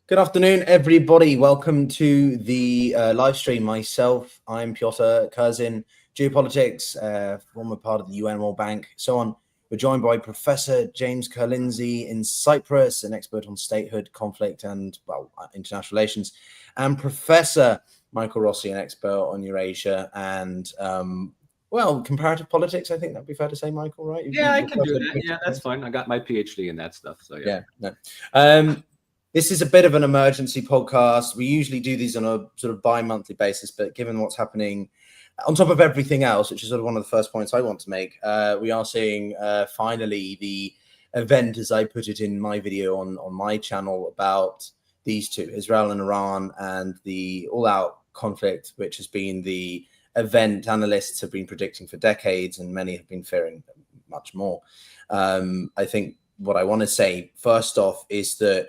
Good afternoon, everybody. Welcome to the live stream. Myself, I'm Piotr Kurzin, geopolitics, former part of the UN World Bank, so on. We're joined by Professor James Ker-Lindsay in Cyprus, an expert on statehood, conflict, and, well, international relations, and Professor Michael Rossi, an expert on Eurasia and, well, comparative politics. I think that'd be fair to say, Michael, right? I can do that. Yeah, that's fine. I got my PhD in that stuff, so yeah. This is a bit of an emergency podcast. We usually do these on a sort of bi-monthly basis, but given what's happening on top of everything else, which is sort of one of the first points I want to make, we are seeing finally the event, as I put it in my video on my channel, about these two, Israel and Iran, and the all-out conflict, which has been the event analysts have been predicting for decades, and many have been fearing much more. I think what I want to say first off is that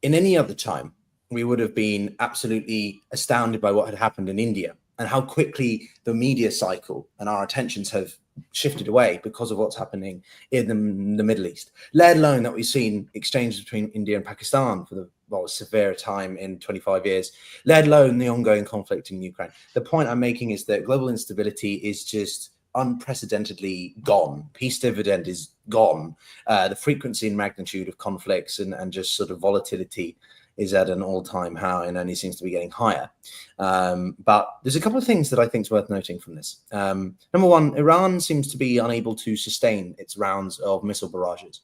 in any other time, we would have been absolutely astounded by what had happened in India and how quickly the media cycle and our attentions have shifted away because of what's happening in the Middle East, let alone that we've seen exchanges between India and Pakistan for the severe time in 25 years, let alone the ongoing conflict in Ukraine. The point I'm making is that global instability is just unprecedentedly gone. Peace dividend is gone. The frequency and magnitude of conflicts and just sort of volatility is at an all-time high and only seems to be getting higher. But there's a couple of things that I think is worth noting from this. Number one, Iran seems to be unable to sustain its rounds of missile barrages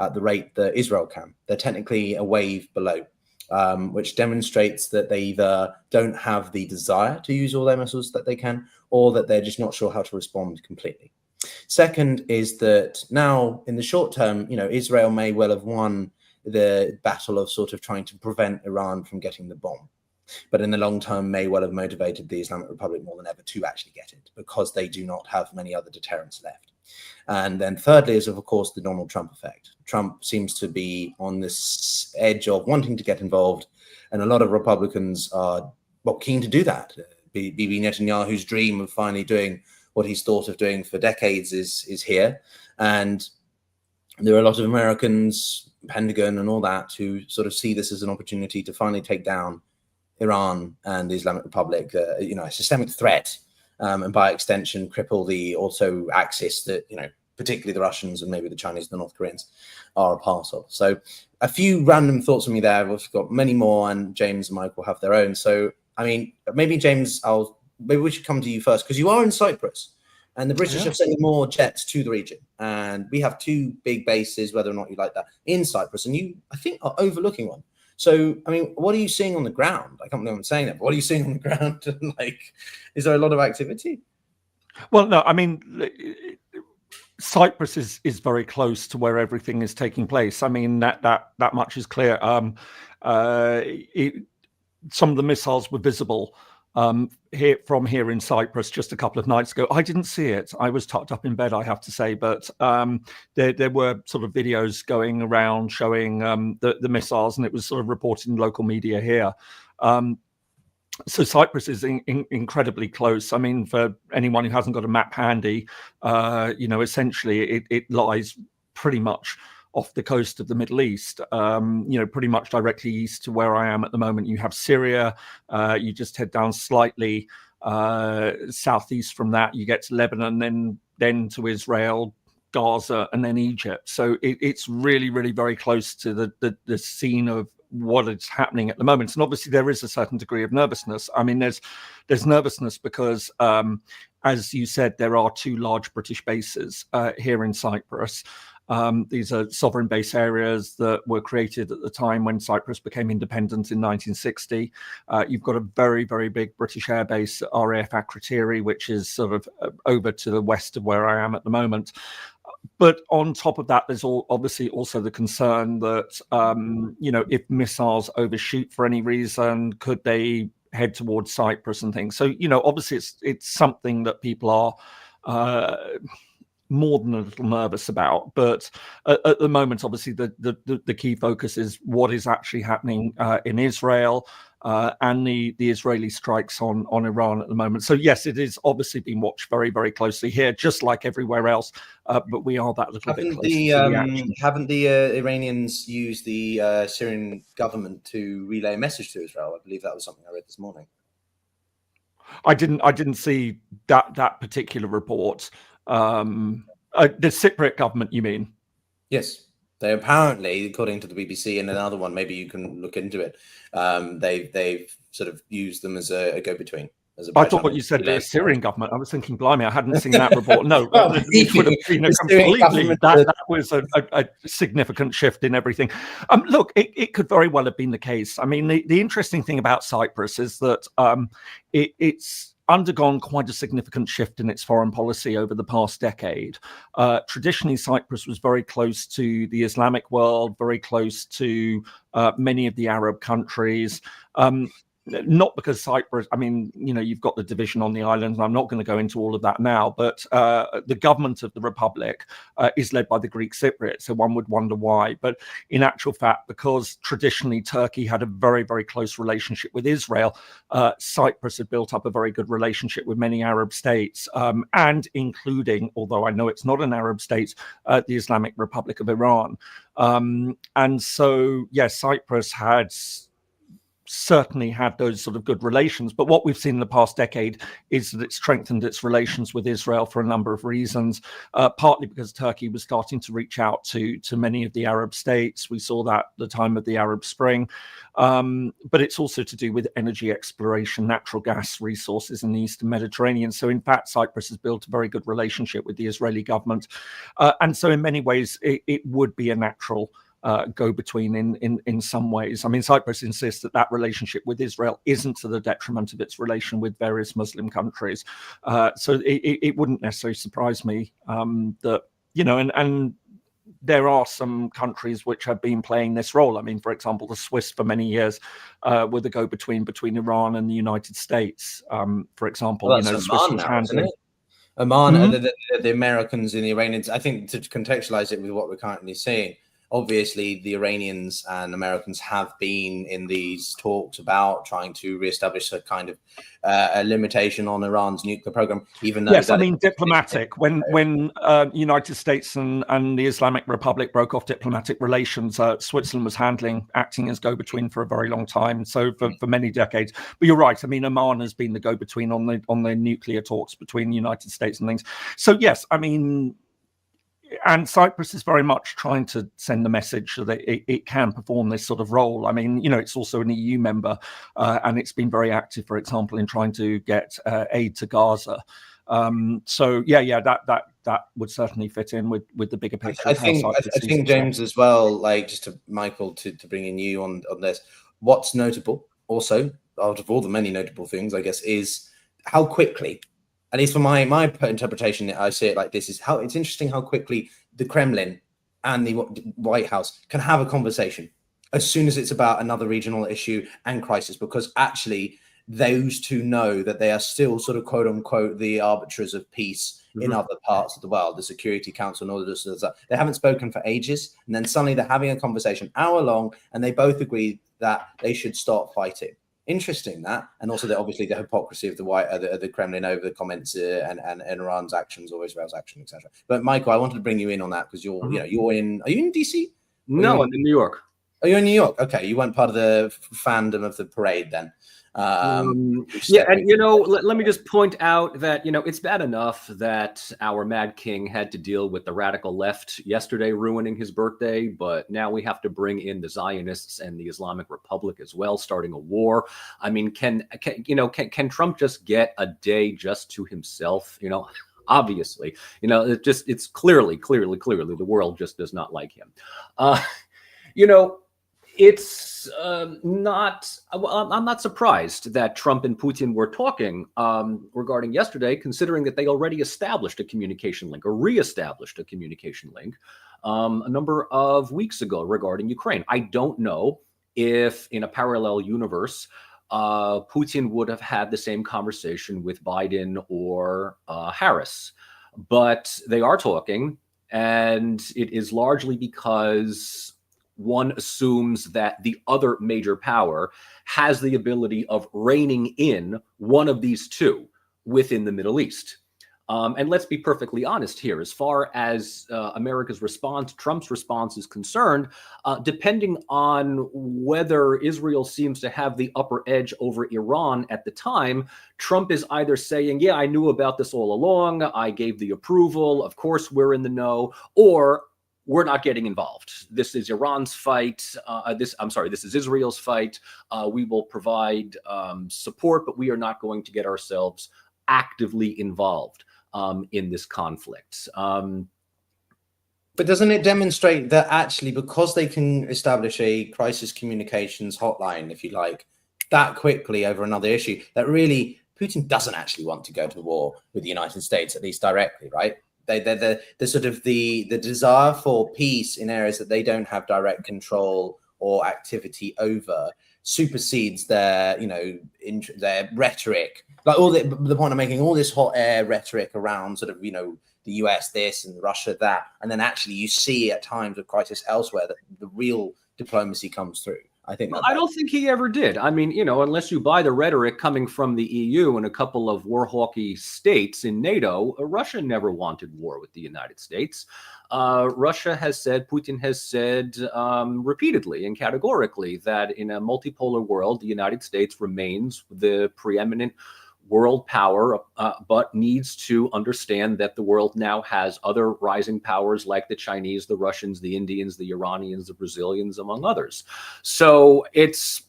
at the rate that Israel can. They're technically a wave below, which demonstrates that they either don't have the desire to use all their missiles that they can, or that they're just not sure how to respond completely. Second is that now, in the short term, Israel may well have won the battle of sort of trying to prevent Iran from getting the bomb, but in the long term may well have motivated the Islamic Republic more than ever to actually get it, because they do not have many other deterrents left. And then thirdly is, of course, the Donald Trump effect. Trump seems to be on this edge of wanting to get involved, and a lot of Republicans are, keen to do that. Bibi Netanyahu's dream of finally doing what he's thought of doing for decades is here. And there are a lot of Americans, Pentagon and all that, who sort of see this as an opportunity to finally take down Iran and the Islamic Republic, a systemic threat, and by extension cripple the also axis that, particularly the Russians and maybe the Chinese and the North Koreans are a part of. So a few random thoughts from me there. We've got many more, and James and Mike will have their own. So, I mean, maybe James, maybe we should come to you first, because you are in Cyprus, and the British have sent more jets to the region, and we have two big bases, whether or not you like that, in Cyprus, and you, I think, are overlooking one. So, I mean, what are you seeing on the ground? I can't believe I'm saying that, but what are you seeing on the ground? Is there a lot of activity? Well, no, I mean, Cyprus is very close to where everything is taking place. I mean, that much is clear. Some of the missiles were visible from here in Cyprus just a couple of nights ago. I didn't see it. I was tucked up in bed, I have to say, but there were sort of videos going around showing the missiles, and it was sort of reported in local media here. So Cyprus is incredibly close. I mean, for anyone who hasn't got a map handy, essentially it lies pretty much off the coast of the Middle East, pretty much directly east to where I am at the moment. You have Syria. You just head down slightly southeast from that. You get to Lebanon, then to Israel, Gaza, and then Egypt. So it's really, really very close to the scene of what is happening at the moment. And obviously there is a certain degree of nervousness. I mean, there's nervousness because, as you said, there are two large British bases here in Cyprus. These are sovereign base areas that were created at the time when Cyprus became independent in 1960. You've got a very, very big British air base, RAF Akrotiri, which is sort of over to the west of where I am at the moment. But on top of that, there's obviously also the concern that, if missiles overshoot for any reason, could they head towards Cyprus and things? So, obviously it's something that people are more than a little nervous about. But at the moment, obviously, the key focus is what is actually happening in Israel and the Israeli strikes on Iran at the moment. So yes, it is obviously being watched very, very closely here, just like everywhere else. But we are that little bit closer to the action. Haven't the Iranians used the Syrian government to relay a message to Israel? I believe that was something I read this morning. I didn't see that particular report. The Cypriot government, you mean? Yes. They apparently, according to the BBC and another one, maybe you can look into it, they've sort of used them as a go-between. I thought what you said the Syrian government. I was thinking, blimey, I hadn't seen that report. No, it would have been a completely, that was a significant shift in everything. Look, it could very well have been the case. I mean, the interesting thing about Cyprus is that it's undergone quite a significant shift in its foreign policy over the past decade. Traditionally, Cyprus was very close to the Islamic world, very close to many of the Arab countries. Not because Cyprus, I mean, you know, you've got the division on the island, and I'm not going to go into all of that now, but the government of the Republic is led by the Greek Cypriots, so one would wonder why. But in actual fact, because traditionally Turkey had a very, very close relationship with Israel, Cyprus had built up a very good relationship with many Arab states, and including, although I know it's not an Arab state, the Islamic Republic of Iran. And so, yes, Cyprus had certainly had those sort of good relations. But what we've seen in the past decade is that it strengthened its relations with Israel for a number of reasons, partly because Turkey was starting to reach out to many of the Arab states. We saw that at the time of the Arab Spring. But it's also to do with energy exploration, natural gas resources in the Eastern Mediterranean. So in fact, Cyprus has built a very good relationship with the Israeli government. And so in many ways, it would be a natural go-between in some ways. I mean, Cyprus insists that relationship with Israel isn't to the detriment of its relation with various Muslim countries. So it wouldn't necessarily surprise me that, you know, and there are some countries which have been playing this role. I mean, for example, the Swiss for many years were the go-between between Iran and the United States. For example, well, you know, Swiss was handling Oman, the Americans and the Iranians. I think to contextualize it with what we're currently seeing, obviously, the Iranians and Americans have been in these talks about trying to reestablish a kind of a limitation on Iran's nuclear program, even though... Yes, I mean, diplomatic. When United States and the Islamic Republic broke off diplomatic relations, Switzerland was acting as go-between for a very long time, so for many decades. But you're right, I mean, Oman has been the go-between on the nuclear talks between the United States and things. So yes, I mean... And Cyprus is very much trying to send the message that it can perform this sort of role. I mean, you know, it's also an EU member, and it's been very active, for example, in trying to get aid to Gaza. So yeah, that would certainly fit in with the bigger picture. I think James as well. Like, just to Michael to bring in you on this. What's notable, also, out of all the many notable things, I guess, is how quickly. At least for my interpretation, I see it like this: is how it's interesting how quickly the Kremlin and the White House can have a conversation as soon as it's about another regional issue and crisis, because actually those two know that they are still sort of quote unquote the arbiters of peace in other parts of the world, the Security Council and all of this. They haven't spoken for ages, and then suddenly they're having a conversation hour long, and they both agree that they should start fighting. Interesting that, and also that obviously the hypocrisy of the Kremlin over the comments and Iran's actions or Israel's action, etc. But Michael, I wanted to bring you in on that because you're are you in DC? No, I'm in New York. Oh, you're in New York. Okay, you weren't part of the fandom of the parade then. Yeah, and you know, let me just point out that, you know, it's bad enough that our Mad King had to deal with the radical left yesterday ruining his birthday, but now we have to bring in the Zionists and the Islamic Republic as well, starting a war. I mean, can Trump just get a day just to himself? You know, obviously, you know, it's clearly the world just does not like him. You know, it's not. Well, I'm not surprised that Trump and Putin were talking regarding yesterday, considering that they already established a communication link or reestablished a communication link a number of weeks ago regarding Ukraine. I don't know if in a parallel universe, Putin would have had the same conversation with Biden or Harris. But they are talking, and it is largely because one assumes that the other major power has the ability of reining in one of these two within the Middle East. And let's be perfectly honest here. As far as America's response, Trump's response is concerned, depending on whether Israel seems to have the upper edge over Iran at the time, Trump is either saying, yeah, I knew about this all along, I gave the approval, of course we're in the know, or we're not getting involved. This is Iran's fight. This is Israel's fight. We will provide support, but we are not going to get ourselves actively involved in this conflict. But doesn't it demonstrate that actually, because they can establish a crisis communications hotline, if you like, that quickly over another issue, that really Putin doesn't actually want to go to war with the United States, at least directly, right? The sort of the desire for peace in areas that they don't have direct control or activity over supersedes their, their rhetoric. Like all the point I'm making, all this hot air rhetoric around sort of, the US this and Russia that, and then actually you see at times of crisis elsewhere that the real diplomacy comes through. I think I don't think he ever did. I mean, unless you buy the rhetoric coming from the EU and a couple of war-hawky states in NATO, Russia never wanted war with the United States. Russia has said, Putin has said repeatedly and categorically that in a multipolar world, the United States remains the preeminent world power, but needs to understand that the world now has other rising powers like the Chinese, the Russians, the Indians, the Iranians, the Brazilians, among others. So it's,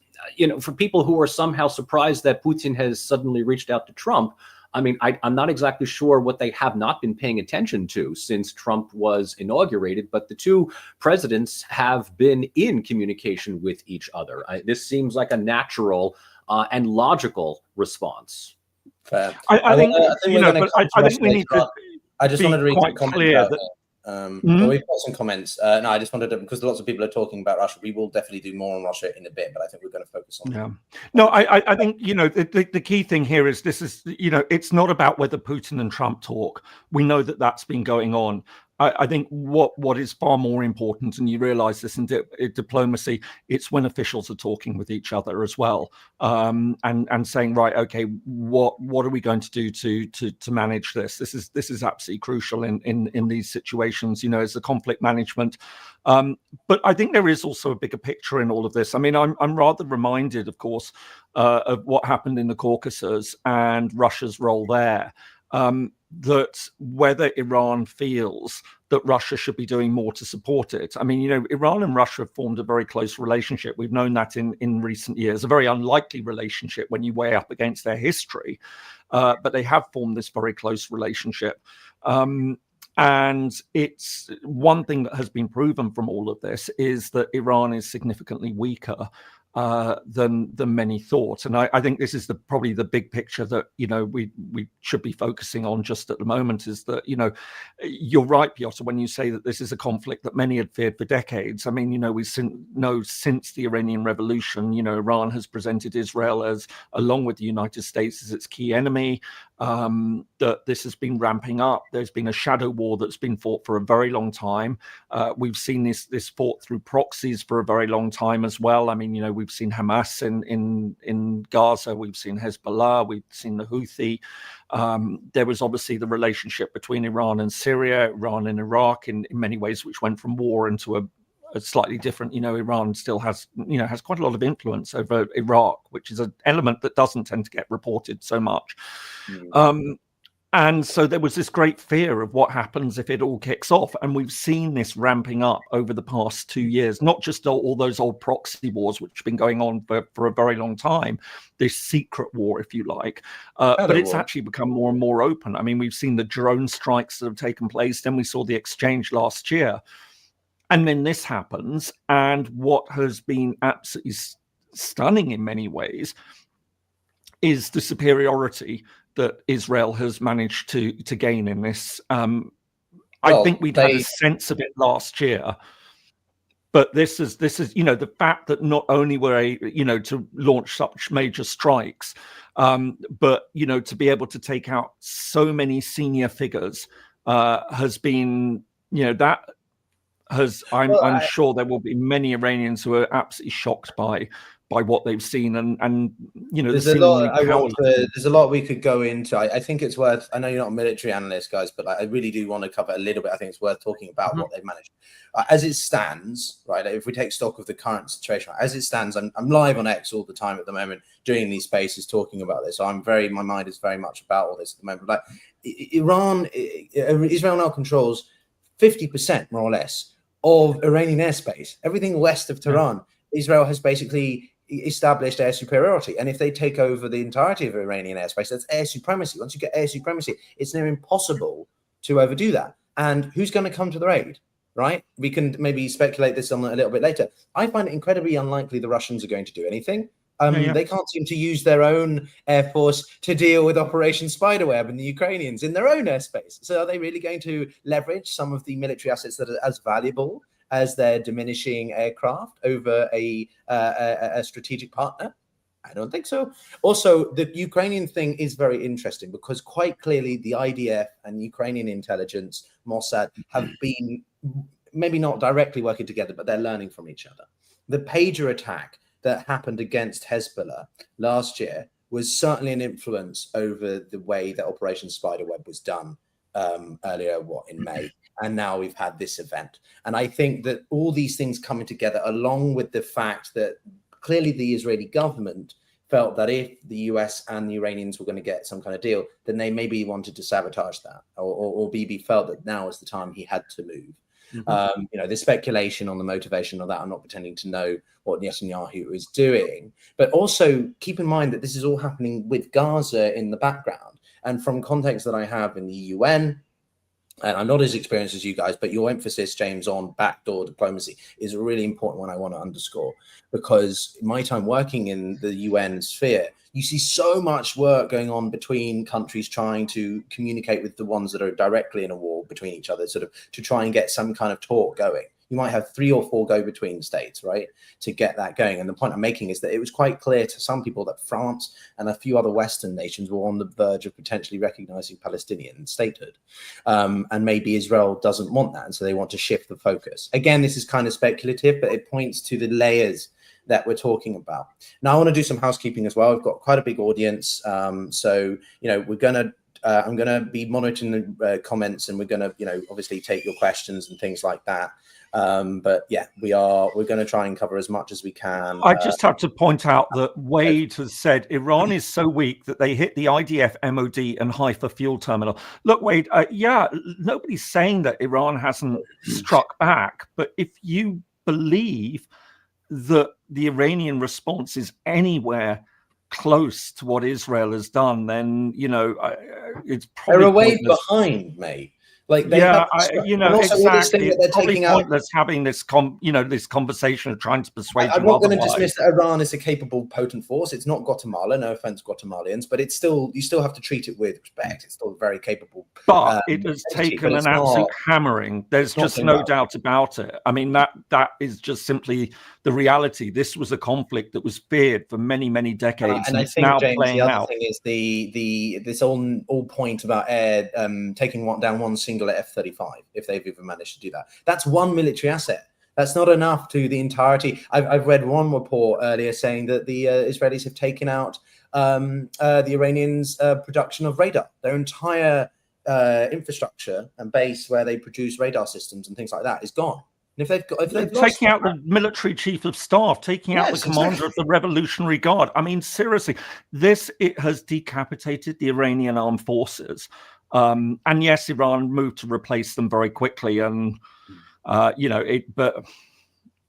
for people who are somehow surprised that Putin has suddenly reached out to Trump, I mean, I'm not exactly sure what they have not been paying attention to since Trump was inaugurated, but the two presidents have been in communication with each other. This seems like a natural and logical response. Fair. I think we need to. I just wanted to read some comments. We've got some comments. No, I just wanted to, because lots of people are talking about Russia. We will definitely do more on Russia in a bit, but I think we're going to focus on. Yeah. No, I think the key thing here is this is it's not about whether Putin and Trump talk. We know that that's been going on. I think what is far more important, and you realize this in diplomacy, it's when officials are talking with each other as well, and saying, right, okay, what are we going to do to manage this? This is absolutely crucial in these situations, as a conflict management. But I think there is also a bigger picture in all of this. I mean, I'm rather reminded, of course, of what happened in the Caucasus and Russia's role there. That whether Iran feels that Russia should be doing more to support it. I mean, Iran and Russia have formed a very close relationship. We've known that in recent years, a very unlikely relationship when you weigh up against their history. But they have formed this very close relationship. And it's one thing that has been proven from all of this is that Iran is significantly weaker than many thought. And I think this is probably the big picture that, we should be focusing on just at the moment, is that, you're right, Piotr, when you say that this is a conflict that many had feared for decades. I mean, we know since the Iranian Revolution, Iran has presented Israel as, along with the United States, as its key enemy, that this has been ramping up. There's been a shadow war that's been fought for a very long time. We've seen this fought through proxies for a very long time as well. I mean, we've seen Hamas in Gaza, we've seen Hezbollah, we've seen the Houthi. There was obviously the relationship between Iran and Syria, Iran and Iraq in many ways, which went from war into a slightly different, Iran still has quite a lot of influence over Iraq, which is an element that doesn't tend to get reported so much. And so there was this great fear of what happens if it all kicks off. And we've seen this ramping up over the past 2 years, not just all those old proxy wars, which have been going on for a very long time, this secret war, if you like. But it's actually become more and more open. I mean, we've seen the drone strikes that have taken place. Then we saw the exchange last year. And then this happens. And what has been absolutely stunning in many ways is the superiority that Israel has managed to gain in this. I think we'd had a sense of it last year, but this is the fact that not only were to launch such major strikes, but to be able to take out so many senior figures has been, that has, I'm sure there will be many Iranians who are absolutely shocked by what they've seen, and there's a lot. There's a lot we could go into. I think it's worth. I know you're not a military analyst, guys, but I really do want to cover a little bit. I think it's worth talking about what they've managed as it stands. Right, if we take stock of the current situation as it stands, I'm live on X all the time at the moment, doing these spaces, talking about this. So my mind is very much about all this at the moment. Like Israel now controls 50% more or less of Iranian airspace. Everything west of Tehran, Israel has basically established air superiority, and if they take over the entirety of Iranian airspace, that's air supremacy. Once you get air supremacy, it's near impossible to overdo that. And who's going to come to their aid, right? We can maybe speculate this on a little bit later. I find it incredibly unlikely the Russians are going to do anything. They can't seem to use their own air force to deal with Operation Spiderweb and the Ukrainians in their own airspace. So are they really going to leverage some of the military assets that are as valuable as their diminishing aircraft over a strategic partner? I don't think so. Also, the Ukrainian thing is very interesting because quite clearly the IDF and Ukrainian intelligence, Mossad, have been maybe not directly working together, but they're learning from each other. The pager attack that happened against Hezbollah last year was certainly an influence over the way that Operation Spiderweb was done earlier, in May. And now we've had this event. And I think that all these things coming together, along with the fact that clearly the Israeli government felt that if the US and the Iranians were going to get some kind of deal, then they maybe wanted to sabotage that, or Bibi felt that now is the time he had to move. The speculation on the motivation of that, I'm not pretending to know what Netanyahu is doing, but also keep in mind that this is all happening with Gaza in the background. And from context that I have in the UN, and I'm not as experienced as you guys, but your emphasis, James, on backdoor diplomacy is a really important one I want to underscore, because in my time working in the UN sphere, you see so much work going on between countries trying to communicate with the ones that are directly in a war between each other, sort of to try and get some kind of talk going. You might have 3 or 4 go-between states, right, to get that going. And the point I'm making is that it was quite clear to some people that France and a few other Western nations were on the verge of potentially recognizing Palestinian statehood. And maybe Israel doesn't want that, and so they want to shift the focus. Again, this is kind of speculative, but it points to the layers that we're talking about. Now, I want to do some housekeeping as well. We've got quite a big audience. So, we're going to I'm going to be monitoring the comments, and we're going to, obviously take your questions and things like that. But yeah, we're going to try and cover as much as we can. I just have to point out that Wade has said Iran is so weak that they hit the IDF, MOD and Haifa fuel terminal. Look, Wade, nobody's saying that Iran hasn't struck back, but if you believe that the Iranian response is anywhere close to what Israel has done, then it's probably they're a way behind, mate. Like they exactly. It's probably pointless having this this conversation of trying to persuade. I'm not going to dismiss that Iran is a capable, potent force. It's not Guatemala. No offense, Guatemalians, but you still have to treat it with respect. It's still very capable. But it has taken an absolute hammering. There's just no doubt about it. I mean, that is just simply the reality. This was a conflict that was feared for many, many decades, and it's now playing out. The other thing is this all point about air taking down one single F-35, if they've even managed to do that. That's one military asset. That's not enough to the entirety. I've read one report earlier saying that the Israelis have taken out the Iranians' production of radar. Their entire infrastructure and base where they produce radar systems and things like that is gone. And if they've taking out the military chief of staff, taking out the commander of the Revolutionary Guard. I mean, seriously, it has decapitated the Iranian armed forces. And yes, Iran moved to replace them very quickly, and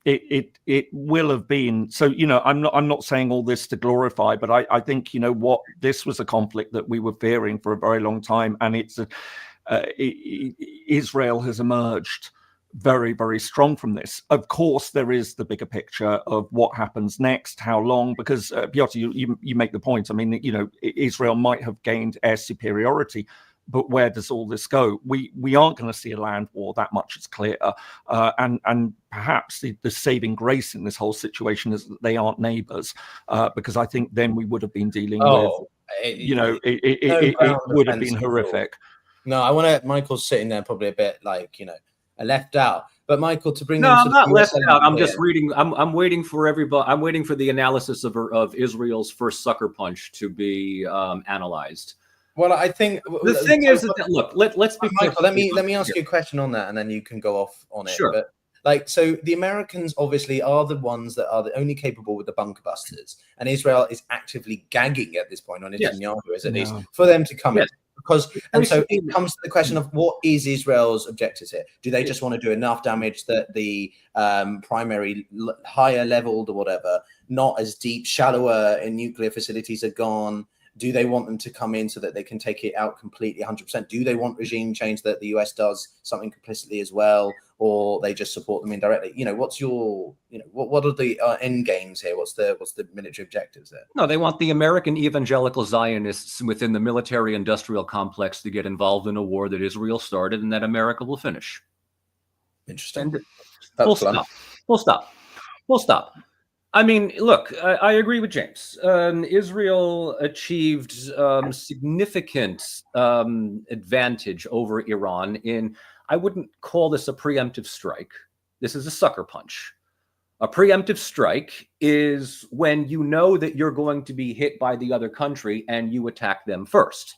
it will have been. So I'm not saying all this to glorify, but I think what, this was a conflict that we were fearing for a very long time, and Israel has emerged very, very strong from this. Of course, there is the bigger picture of what happens next, how long, because Piotr, you make the point. I mean, Israel might have gained air superiority, but where does all this go? We aren't going to see a land war, that much is clear. And perhaps the saving grace in this whole situation is that they aren't neighbors, because I think then we would have been dealing with, it would have been horrific. No, I want to. Michael's sitting there probably a bit like, left out. But Michael, to bring no, I'm not left out. I'm here. just reading. I'm waiting for everybody. I'm waiting for the analysis of Israel's first sucker punch to be analyzed. Well, I think the thing is that look. Let's be Michael. Let me ask you a question on that, and then you can go off on it. Sure. But so the Americans obviously are the ones that are the only capable with the bunker busters, and Israel is actively gagging at this point on Netanyahu, at least for them to come in. And so it comes to the question of what is Israel's objectives here? Do they just want to do enough damage that the primary higher leveled or whatever, not as deep, shallower in nuclear facilities are gone? Do they want them to come in so that they can take it out completely 100%? Do they want regime change that the US does something complicitly as well, or they just support them indirectly? What's your, what are the end games here? What's the military objectives there? No, they want the American evangelical Zionists within the military-industrial complex to get involved in a war that Israel started and that America will finish. Interesting. Full stop. I mean, look, I agree with James. Israel achieved significant advantage over Iran in, I wouldn't call this a preemptive strike. This is a sucker punch. A preemptive strike is when you know that you're going to be hit by the other country and you attack them first.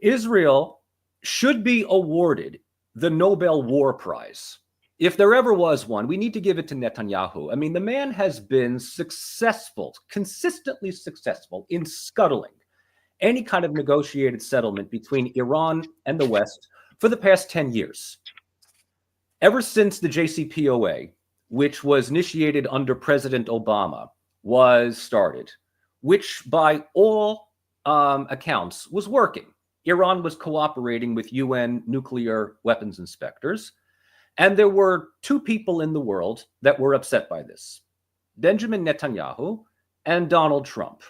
Israel should be awarded the Nobel War Prize. If there ever was one, we need to give it to Netanyahu. I mean, the man has been successful, consistently successful in scuttling any kind of negotiated settlement between Iran and the West for the past 10 years. Ever since the JCPOA, which was initiated under President Obama, was started, which by all accounts was working. Iran was cooperating with UN nuclear weapons inspectors. And there were two people in the world that were upset by this: Benjamin Netanyahu and Donald Trump.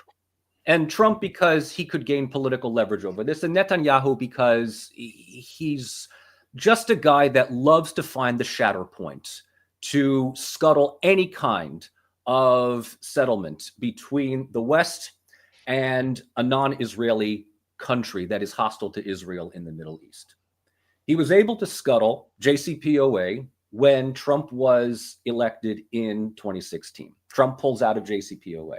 And Trump because he could gain political leverage over this, and Netanyahu because he's just a guy that loves to find the shatter point to scuttle any kind of settlement between the West and a non-Israeli country that is hostile to Israel in the Middle East. He was able to scuttle JCPOA when Trump was elected in 2016. Trump pulls out of JCPOA.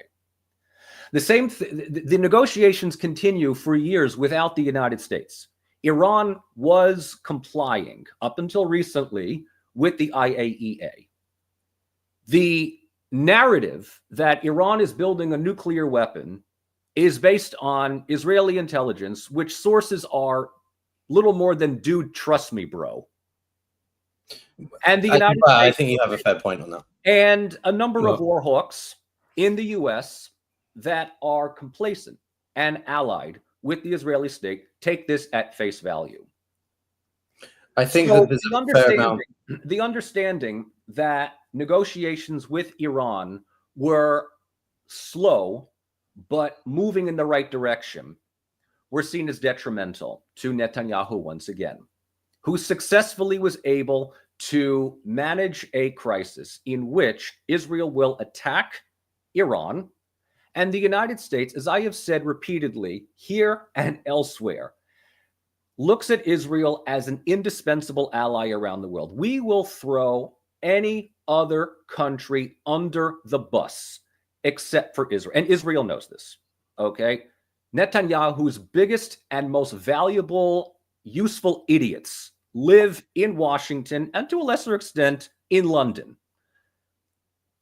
The negotiations continue for years without the United States. Iran was complying up until recently with the IAEA. The narrative that Iran is building a nuclear weapon is based on Israeli intelligence, which sources are little more than "dude, trust me, bro." And the United States, I think you have a fair point on that. And a number of war hawks in the US that are complacent and allied with the Israeli state take this at face value. I think that there's a fair amount. The understanding that negotiations with Iran were slow but moving in the right direction were seen as detrimental to Netanyahu once again, who successfully was able to manage a crisis in which Israel will attack Iran, and the United States, as I have said repeatedly here and elsewhere, looks at Israel as an indispensable ally around the world. We will throw any other country under the bus except for Israel, and Israel knows this, okay? Netanyahu's biggest and most valuable, useful idiots live in Washington and to a lesser extent in London.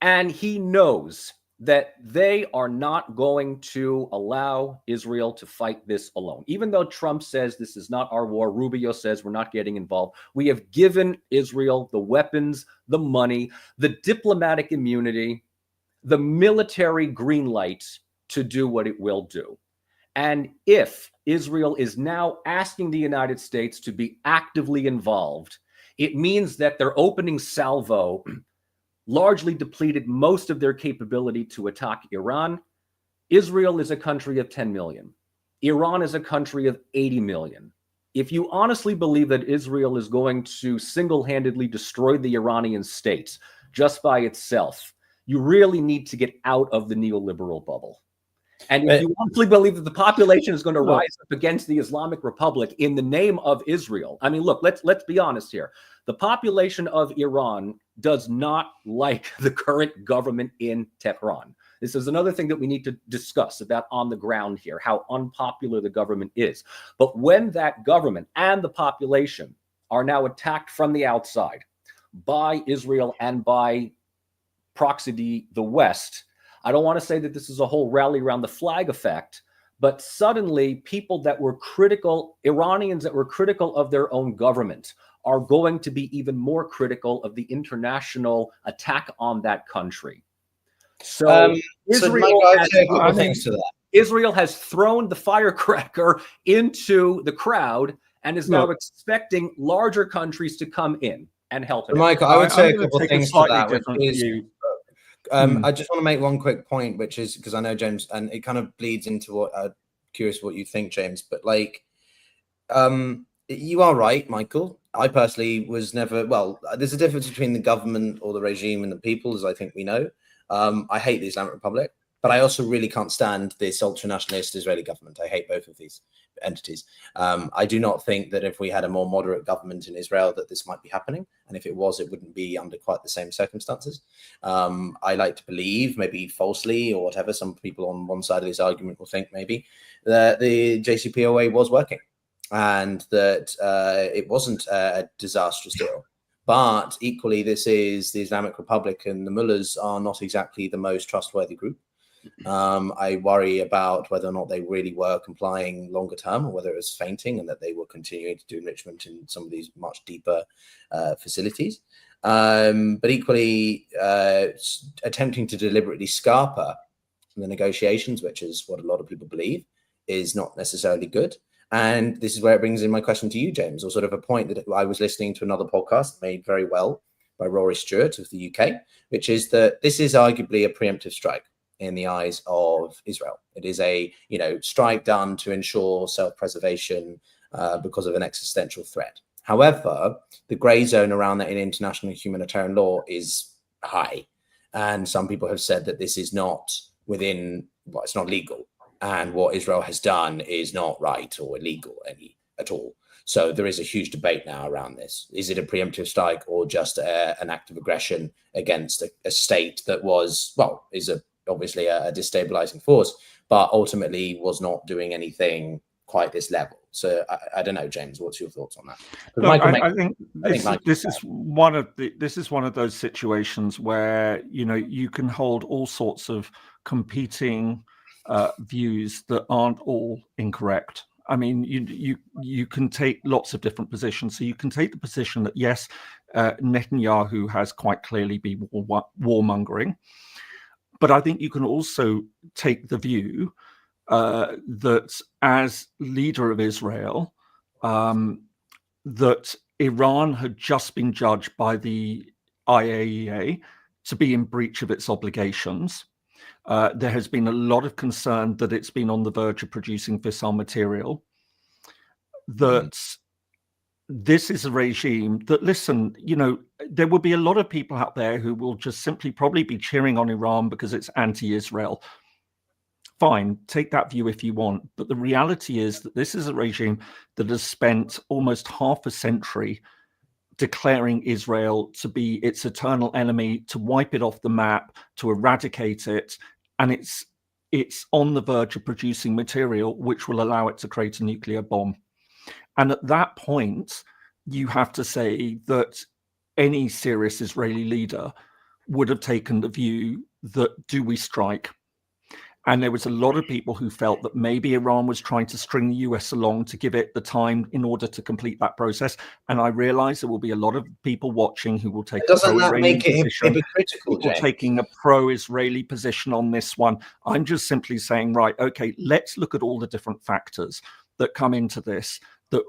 And he knows that they are not going to allow Israel to fight this alone. Even though Trump says this is not our war, Rubio says we're not getting involved. We have given Israel the weapons, the money, the diplomatic immunity, the military green light to do what it will do. And if Israel is now asking the United States to be actively involved, it means that their opening salvo largely depleted most of their capability to attack Iran. Israel is a country of 10 million. Iran is a country of 80 million. If you honestly believe that Israel is going to single-handedly destroy the Iranian state just by itself, you really need to get out of the neoliberal bubble. And if you honestly believe that the population is going to rise up against the Islamic Republic in the name of Israel, I mean, look, let's be honest here. The population of Iran does not like the current government in Tehran. This is another thing that we need to discuss about on the ground here, how unpopular the government is. But when that government and the population are now attacked from the outside by Israel and by proxy the West, I don't want to say that this is a whole rally around the flag effect, but suddenly people that were critical, Iranians that were critical of their own government, are going to be even more critical of the international attack on that country. So Israel has thrown the firecracker into the crowd and is now expecting larger countries to come in and help it. Michael, I would say a couple of things to that, which is, I just want to make one quick point, which is, because I know James, and it kind of bleeds into what I'm curious what you think, James, but like, you are right, Michael. I personally was never, well, there's a difference between the government or the regime and the people, as I think we know. I hate the Islamic Republic, but I also really can't stand this ultra-nationalist Israeli government. I hate both of these entities. I do not think that if we had a more moderate government in Israel that this might be happening. And if it was, it wouldn't be under quite the same circumstances. I like to believe, maybe falsely or whatever, some people on one side of this argument will think maybe, that the JCPOA was working and that it wasn't a disastrous deal. But equally, this is the Islamic Republic, and the mullahs are not exactly the most trustworthy group. I worry about whether or not they really were complying longer term, or whether it was fainting and that they were continuing to do enrichment in some of these much deeper facilities. But equally, attempting to deliberately scarper the negotiations, which is what a lot of people believe, is not necessarily good. And this is where it brings in my question to you, James, or sort of a point that I was listening to another podcast made very well by Rory Stewart of the UK, which is that this is arguably a preemptive strike in the eyes of Israel. It is a, strike done to ensure self-preservation because of an existential threat. However, the gray zone around that in international humanitarian law is high. And some people have said that this is not within, well, it's not legal. And what Israel has done is not right or illegal at all. So there is a huge debate now around this. Is it a preemptive strike or just an act of aggression against a state that was, well, is obviously a destabilizing force, but ultimately was not doing anything quite this level? So I don't know, James, what's your thoughts on that? Look, I think this is one of those situations where you can hold all sorts of competing views that aren't all incorrect. I mean, you can take lots of different positions. So you can take the position that yes, Netanyahu has quite clearly been warmongering, but I think you can also take the view that as leader of Israel, that Iran had just been judged by the IAEA to be in breach of its obligations. There has been a lot of concern that it's been on the verge of producing fissile material. That this is a regime that, listen, there will be a lot of people out there who will just simply probably be cheering on Iran because it's anti-Israel. Fine, take that view if you want. But the reality is that this is a regime that has spent almost half a century declaring Israel to be its eternal enemy, to wipe it off the map, to eradicate it. And it's on the verge of producing material which will allow it to create a nuclear bomb. And at that point, you have to say that any serious Israeli leader would have taken the view that, do we strike? And there was a lot of people who felt that maybe Iran was trying to string the US along to give it the time in order to complete that process. And I realize there will be a lot of people watching who will take a pro-Iranian position, people taking a pro-Israeli position on this one. I'm just simply saying, right, okay, let's look at all the different factors that come into this, that,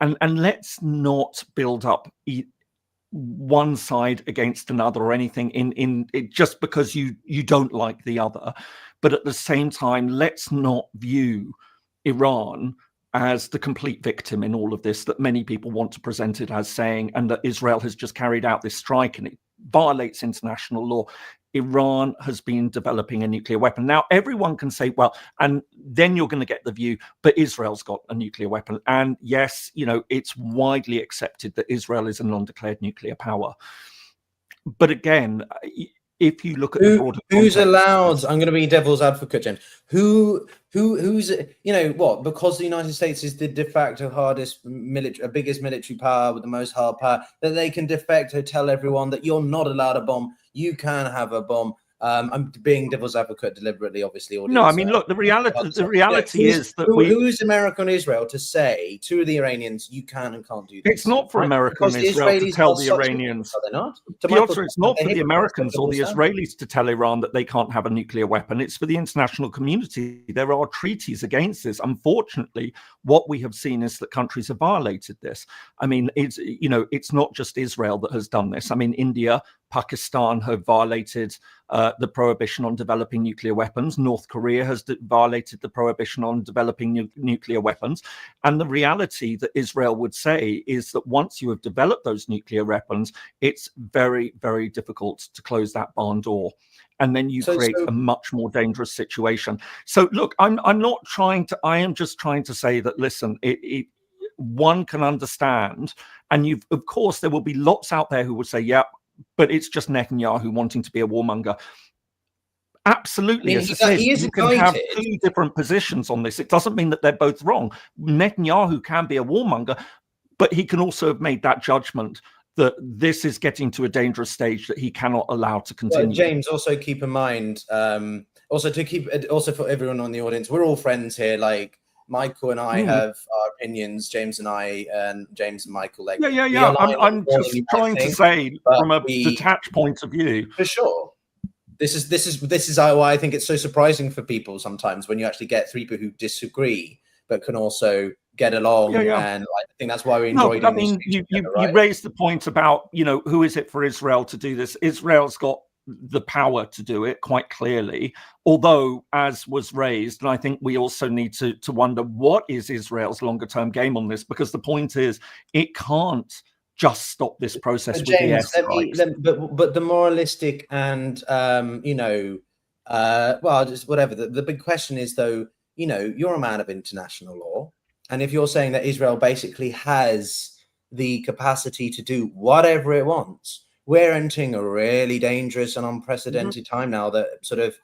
and let's not build up one side against another or anything in it just because you don't like the other. But at the same time, let's not view Iran as the complete victim in all of this that many people want to present it as saying, and that Israel has just carried out this strike and it violates international law. Iran has been developing a nuclear weapon. Now, everyone can say, well, and then you're going to get the view, but Israel's got a nuclear weapon. And yes, it's widely accepted that Israel is a non-declared nuclear power. But again, if you look at the broader who's context, allowed, I'm going to be devil's advocate, James, who's what, because the United States is the de facto biggest military power with the most hard power, that they can de facto tell everyone that you're not allowed a bomb, you can have a bomb. I'm being devil's advocate deliberately, obviously. No, I mean, look, the reality is that who's America and Israel to say to the Iranians, you can and can't do this? It's not for America and Israel to tell the Iranians. Are they not? It's not for the Americans or the Israelis to tell Iran that they can't have a nuclear weapon. It's for the international community. There are treaties against this. Unfortunately, what we have seen is that countries have violated this. I mean, it's not just Israel that has done this. I mean, India, Pakistan have violated the prohibition on developing nuclear weapons. North Korea has violated the prohibition on developing nuclear weapons. And the reality that Israel would say is that once you have developed those nuclear weapons, it's very, very difficult to close that barn door. And then you create a much more dangerous situation. So look, I am just trying to say that, listen, one can understand, and of course, there will be lots out there who would say, yeah, but it's just Netanyahu wanting to be a warmonger. Absolutely. As I said, you can have two different positions on this. It doesn't mean that they're both wrong. Netanyahu can be a warmonger, but he can also have made that judgment that this is getting to a dangerous stage that he cannot allow to continue. Well, James, also keep in mind, also for everyone on the audience, we're all friends here. Like, Michael and I have our opinions. James and Michael. Like, yeah. I'm just trying to say from a detached point of view. For sure. This is why I think it's so surprising for people sometimes when you actually get three people who disagree but can also get along. And I think that's why we enjoy. I mean, you raised the point about who is it for Israel to do this? Israel's got the power to do it quite clearly, although, as was raised, and I think we also need to wonder what is Israel's longer term game on this, because the point is it can't just stop this process with James, the airstrikes. But the moralistic and just whatever, the big question is, though, you're a man of international law, and if you're saying that Israel basically has the capacity to do whatever it wants, we're entering a really dangerous and unprecedented time now that sort of,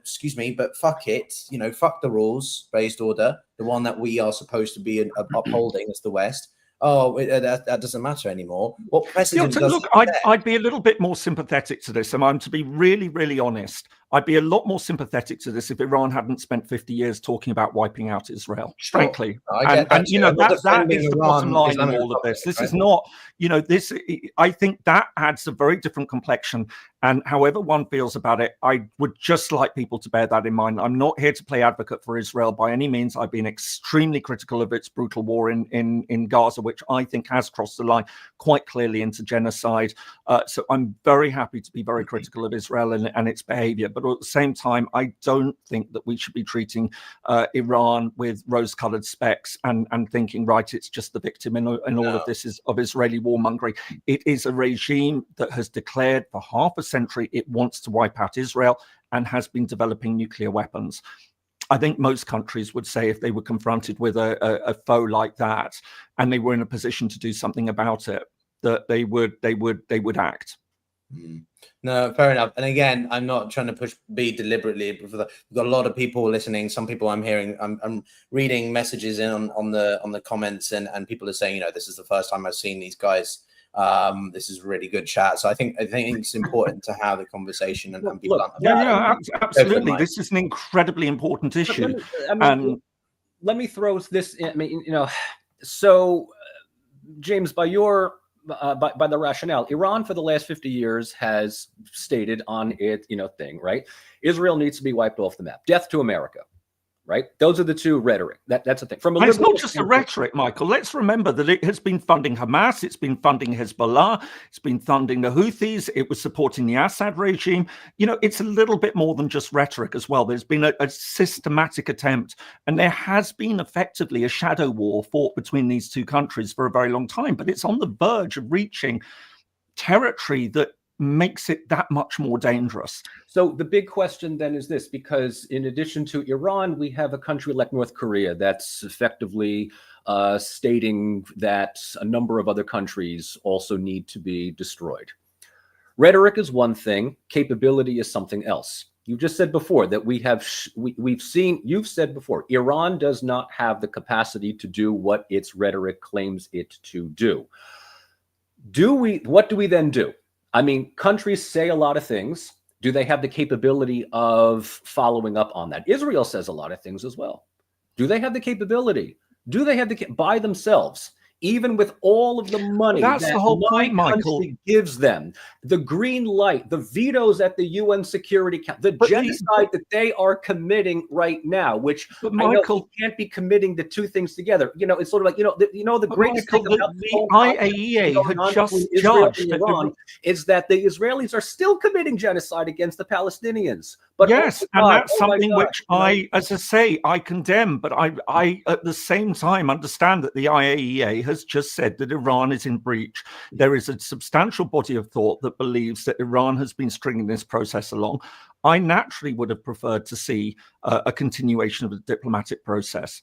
excuse me, but fuck it, fuck the rules, based order, the one that we are supposed to be upholding as the West. That doesn't matter anymore. What precedent does look, I'd be a little bit more sympathetic to this, and I'm to be really, really honest. I'd be a lot more sympathetic to this if Iran hadn't spent 50 years talking about wiping out Israel, frankly. That is the bottom line in all of this. This is not, I think that adds a very different complexion. And however one feels about it, I would just like people to bear that in mind. I'm not here to play advocate for Israel by any means. I've been extremely critical of its brutal war in Gaza, which I think has crossed the line quite clearly into genocide. So I'm very happy to be very critical of Israel and its behavior. But at the same time, I don't think that we should be treating Iran with rose-colored specs and thinking, right, it's just the victim in all of this is of Israeli warmongering. It is a regime that has declared for half a century it wants to wipe out Israel and has been developing nuclear weapons. I think most countries would say if they were confronted with a foe like that and they were in a position to do something about it, that they would act. No, fair enough. And again, I'm not trying to be deliberately. We've got a lot of people listening. Some people I'm hearing, I'm reading messages on the comments, and people are saying, this is the first time I've seen these guys. This is really good chat. So I think it's important to have the conversation and be blunt about it. Absolutely. This is an incredibly important issue. Let me throw this in. So James, by the rationale, Iran for the last 50 years has stated on it, thing, right? Israel needs to be wiped off the map. Death to America. Right? Those are the two rhetoric. That's the thing. It's not just a rhetoric, Michael. Let's remember that it has been funding Hamas. It's been funding Hezbollah. It's been funding the Houthis. It was supporting the Assad regime. It's a little bit more than just rhetoric as well. There's been a systematic attempt, and there has been effectively a shadow war fought between these two countries for a very long time. But it's on the verge of reaching territory that makes it that much more dangerous. So the big question then is this, because in addition to Iran, we have a country like North Korea that's effectively stating that a number of other countries also need to be destroyed. Rhetoric is one thing, capability is something else. You just said before that you've said before, Iran does not have the capacity to do what its rhetoric claims it to do. What do we then do? I mean, countries say a lot of things. Do they have the capability of following up on that? Israel says a lot of things as well. Do they have the capability? Do they have by themselves, even with all of the money that's that the whole my point, Michael, country gives them, the green light, the vetoes at the UN Security Council, the genocide that they are committing right now, which I know you can't be committing the two things together. You know, it's sort of like, the greatest thing about the IAEA had just judged Iran is that the Israelis are still committing genocide against the Palestinians. But yes, and that's something which as I say, I condemn. But I, at the same time, understand that the IAEA has just said that Iran is in breach. There is a substantial body of thought that believes that Iran has been stringing this process along. I naturally would have preferred to see a continuation of the diplomatic process.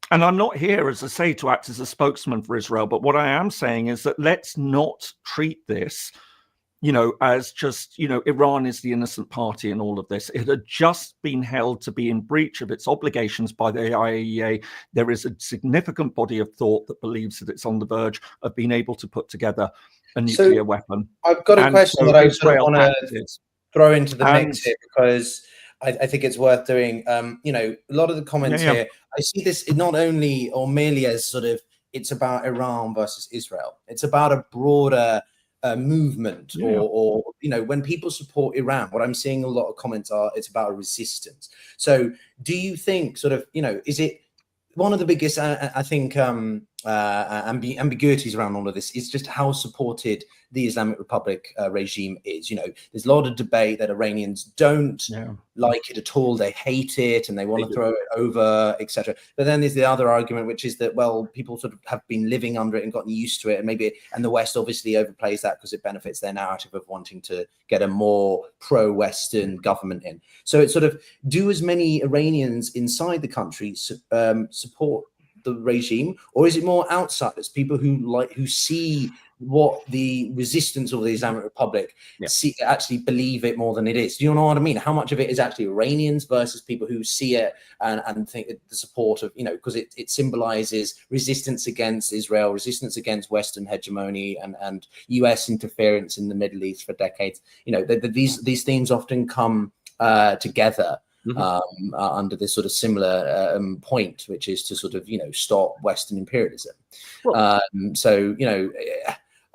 And I'm not here, as I say, to act as a spokesman for Israel. But what I am saying is that let's not treat this as just, Iran is the innocent party in all of this. It had just been held to be in breach of its obligations by the IAEA. There is a significant body of thought that believes that it's on the verge of being able to put together a nuclear weapon. I've got a question that I sort of want to throw into the mix here, because I think it's worth doing. A lot of the comments here, I see this not only or merely as sort of, it's about Iran versus Israel. It's about a broader movement, or when people support Iran, what I'm seeing a lot of comments are, it's about a resistance. So do you think sort of, is it one of the biggest, I think, ambiguities around all of this is just how supported the Islamic Republic regime is. There's a lot of debate that Iranians don't like it at all. They hate it and they want to throw it over, etc. But then there's the other argument, which is that, well, people sort of have been living under it and gotten used to it. And the West obviously overplays that because it benefits their narrative of wanting to get a more pro-Western government in. So it's sort of, do as many Iranians inside the country support the regime, or is it more outsiders, people who see what the resistance of the Islamic Republic actually believe it more than it is? Do you know what I mean? How much of it is actually Iranians versus people who see it and think the support of, because it symbolizes resistance against Israel, resistance against Western hegemony and US interference in the Middle East for decades. These themes often come together. Under this sort of similar point, which is to sort of, stop Western imperialism. Well,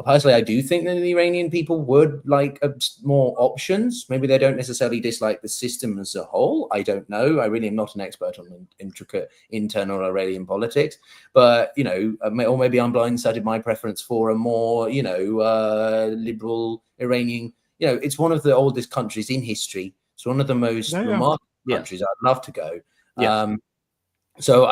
personally, I do think that the Iranian people would like more options. Maybe they don't necessarily dislike the system as a whole. I don't know. I really am not an expert on intricate internal Iranian politics, but, or maybe I'm blindsided my preference for a more, liberal Iranian. It's one of the oldest countries in history. It's one of the most remarkable countries. I'd love to go. So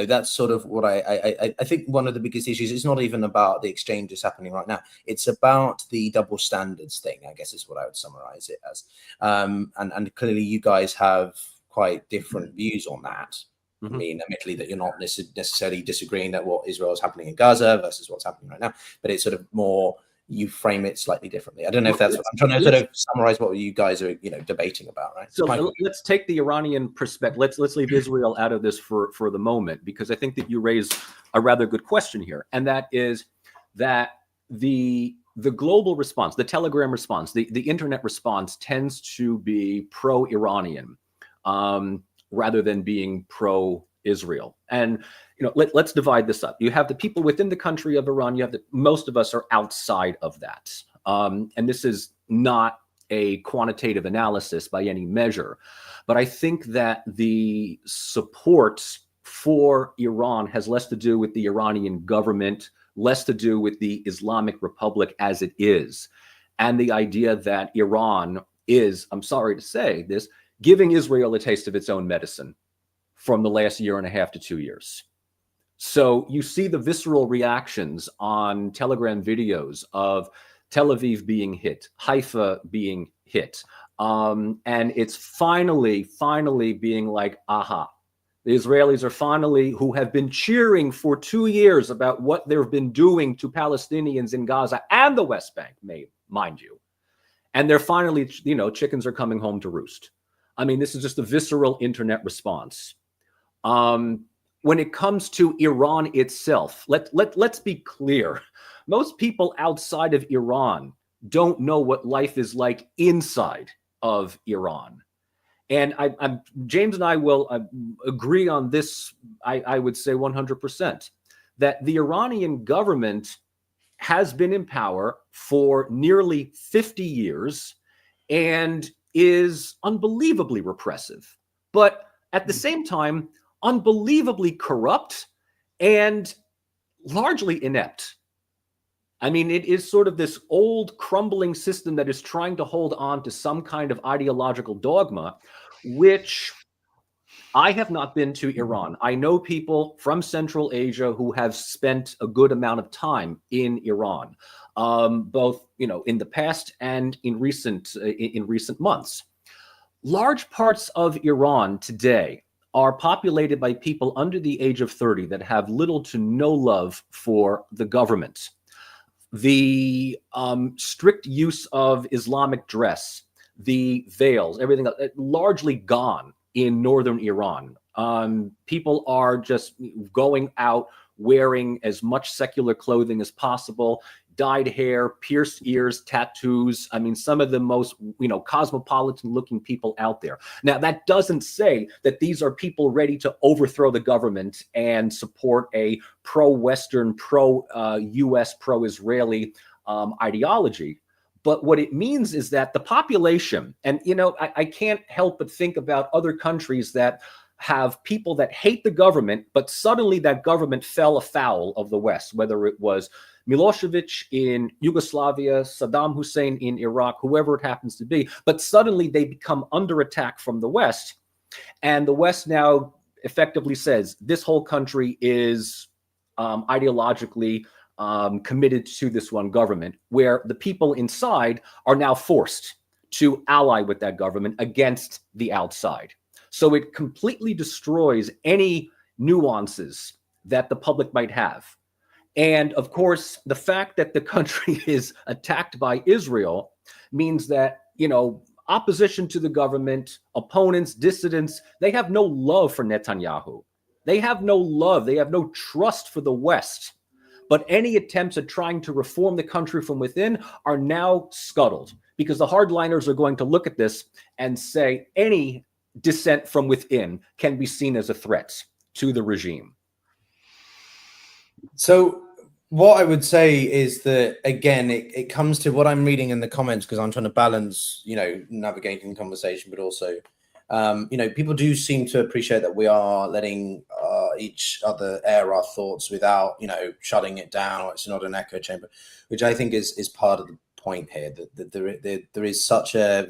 that's sort of what I think one of the biggest issues is not even about the exchanges happening right now. It's about the double standards thing, I guess is what I would summarize it as. And clearly you guys have quite different views on that. I mean, admittedly that you're not necessarily disagreeing that what Israel is happening in Gaza versus what's happening right now, but it's sort of more, you frame it slightly differently. I don't know if that's what I'm trying to sort of summarize what you guys are, debating about, right? So let's take the Iranian perspective. Let's leave Israel out of this for the moment, because I think that you raise a rather good question here, and that is that the global response, the Telegram response, the internet response tends to be pro-Iranian rather than being pro-Israel. And let's divide this up. You have the people within the country of Iran. You have most of us are outside of that. And this is not a quantitative analysis by any measure. But I think that the support for Iran has less to do with the Iranian government, less to do with the Islamic Republic as it is, and the idea that Iran is, I'm sorry to say this, giving Israel a taste of its own medicine from the last 1.5 to 2 years. So you see the visceral reactions on Telegram videos of Tel Aviv being hit, Haifa being hit. And it's finally being like, aha. The Israelis are finally, who have been cheering for 2 years about what they've been doing to Palestinians in Gaza and the West Bank, mind you. And they're finally, chickens are coming home to roost. I mean, this is just a visceral internet response. When it comes to Iran itself, let's be clear. Most people outside of Iran don't know what life is like inside of Iran. And James and I will agree on this, I would say 100%, that the Iranian government has been in power for nearly 50 years and is unbelievably repressive, but at the same time, unbelievably corrupt and largely inept. I mean, it is sort of this old crumbling system that is trying to hold on to some kind of ideological dogma, which I have not been to Iran. I know people from Central Asia who have spent a good amount of time in Iran, both in the past and in recent months. Large parts of Iran today are populated by people under the age of 30 that have little to no love for the government. The strict use of Islamic dress, the veils, everything else, largely gone in northern Iran. People are just going out wearing as much secular clothing as possible, dyed hair, pierced ears, tattoos. I mean, some of the most, cosmopolitan looking people out there. Now, that doesn't say that these are people ready to overthrow the government and support a pro-Western, pro-US, pro-Israeli ideology. But what it means is that the population, and, I can't help but think about other countries that have people that hate the government, but suddenly that government fell afoul of the West, whether it was Milosevic in Yugoslavia, Saddam Hussein in Iraq, whoever it happens to be, but suddenly they become under attack from the West. And the West now effectively says this whole country is ideologically committed to this one government, where the people inside are now forced to ally with that government against the outside. So it completely destroys any nuances that the public might have. And of course, the fact that the country is attacked by Israel means that, opposition to the government, opponents, dissidents, they have no love for Netanyahu. They have no love. They have no trust for the West. But any attempts at trying to reform the country from within are now scuttled, because the hardliners are going to look at this and say any dissent from within can be seen as a threat to the regime. So what I would say is that, again, it comes to what I'm reading in the comments, because I'm trying to balance, navigating the conversation, but also, people do seem to appreciate that we are letting each other air our thoughts without, shutting it down, or it's not an echo chamber, which I think is part of the point here, that there is such a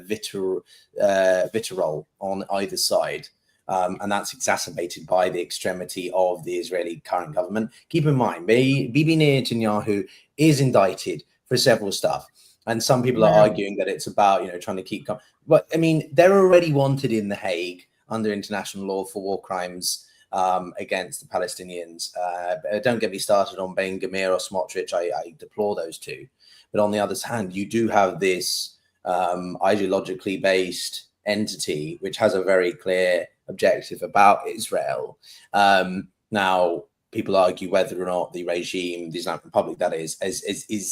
vitriol on either side. And that's exacerbated by the extremity of the Israeli current government. Keep in mind, Bibi Netanyahu is indicted for several stuff. And some people are arguing that it's about, trying to keep... But, I mean, they're already wanted in The Hague under international law for war crimes against the Palestinians. Don't get me started on Ben Gvir or Smotrich. I deplore those two. But on the other hand, you do have this ideologically based entity which has a very clear objective about Israel. Now, people argue whether or not the regime, the Islamic Republic, that is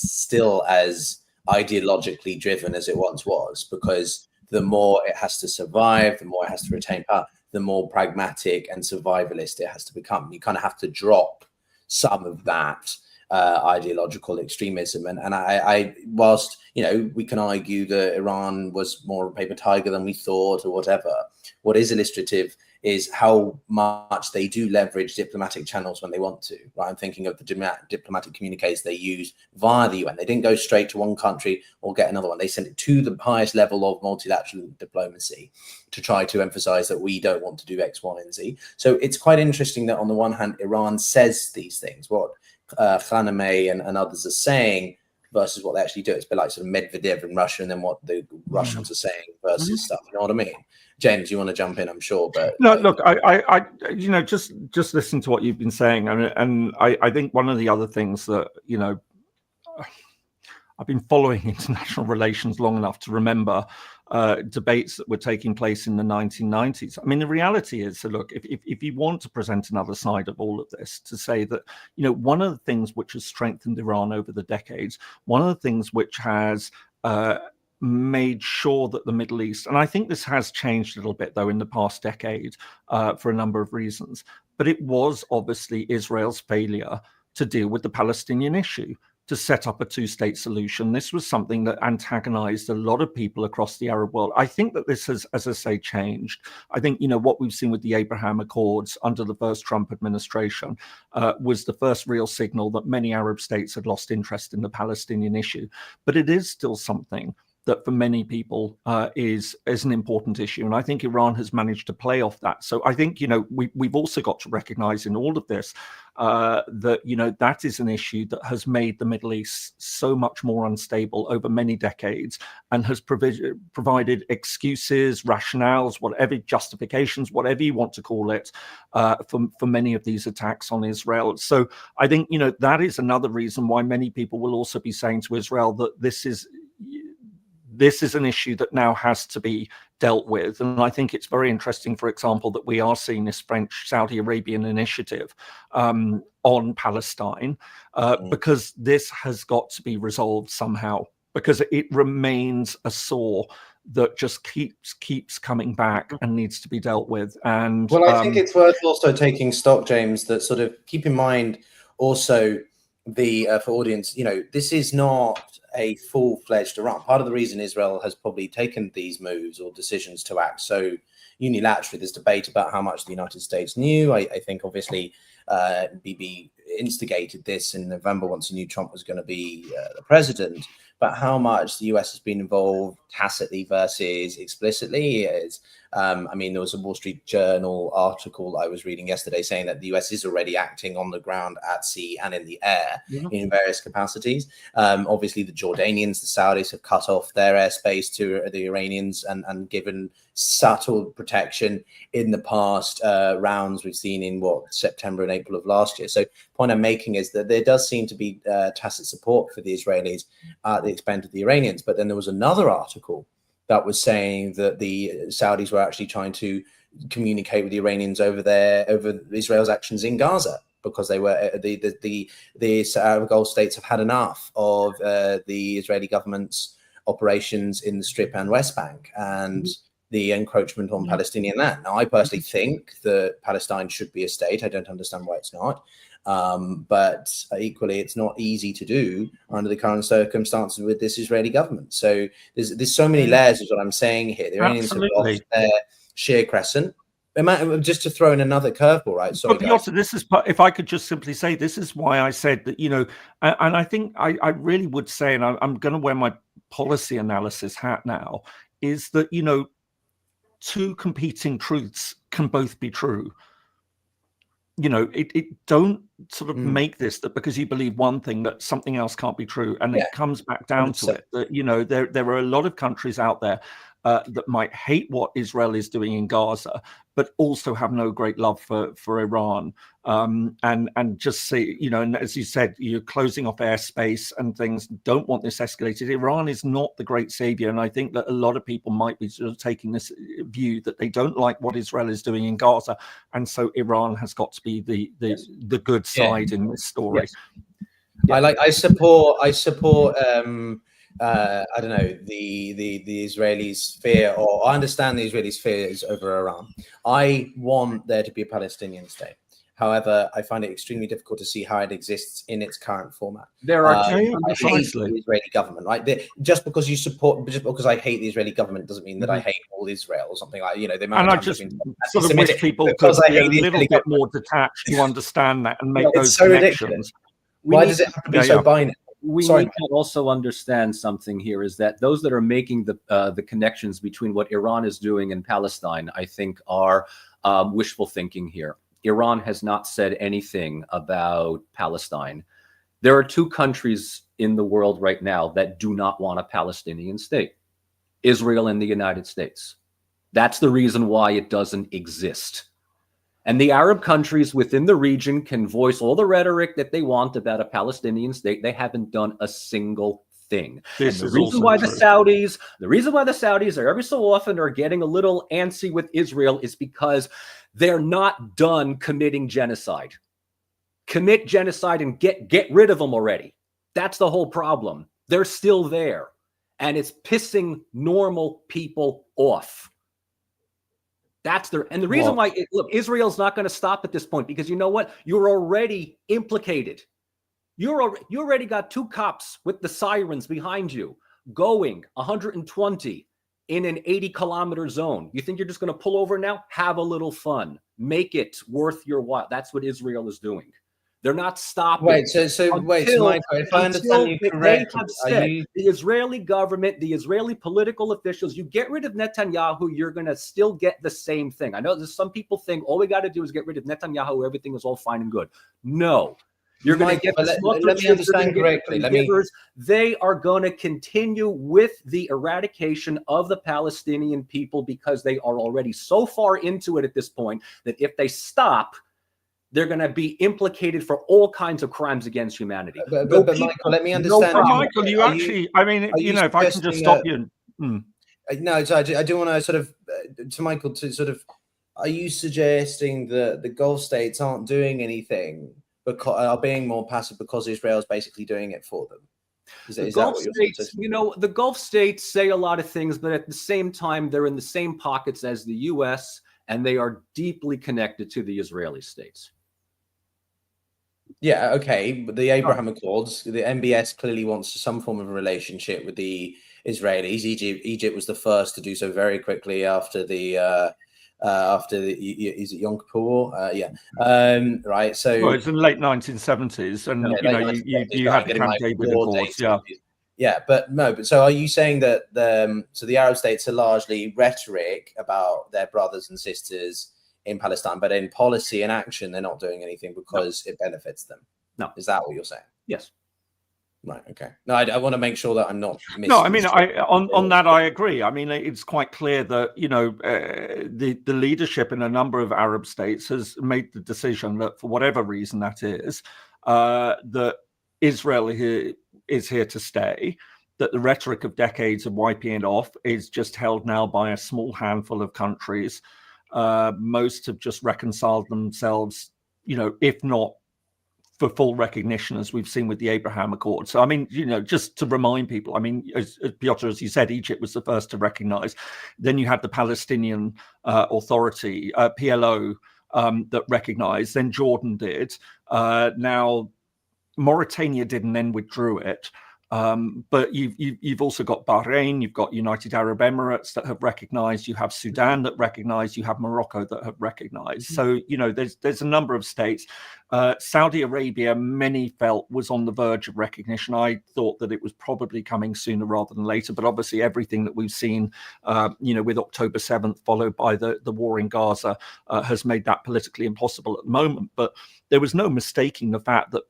still as ideologically driven as it once was, because the more it has to survive, the more it has to retain power, the more pragmatic and survivalist it has to become. You kind of have to drop some of that ideological extremism. And I whilst, we can argue that Iran was more of a paper tiger than we thought or whatever, what is illustrative is how much they do leverage diplomatic channels when they want to, right? I'm thinking of the diplomatic communiques they use via the UN. They didn't go straight to one country or get another one. They sent it to the highest level of multilateral diplomacy to try to emphasize that we don't want to do X, Y, and Z. So it's quite interesting that on the one hand, Iran says these things, what Khamenei and others are saying, versus what they actually do. It's a bit like sort of Medvedev in Russia and then what the Russians are saying versus stuff. You know what I mean? James, you want to jump in? I'm sure, but no. Look, I just listen to what you've been saying, and I think one of the other things that I've been following international relations long enough to remember debates that were taking place in the 1990s. I mean, the reality is, so look, if you want to present another side of all of this, to say that, one of the things which has strengthened Iran over the decades, one of the things which has made sure that the Middle East, and I think this has changed a little bit, though, in the past decade for a number of reasons, but it was obviously Israel's failure to deal with the Palestinian issue, to set up a two-state solution. This was something that antagonized a lot of people across the Arab world. I think that this has, as I say, changed. I think, what we've seen with the Abraham Accords under the first Trump administration was the first real signal that many Arab states had lost interest in the Palestinian issue. But it is still something that for many people is an important issue. And I think Iran has managed to play off that. So I think, we've also got to recognize in all of this that, that is an issue that has made the Middle East so much more unstable over many decades and has provided excuses, rationales, whatever, justifications, whatever you want to call it, for many of these attacks on Israel. So I think, that is another reason why many people will also be saying to Israel that this is an issue that now has to be dealt with. And I think it's very interesting, for example, that we are seeing this French-Saudi Arabian initiative on Palestine, because this has got to be resolved somehow, because it remains a sore that just keeps coming back and needs to be dealt with. And well, I think it's worth also taking stock, James, that sort of keep in mind also for audience, this is not a full-fledged Iran. Part of the reason Israel has probably taken these moves or decisions to act so unilaterally, there's debate about how much the United States knew. I think obviously Bibi instigated this in November once he knew Trump was going to be the president, but how much the US has been involved tacitly versus explicitly is, there was a Wall Street Journal article I was reading yesterday saying that the US is already acting on the ground, at sea and in the air in various capacities. Obviously the Jordanians, the Saudis have cut off their airspace to the Iranians and given subtle protection in the past rounds we've seen in September and April of last year. So point I'm making is that there does seem to be tacit support for the Israelis at the expense of the Iranians. But then there was another article that was saying that the Saudis were actually trying to communicate with the Iranians over Israel's actions in Gaza, because they were the Arab Gulf states have had enough of the Israeli government's operations in the Strip and West Bank and the encroachment on Palestinian land. Now, I personally think that Palestine should be a state. I don't understand why it's not. But equally, it's not easy to do under the current circumstances with this Israeli government. So there's so many layers is what I'm saying here. The Iranians have lost their sheer crescent. Just to throw in another curveball, right? Sorry, but also, this is, if I could just simply say, this is why I said that, and I think I really would say, and I'm going to wear my policy analysis hat now, is that, two competing truths can both be true. It don't sort of make this that because you believe one thing that something else can't be true. And it comes back down 100%. To it that, there are a lot of countries out there that might hate what Israel is doing in Gaza, but also have no great love for Iran. And just say, and as you said, you're closing off airspace and things, don't want this escalated. Iran is not the great savior. And I think that a lot of people might be sort of taking this view that they don't like what Israel is doing in Gaza. And so Iran has got to be the good side in this story. Yes. I support I don't know, the Israelis' fear, or I understand the Israelis' fears over Iran. I want there to be a Palestinian state. However, I find it extremely difficult to see how it exists in its current format. There are I hate the Israeli government, right? Just because I hate the Israeli government doesn't mean that I hate all Israel or something like. The amount and of I just sort of wish people could be a little bit more detached to understand that and make those connections. Why does it have to be so binary? We need to also understand something here, is that those that are making the connections between what Iran is doing in Palestine, I think, are wishful thinking here. Iran has not said anything about Palestine. There are two countries in the world right now that do not want a Palestinian state: Israel and the United States. That's the reason why it doesn't exist. And the Arab countries within the region can voice all the rhetoric that they want about a Palestinian state. They haven't done a single thing. And the reason why the Saudis are every so often are getting a little antsy with Israel is because they're not done committing genocide. Commit genocide and get rid of them already. That's the whole problem. They're still there, and it's pissing normal people off. And the reason why, look, Israel's not going to stop at this point, because you know what? You're already implicated. You already got two cops with the sirens behind you going 120 in an 80-kilometer zone. You think you're just going to pull over now? Have a little fun. Make it worth your while. That's what Israel is doing. They're not stopping. Wait, so Michael, if I understand you correctly, the Israeli government, the Israeli political officials, you get rid of Netanyahu, you're going to still get the same thing. I know there's some people think all we got to do is get rid of Netanyahu, everything is all fine and good. No. You're going to get let me understand correctly. They are going to continue with the eradication of the Palestinian people because they are already so far into it at this point that if they stop, they're going to be implicated for all kinds of crimes against humanity. But Michael, let me understand. Michael, if I can just stop you. No, so I do want to sort of, to Michael, to sort of, are you suggesting that the Gulf states aren't doing anything, because are being more passive because Israel's basically doing it for them? Is that what you're saying? The Gulf states say a lot of things, but at the same time, they're in the same pockets as the U.S., and they are deeply connected to the Israeli states. Yeah, okay. But the Abraham Accords, the MBS clearly wants some form of a relationship with the Israelis. Egypt was the first to do so very quickly after the is it Yom Kippur? Right. So it's in the late 1970s, and you had the Camp David Accords. But so are you saying that so the Arab states are largely rhetoric about their brothers and sisters in Palestine, but in policy and action, they're not doing anything because it benefits them? No. Is that what you're saying? Yes. Right. Okay. No, I want to make sure that I'm not missing. No, I mean, on that I agree. I mean, it's quite clear that the leadership in a number of Arab states has made the decision that, for whatever reason that is, that Israel is here to stay. That the rhetoric of decades of wiping it off is just held now by a small handful of countries. Most have just reconciled themselves, if not for full recognition, as we've seen with the Abraham Accord. So, I mean, just to remind people, I mean, as Piotr, as you said, Egypt was the first to recognize. Then you had the Palestinian Authority, PLO, that recognized. Then Jordan did. Now, Mauritania did and then withdrew it. But you've also got Bahrain, you've got United Arab Emirates that have recognized, you have Sudan that recognized, you have Morocco that have recognized. So, there's a number of states. Saudi Arabia, many felt, was on the verge of recognition. I thought that it was probably coming sooner rather than later, but obviously everything that we've seen, with October 7th, followed by the war in Gaza, has made that politically impossible at the moment. But there was no mistaking the fact that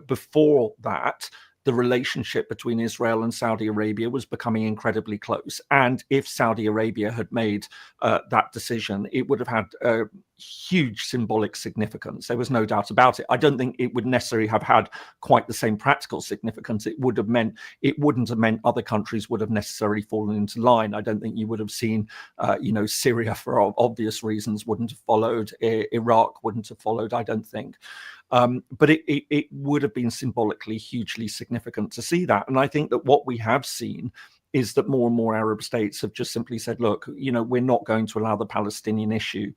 before that, the relationship between Israel and Saudi Arabia was becoming incredibly close. And if Saudi Arabia had made that decision, it would have had a huge symbolic significance. There was no doubt about it. I don't think it would necessarily have had quite the same practical significance. It wouldn't have meant other countries would have necessarily fallen into line. I don't think you would have seen, Syria, for obvious reasons, wouldn't have followed. Iraq wouldn't have followed, I don't think. But it would have been symbolically hugely significant to see that. And I think that what we have seen is that more and more Arab states have just simply said, look, we're not going to allow the Palestinian issue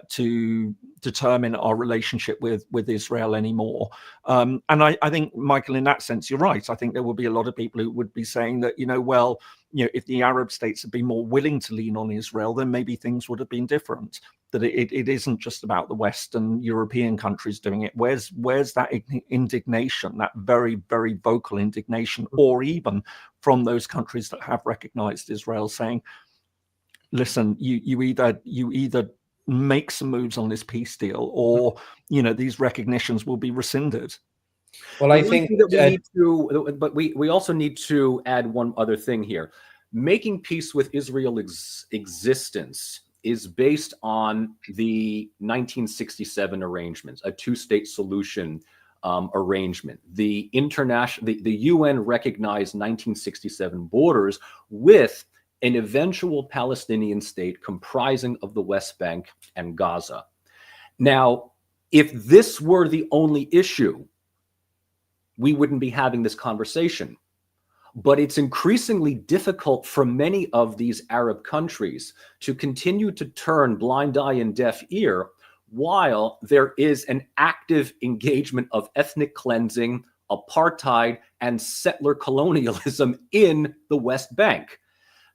to determine our relationship with Israel anymore. And I think, Michael, in that sense, you're right. I think there will be a lot of people who would be saying that, if the Arab states had been more willing to lean on Israel, then maybe things would have been different. That it isn't just about the Western European countries doing it. Where's that indignation, that very, very vocal indignation, or even from those countries that have recognized Israel, saying, listen, you either make some moves on this peace deal, or these recognitions will be rescinded. Well, I think that we need to, but we also need to add one other thing here. Making peace with Israel's existence is based on the 1967 arrangements, a two-state solution arrangement. The UN recognized 1967 borders with an eventual Palestinian state comprising of the West Bank and Gaza. Now, if this were the only issue, we wouldn't be having this conversation. But it's increasingly difficult for many of these Arab countries to continue to turn blind eye and deaf ear while there is an active engagement of ethnic cleansing, apartheid, and settler colonialism in the West Bank.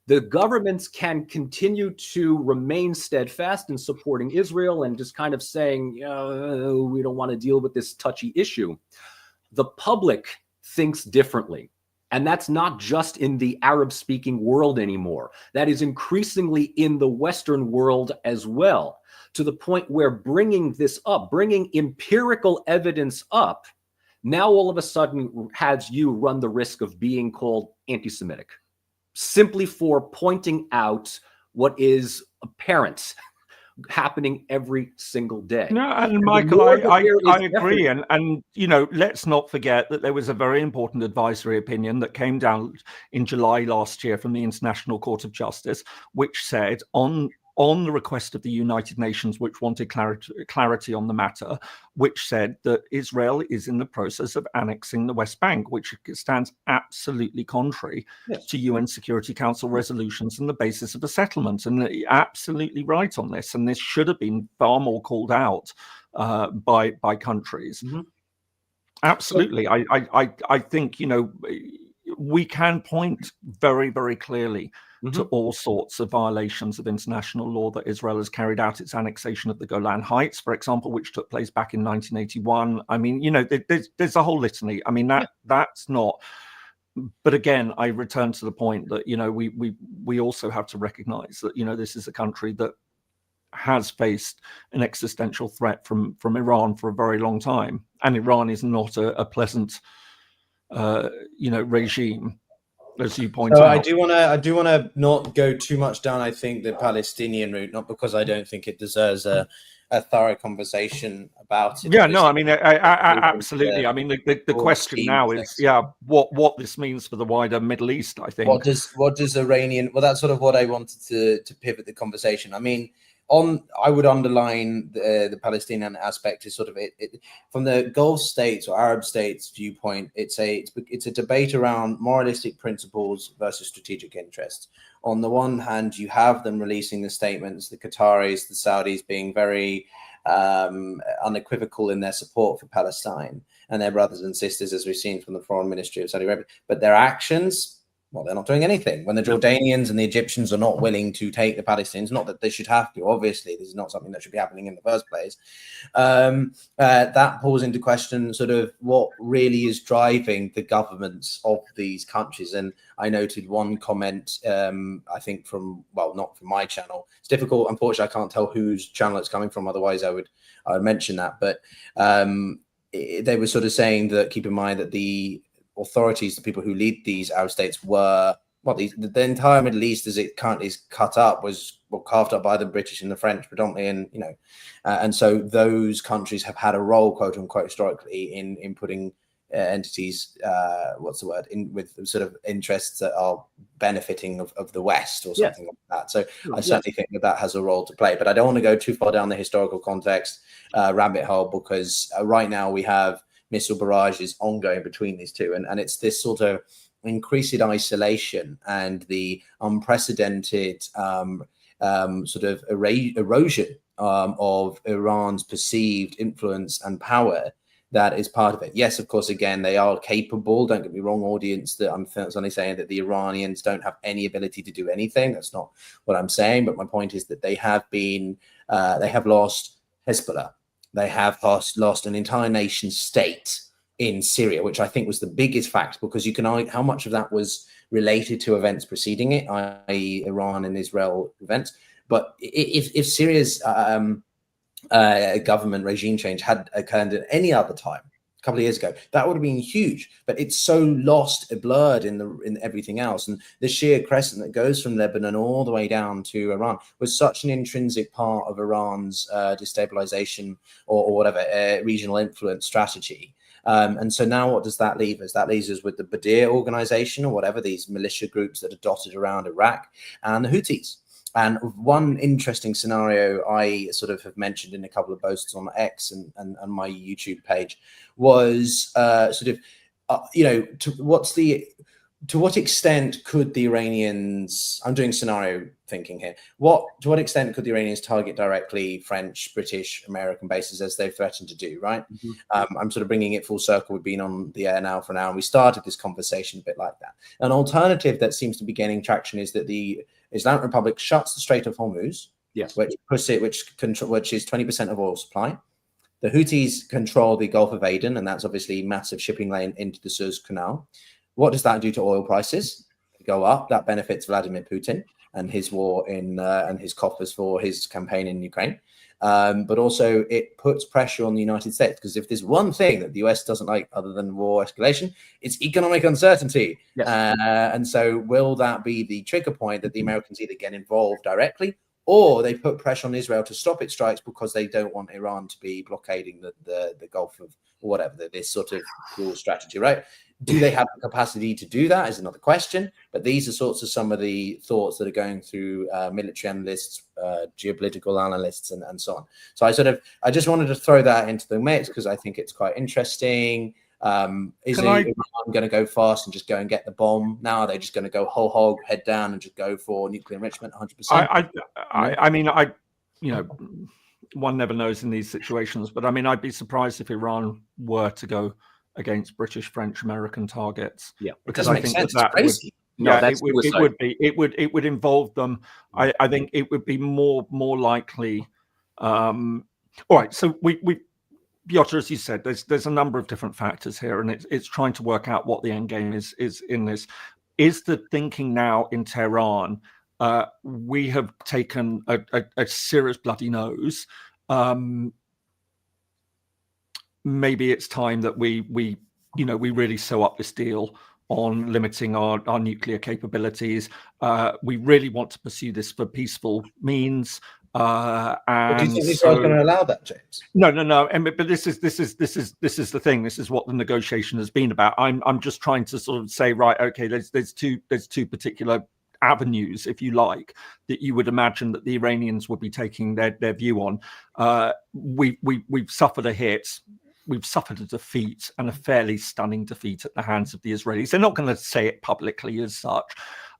The governments can continue to remain steadfast in supporting Israel and just kind of saying, we don't want to deal with this touchy issue. The public thinks differently. And that's not just in the Arab-speaking world anymore. That is increasingly in the Western world as well, to the point where bringing this up, bringing empirical evidence up, now all of a sudden has you run the risk of being called anti-Semitic, simply for pointing out what is apparent happening every single day. No, and Michael, I agree. And, you know, let's not forget that there was a very important advisory opinion that came down in July last year from the International Court of Justice, which said on the request of the United Nations, which wanted clarity on the matter, which said that Israel is in the process of annexing the West Bank, which stands absolutely contrary to UN Security Council resolutions and the basis of a settlement. And they're absolutely right on this. And this should have been far more called out by countries. Mm-hmm. Absolutely. I think, you know, we can point very, very clearly to all sorts of violations of international law that Israel has carried out. Its annexation of the Golan Heights, for example, which took place back in 1981. I mean, you know, there's a whole litany. I mean, that's not. But again, I return to the point that, you know, we also have to recognize that, you know, this is a country that has faced an existential threat from Iran for a very long time, and Iran is not a pleasant, you know, regime, as you point out. I do want to not go too much down, I think, the Palestinian route, not because I don't think it deserves a thorough conversation about it. Yeah, no, I mean, absolutely. I mean, the question now is, what this means for the wider Middle East, I think. What does Iranian? Well, that's sort of what I wanted to pivot the conversation. I mean, I would underline the Palestinian aspect is sort of it from the Gulf states or Arab states viewpoint. It's a debate around moralistic principles versus strategic interests. On the one hand, you have them releasing the statements, the Qataris, the Saudis being very unequivocal in their support for Palestine and their brothers and sisters, as we've seen from the foreign ministry of Saudi Arabia. But their actions, well, they're not doing anything. When the Jordanians and the Egyptians are not willing to take the Palestinians, not that they should have to, obviously, this is not something that should be happening in the first place. That calls into question sort of what really is driving the governments of these countries. And I noted one comment, I think not from my channel. It's difficult. Unfortunately, I can't tell whose channel it's coming from. Otherwise, I would mention that. But they were sort of saying that, keep in mind that the authorities, the people who lead these Arab states, were the entire Middle East as it currently is cut up was carved up by the British and the French predominantly, and you know, and so those countries have had a role, quote unquote, historically in putting entities, in with sort of interests that are benefiting of the West or something like that. So I certainly think that has a role to play, but I don't want to go too far down the historical context rabbit hole, because right now we have missile barrages ongoing between these two, and it's this sort of increased isolation and the unprecedented sort of erosion of Iran's perceived influence and power that is part of it. Yes, of course, again, they are capable. Don't get me wrong, audience, that I'm certainly saying that the Iranians don't have any ability to do anything. That's not what I'm saying. But my point is that they have lost Hezbollah. They have lost an entire nation state in Syria, which I think was the biggest fact, because you can argue how much of that was related to events preceding it, i.e. Iran and Israel events. But if Syria's government regime change had occurred at any other time, a couple of years ago, that would have been huge. But it's so lost, blurred in everything else. And the sheer crescent that goes from Lebanon all the way down to Iran was such an intrinsic part of Iran's destabilization or whatever regional influence strategy. And so now what does that leave us? That leaves us with the Backdoor organization or whatever, these militia groups that are dotted around Iraq, and the Houthis. And one interesting scenario I sort of have mentioned in a couple of posts on X and my YouTube page was to what extent could the Iranians, I'm doing scenario thinking here, to what extent could the Iranians target directly French, British, American bases as they've threatened to do, right? Mm-hmm. I'm sort of bringing it full circle. We've been on the air now for an hour, and we started this conversation a bit like that. An alternative that seems to be gaining traction is that the Islamic Republic shuts the Strait of Hormuz, yes, which is 20% of oil supply. The Houthis control the Gulf of Aden, and that's obviously a massive shipping lane into the Suez Canal. What does that do to oil prices? They go up. That benefits Vladimir Putin and his war and his coffers for his campaign in Ukraine. But also it puts pressure on the United States, because if there's one thing that the US doesn't like other than war escalation, it's economic uncertainty. Yes. And so will that be the trigger point that the Americans either get involved directly, or they put pressure on Israel to stop its strikes because they don't want Iran to be blockading the Gulf of whatever, this sort of dual strategy, right? Do they have the capacity to do that is another question. But these are sorts of some of the thoughts that are going through military analysts, geopolitical analysts, and so on. So I just wanted to throw that into the mix because I think it's quite interesting. Is Iran going to go fast and just go and get the bomb? Now are they just going to go whole hog, head down, and just go for nuclear enrichment 100%? I mean, one never knows in these situations, but I mean, I'd be surprised if Iran were to go against British, French, American targets. Yeah, because I think that it would involve them. I think it would be more likely. All right, so we Piotr, as you said, there's a number of different factors here, and it's trying to work out what the end game is in this. Is the thinking now in Tehran? We have taken a serious bloody nose. Maybe it's time that we really sew up this deal on limiting our nuclear capabilities. We really want to pursue this for peaceful means. And do you think Israel's going to allow that, James? No. But this is the thing. This is what the negotiation has been about. I'm just trying to sort of say, right, okay, there's two particular avenues, if you like, that you would imagine that the Iranians would be taking their view on. We've suffered a hit. We've suffered a defeat, and a fairly stunning defeat at the hands of the Israelis. They're not going to say it publicly as such,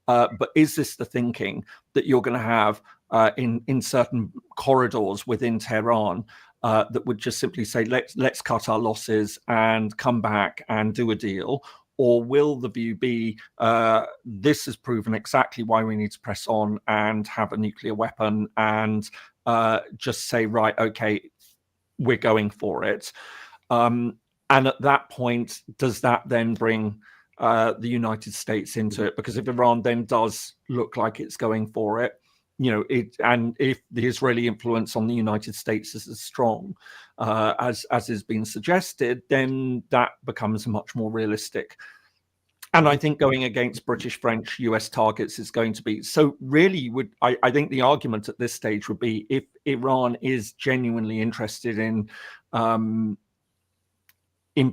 but is this the thinking that you're going to have in certain corridors within Tehran that would just simply say, let's cut our losses and come back and do a deal? Or will the view be, this has proven exactly why we need to press on and have a nuclear weapon and just say, right, okay, we're going for it. And at that point, does that then bring the United States into it? Because if Iran then does look like it's going for it, and if the Israeli influence on the United States is as strong as has been suggested, then that becomes much more realistic. And I think going against British, French, US targets is going to be so. Really, I think the argument at this stage would be, if Iran is genuinely interested in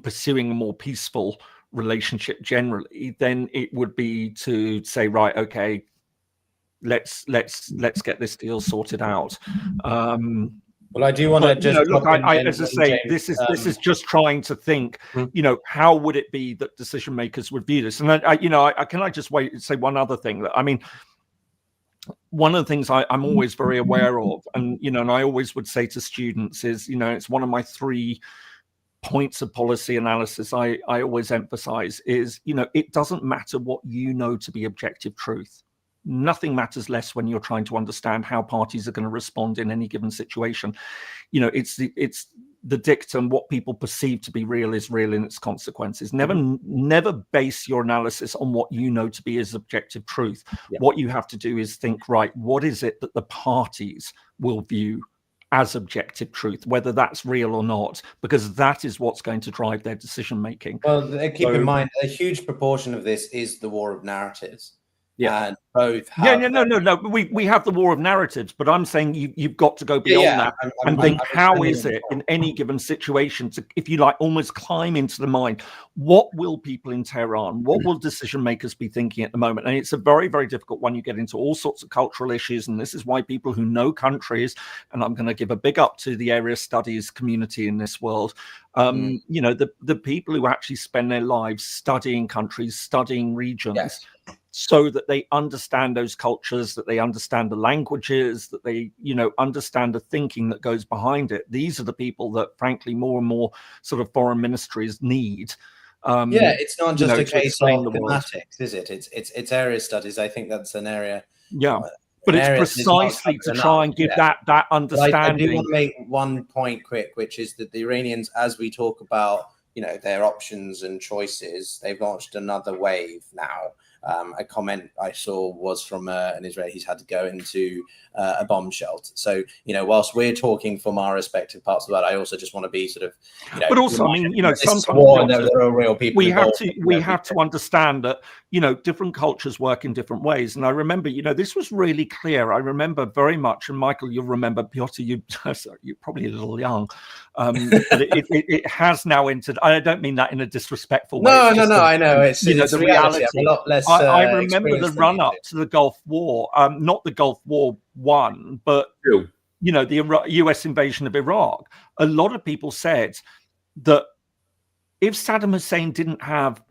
pursuing a more peaceful relationship generally, then it would be to say, right, okay, let's get this deal sorted out. Well, I do want to just look. As I say, this is just trying to think. How would it be that decision makers would view this? And can I just say one other thing? That I mean, one of the things I'm always very aware of, and and I always would say to students is, it's one of my 3 points of policy analysis I always emphasize is, it doesn't matter what you know to be objective truth. Nothing matters less when you're trying to understand how parties are going to respond in any given situation. It's the dictum, what people perceive to be real is real in its consequences. Never base your analysis on what you know to be as objective truth. Yeah. What you have to do is think, right, what is it that the parties will view as objective truth, whether that's real or not, because that is what's going to drive their decision making. Well, keep in mind, a huge proportion of this is the war of narratives. Yeah, and both have no. We have the war of narratives, but I'm saying you've got to go beyond that and think, how is it in any given situation to, if you like, almost climb into the mind? What will people in Tehran, what will decision makers be thinking at the moment? And it's a very, very difficult one. You get into all sorts of cultural issues, and this is why people who know countries, and I'm going to give a big up to the area studies community in this world, you know, the people who actually spend their lives studying countries, studying regions, so that they understand those cultures, that they understand the languages, that they, you know, understand the thinking that goes behind it. These are the people that, frankly, more and more sort of foreign ministries need. It's not just a case of thematics, is it? It's area studies. I think that's an area. Yeah, but it's precisely to try and give that understanding. I do want to make one point quick, which is that the Iranians, as we talk about, you know, their options and choices, they've launched another wave now. A comment I saw was from an Israeli. He's had to go into a bomb shelter. So, you know, whilst we're talking from our respective parts of that, I also just want to be sort of, you know, but also, I mean, you know, sometimes there are real people. We have to understand that, you know, different cultures work in different ways. And I remember, you know, this was really clear. I remember very much, and Michael, you'll remember, Piotr, you're probably a little young, but it has now entered. I don't mean that in a disrespectful way. No, I know. It's the reality. A lot less. I remember the run up to the Gulf War, not the Gulf War I, but you know, the US invasion of Iraq. A lot of people said that if Saddam Hussein didn't have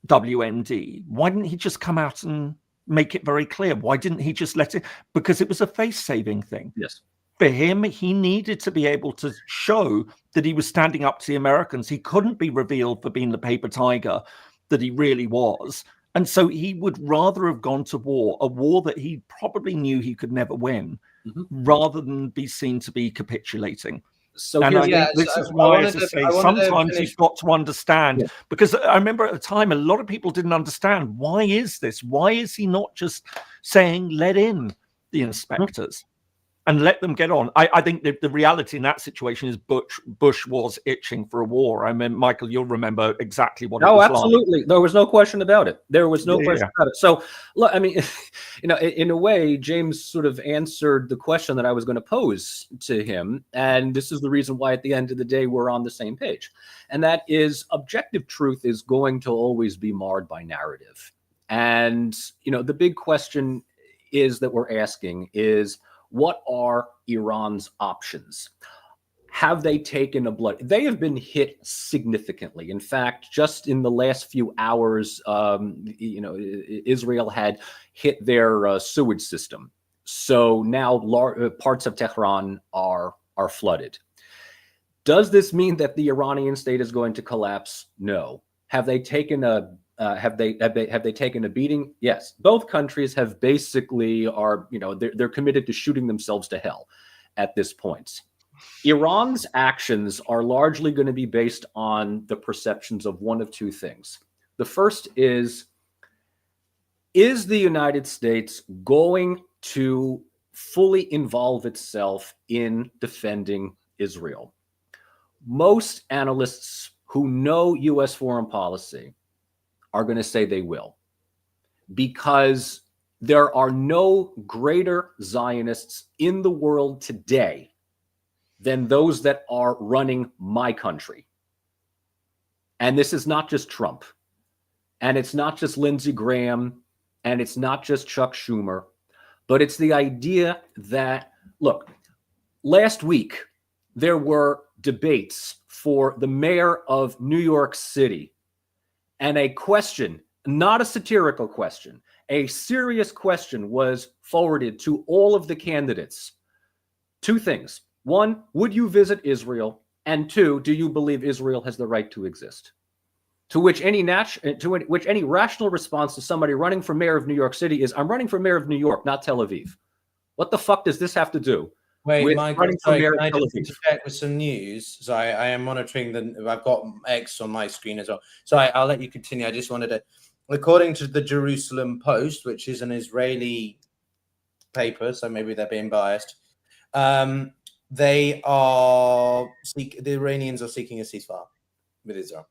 WMD, why didn't he just come out and make it very clear? Why didn't he just let it? Because it was a face-saving thing. Yes. For him, he needed to be able to show that he was standing up to the Americans. He couldn't be revealed for being the paper tiger that he really was. And so he would rather have gone to war, a war that he probably knew he could never win, rather than be seen to be capitulating. So and I think this is why, as I say, sometimes you've got to understand, because I remember at the time, a lot of people didn't understand, why is this? Why is he not just saying, let in the inspectors? And let them get on. I think the reality in that situation is Bush was itching for a war. I mean, Michael, you'll remember exactly what it was absolutely. Like. There was no question about it. There was no question about it. So, look, I mean, you know, in a way, James sort of answered the question that I was going to pose to him. And this is the reason why, at the end of the day, we're on the same page. And that is, objective truth is going to always be marred by narrative. And, you know, the big question is that we're asking is, what are Iran's options? Have they taken a blood? They have been hit significantly. In fact, just in the last few hours, you know, Israel had hit their sewage system. So now parts of Tehran are flooded. Does this mean that the Iranian state is going to collapse? No. Have they taken a have they taken a beating? Yes. Both countries have basically they're committed to shooting themselves to hell at this point. Iran's actions are largely going to be based on the perceptions of one of two things. The first is the United States going to fully involve itself in defending Israel? Most analysts who know U.S. foreign policy are going to say they will, because there are no greater Zionists in the world today than those that are running my country. And this is not just Trump, and it's not just Lindsey Graham, and it's not just Chuck Schumer, but it's the idea that, look, last week there were debates for the mayor of New York City. And a question, not a satirical question, a serious question was forwarded to all of the candidates. Two things. One, would you visit Israel? And two, do you believe Israel has the right to exist? To which any rational response to somebody running for mayor of New York City is, I'm running for mayor of New York, not Tel Aviv. What the fuck does this have to do? Wait, Michael, can I just interject with some news? So I am monitoring I've got X on my screen as well. So I'll let you continue. I just wanted to, according to the Jerusalem Post, which is an Israeli paper, so maybe they're being biased, the Iranians are seeking a ceasefire with Israel,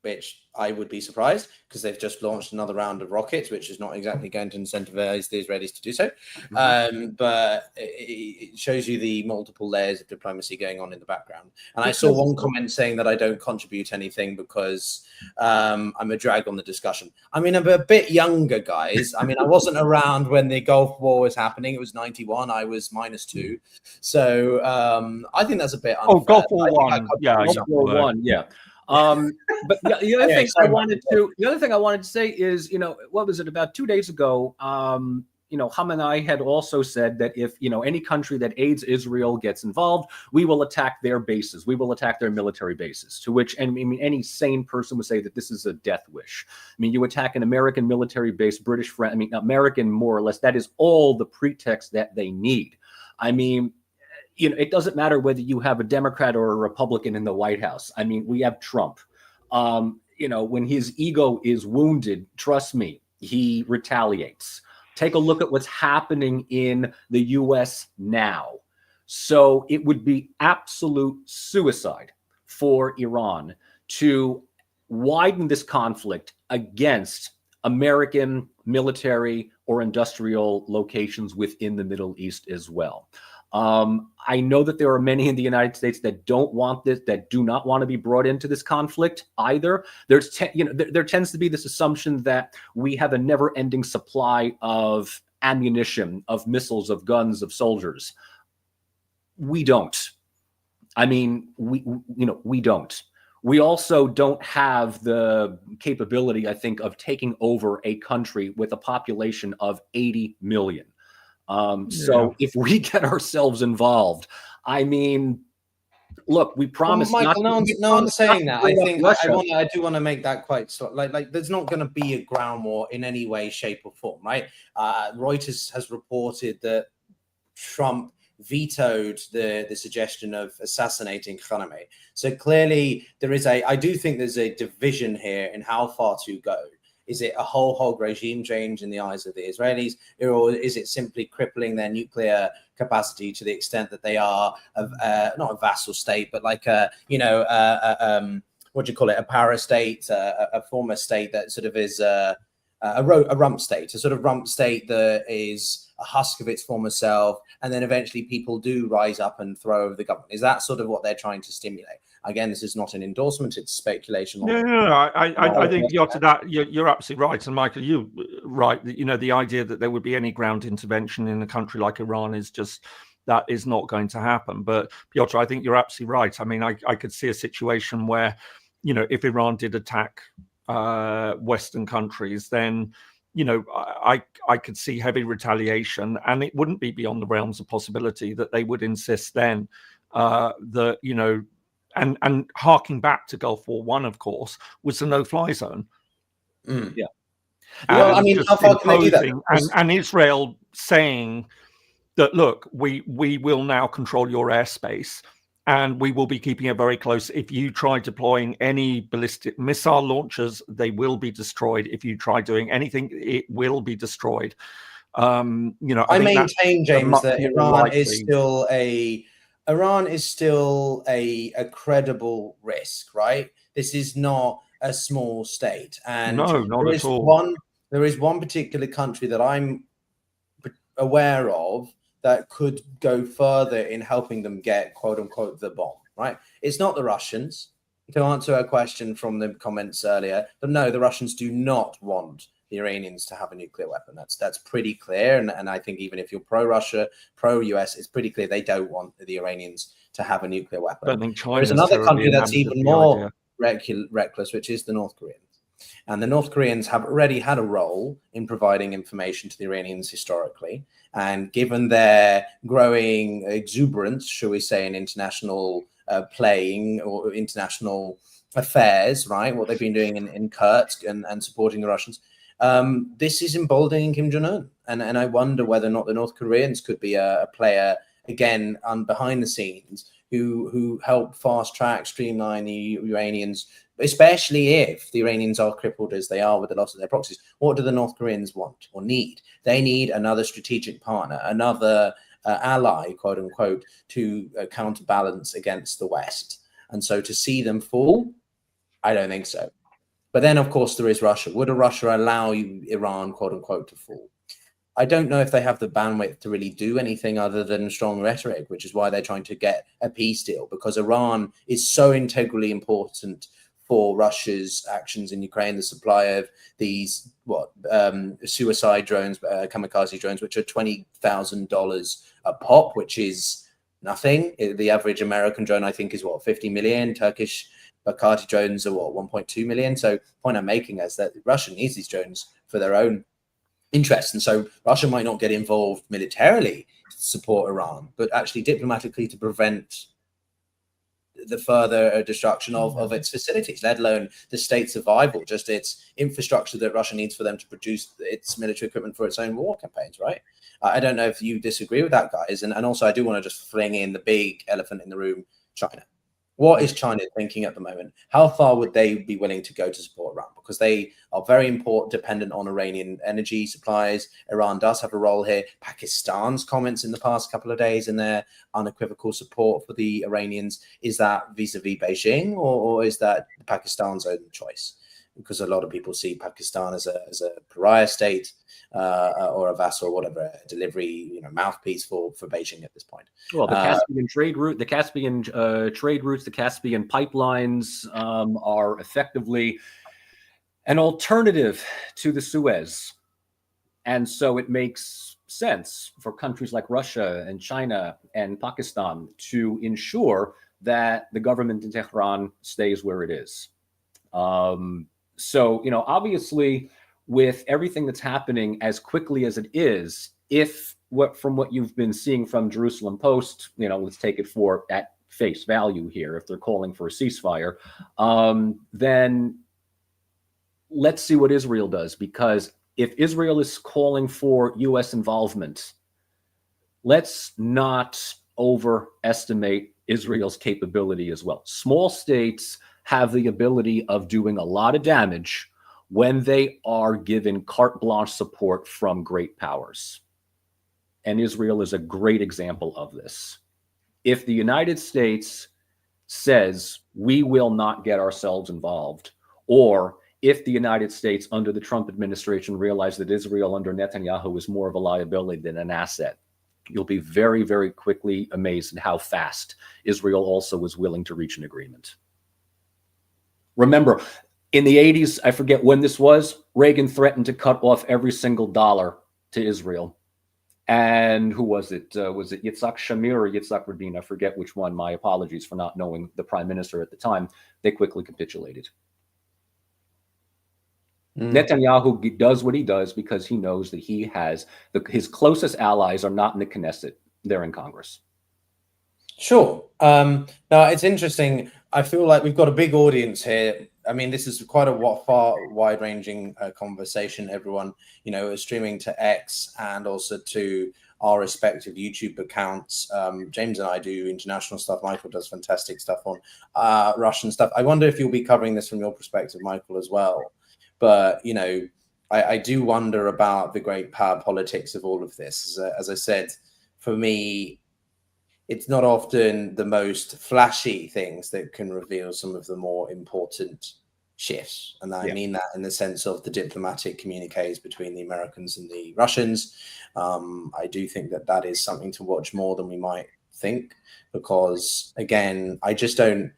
which I would be surprised because they've just launched another round of rockets, which is not exactly going to incentivize the Israelis to do so. But it shows you the multiple layers of diplomacy going on in the background. And I saw one comment saying that I don't contribute anything because I'm a drag on the discussion. I mean, I'm a bit younger, guys. I mean, I wasn't around when the Gulf War was happening. It was 91. I was -2. So I think that's a bit unfair. Oh, Gulf War One. Gulf War One. Yeah. But the other thing the other thing I wanted to say is, what was it, about 2 days ago, Khamenei had also said that if, any country that aids Israel gets involved, we will attack their bases. We will attack their military bases, to which, and I mean, any sane person would say that this is a death wish. I mean, you attack an American military base, British friend, I mean, American, more or less, that is all the pretext that they need. I mean, it doesn't matter whether you have a Democrat or a Republican in the White House. I mean, we have Trump. When his ego is wounded, trust me, he retaliates. Take a look at what's happening in the U.S. now. So it would be absolute suicide for Iran to widen this conflict against American military or industrial locations within the Middle East as well. I know that there are many in the United States that don't want this, that do not want to be brought into this conflict either. There tends to be this assumption that we have a never-ending supply of ammunition, of missiles, of guns, of soldiers. We don't. I mean, we don't. We also don't have the capability, I think, of taking over a country with a population of 80 million. So if we get ourselves involved, I mean, look, we promised. Well, Michael, no one's saying that. I think I do want to make that quite like there's not going to be a ground war in any way, shape, or form, right? Reuters has reported that Trump vetoed the suggestion of assassinating Khamenei. So clearly, I do think there's a division here in how far to go. Is it a whole regime change in the eyes of the Israelis, or is it simply crippling their nuclear capacity to the extent that they are not a vassal state, but like a parastate, a former state that sort of is a rump state, a sort of rump state that is a husk of its former self, and then eventually people do rise up and throw over the government. Is that sort of what they're trying to stimulate? Again, this is not an endorsement; it's speculation. No. I think you're absolutely right, and Michael, you're right. The idea that there would be any ground intervention in a country like Iran is just that is not going to happen. But Piotr, I think you're absolutely right. I mean, I could see a situation where, if Iran did attack Western countries, then I could see heavy retaliation, and it wouldn't be beyond the realms of possibility that they would insist then that and harking back to Gulf War One, of course, was the no-fly zone. Yeah. Well, I mean, how far can they do that? And Israel saying that, look, we will now control your airspace, and we will be keeping it very close. If you try deploying any ballistic missile launchers, they will be destroyed. If you try doing anything, it will be destroyed. I maintain, James, that Iran is still a credible risk, right? This is not a small state, and no, not at all. There is one particular country that I'm aware of that could go further in helping them get, quote unquote, the bomb, right? It's not the Russians. To answer a question from the comments earlier, but no, the Russians do not want the Iranians to have a nuclear weapon. That's pretty clear. And I think even if you're pro-Russia, pro-US, it's pretty clear they don't want the Iranians to have a nuclear weapon. I think There's another country that's even more reckless, which is the North Koreans. And the North Koreans have already had a role in providing information to the Iranians historically. And given their growing exuberance, shall we say, in international playing or international affairs, right? What they've been doing in Kursk and supporting the Russians. This is emboldening Kim Jong-un. And I wonder whether or not the North Koreans could be a player, again, behind the scenes, who help fast track, streamline the Iranians, especially if the Iranians are crippled as they are with the loss of their proxies. What do the North Koreans want or need? They need another strategic partner, another ally, quote unquote, to counterbalance against the West. And so to see them fall, I don't think so. But then, of course, there is Russia. Would a Russia allow Iran, quote unquote, to fall? I don't know if they have the bandwidth to really do anything other than strong rhetoric, which is why they're trying to get a peace deal, because Iran is so integrally important for Russia's actions in Ukraine, the supply of these suicide drones, kamikaze drones, which are $20,000 a pop, which is nothing. The average American drone, I think, is 50 million. Turkish Bakati drones are 1.2 million. So the point I'm making is that Russia needs these drones for their own interests. And so Russia might not get involved militarily to support Iran, but actually diplomatically to prevent the further destruction of its facilities, let alone the state's survival, just its infrastructure that Russia needs for them to produce its military equipment for its own war campaigns, right? I don't know if you disagree with that, guys. And also, I do want to just fling in the big elephant in the room, China. What is China thinking at the moment? How far would they be willing to go to support Iran? Because they are very important, dependent on Iranian energy supplies. Iran does have a role here. Pakistan's comments in the past couple of days and their unequivocal support for the Iranians, is that vis-a-vis Beijing, or is that Pakistan's own choice? Because a lot of people see Pakistan as a pariah state or a vassal, or whatever, a delivery, mouthpiece for Beijing at this point. Well, the Caspian trade route, the Caspian trade routes, the Caspian pipelines are effectively an alternative to the Suez, and so it makes sense for countries like Russia and China and Pakistan to ensure that the government in Tehran stays where it is. So, obviously, with everything that's happening as quickly as it is, from what you've been seeing from Jerusalem Post, let's take it at face value here, if they're calling for a ceasefire, then let's see what Israel does. Because if Israel is calling for U.S. involvement, let's not overestimate Israel's capability as well. Small states have the ability of doing a lot of damage when they are given carte blanche support from great powers. And Israel is a great example of this. If the United States says we will not get ourselves involved, or if the United States under the Trump administration realized that Israel under Netanyahu is more of a liability than an asset, you'll be very, very quickly amazed at how fast Israel also was willing to reach an agreement. Remember, in the 80s, I forget when this was, Reagan threatened to cut off every single dollar to Israel. And who was it? Was it Yitzhak Shamir or Yitzhak Rabin? I forget which one. My apologies for not knowing the prime minister at the time. They quickly capitulated. Netanyahu does what he does because he knows that he has his closest allies are not in the Knesset. They're in Congress. Sure. Now, it's interesting. I feel like we've got a big audience here. I mean, this is quite a far wide-ranging conversation. Everyone, is streaming to X and also to our respective YouTube accounts. James and I do international stuff. Michael does fantastic stuff on Russian stuff. I wonder if you'll be covering this from your perspective, Michael, as well. But, I do wonder about the great power politics of all of this. As I said, for me, it's not often the most flashy things that can reveal some of the more important shifts. And I mean that in the sense of the diplomatic communiques between the Americans and the Russians. I do think that is something to watch more than we might think, because, again, I just don't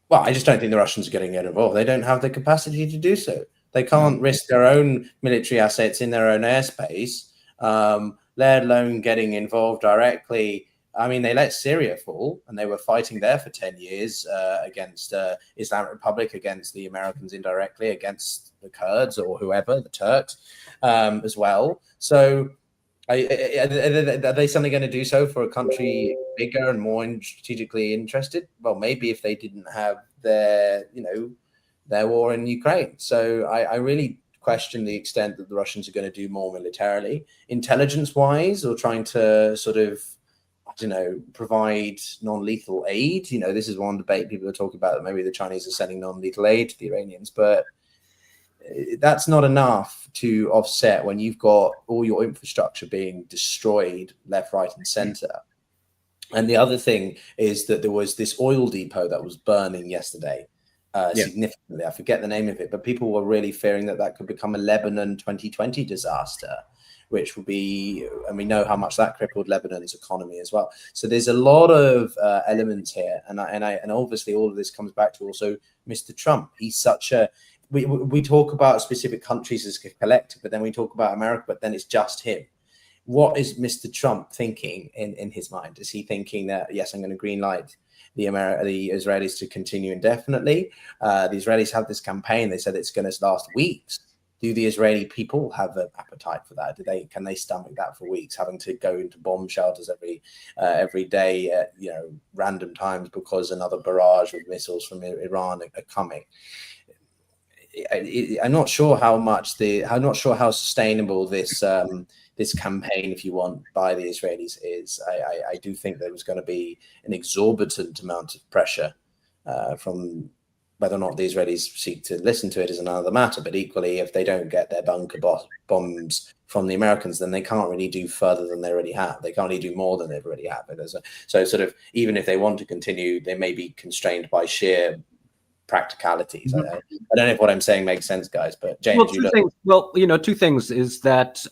think the Russians are getting involved. They don't have the capacity to do so. They can't risk their own military assets in their own airspace, let alone getting involved directly. I mean, they let Syria fall, and they were fighting there for 10 years against Islamic Republic, against the Americans indirectly, against the Kurds or whoever, the Turks as well. So are they suddenly going to do so for a country bigger and more strategically interested? Well, maybe if they didn't have their war in Ukraine. So I really question the extent that the Russians are going to do more militarily, intelligence-wise, or trying to sort of, provide non-lethal aid. This is one debate people are talking about, that maybe the Chinese are sending non-lethal aid to the Iranians. But that's not enough to offset when you've got all your infrastructure being destroyed left, right, and center. And the other thing is that there was this oil depot that was burning yesterday significantly. I forget the name of it, but people were really fearing that that could become a Lebanon 2020 disaster, which would be, and we know how much that crippled Lebanon's economy as well. So there's a lot of elements here, and obviously all of this comes back to also Mr. Trump. He's such a we talk about specific countries as a collective, but then we talk about America, but then it's just him. What is Mr. Trump thinking in his mind? Is he thinking that, yes, I'm going to green light the Israelis to continue indefinitely? The Israelis have this campaign. They said it's going to last weeks. Do the Israeli people have an appetite for that? Can they stomach that for weeks, having to go into bomb shelters every day at random times because another barrage of missiles from Iran are coming? I'm not sure how sustainable this this campaign, if you want, by the Israelis is. I do think there was going to be an exorbitant amount of pressure from whether or not the Israelis seek to listen to it is another matter. But equally, if they don't get their bunker bombs from the Americans, then they can't really do further than they already have. They can't really do more than they've already have. So sort of, even if they want to continue, they may be constrained by sheer practicalities. I don't know if what I'm saying makes sense, guys, but James, two things is that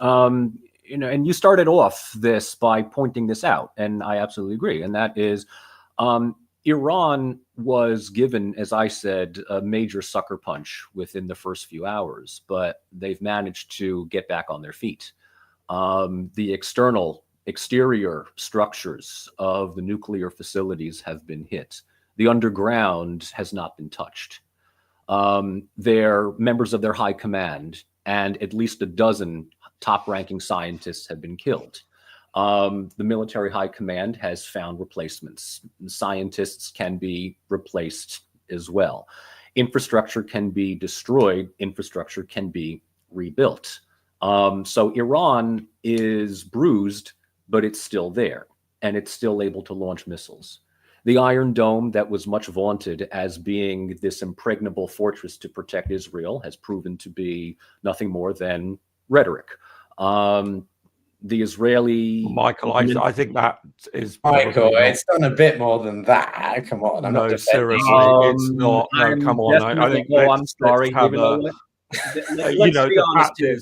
and you started off this by pointing this out, and I absolutely agree, and that is Iran was given, as I said, a major sucker punch within the first few hours, but they've managed to get back on their feet. The exterior structures of the nuclear facilities have been hit. The underground has not been touched. They're members of their high command, and at least a dozen top-ranking scientists have been killed. The military high command has found replacements. Scientists can be replaced as well. Infrastructure can be destroyed. Infrastructure can be rebuilt. So Iran is bruised, but it's still there, and it's still able to launch missiles. The Iron Dome that was much vaunted as being this impregnable fortress to protect Israel has proven to be nothing more than rhetoric. The Israeli... Michael, I think that is... Michael, it's done a bit more than that. Come on. I'm not seriously, it's not. No, come on. I think I'm sorry. Let's be honest here.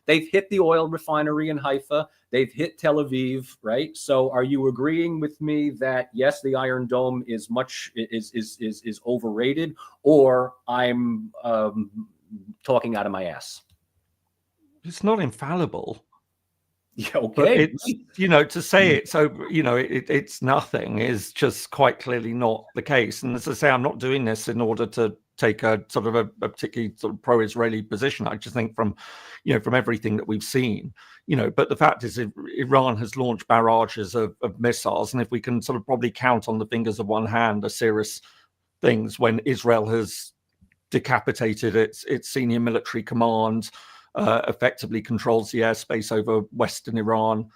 They've hit the oil refinery in Haifa. They've hit Tel Aviv, right? So are you agreeing with me that, yes, the Iron Dome is overrated, or I'm talking out of my ass? It's not infallible. Yeah, okay. But it's, to say it's over, it's nothing is just quite clearly not the case. And as I say, I'm not doing this in order to take a sort of a particularly sort of pro-Israeli position. I just think from everything that we've seen, but the fact is Iran has launched barrages of missiles. And if we can sort of probably count on the fingers of one hand the serious things when Israel has decapitated its senior military command, effectively controls the airspace over Western Iran,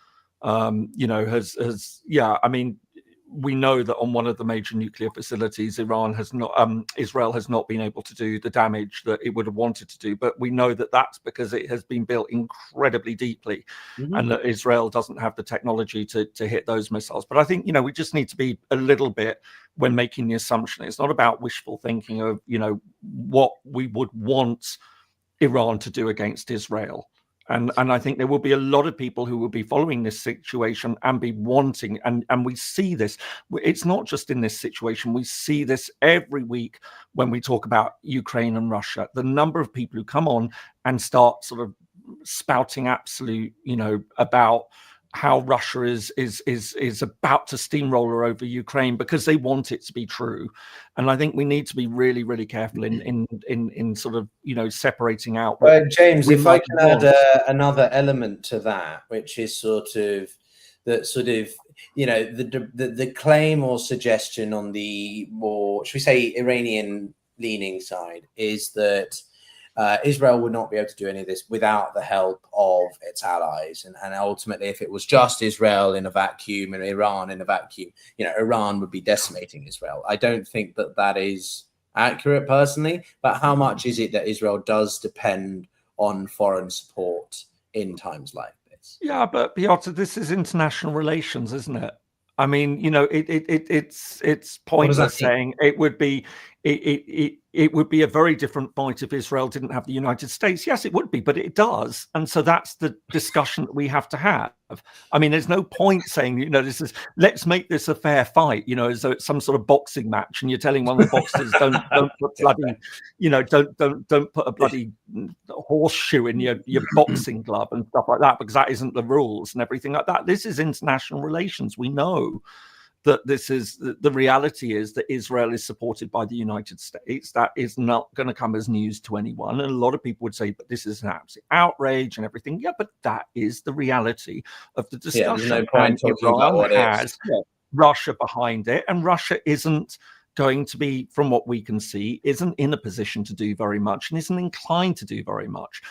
we know that on one of the major nuclear facilities, Israel has not been able to do the damage that it would have wanted to do. But we know that that's because it has been built incredibly deeply, and that Israel doesn't have the technology to hit those missiles. But I think, we just need to be a little bit, when making the assumption, it's not about wishful thinking of, what we would want Iran to do against Israel. And I think there will be a lot of people who will be following this situation and be wanting, and we see this. It's not just in this situation. We see this every week when we talk about Ukraine and Russia. The number of people who come on and start sort of spouting absolute, about how Russia is about to steamroller over Ukraine because they want it to be true. And I think we need to be really, really careful in sort of, separating out. James, if I can add another element to that, which is sort of the claim or suggestion on the more, should we say, Iranian leaning side, is that Israel would not be able to do any of this without the help of its allies. And ultimately, if it was just Israel in a vacuum and Iran in a vacuum, Iran would be decimating Israel. I don't think that is accurate personally, but how much is it that Israel does depend on foreign support in times like this? Yeah, but Piotr, this is international relations, isn't it? I mean, you know, it's pointless saying it would be a very different fight if Israel didn't have the United States. Yes, it would be, but it does, and so that's the discussion that we have to have. I mean, there's no point saying, you know, let's make this a fair fight, you know, as though it's some sort of boxing match, and you're telling one of the boxers don't put bloody, you know, don't put a bloody horseshoe in your boxing glove and stuff like that, because that isn't the rules and everything like that. This is international relations. We know that this is the reality is that Israel is supported by the United States. That is not going to come as news to anyone. And a lot of people would say, but this is an absolute outrage and everything. Yeah, but that is the reality of the discussion. Yeah, there's no point talking about what has Russia behind it, and Russia isn't going to be, from what we can see, isn't in a position to do very much and isn't inclined to do very much.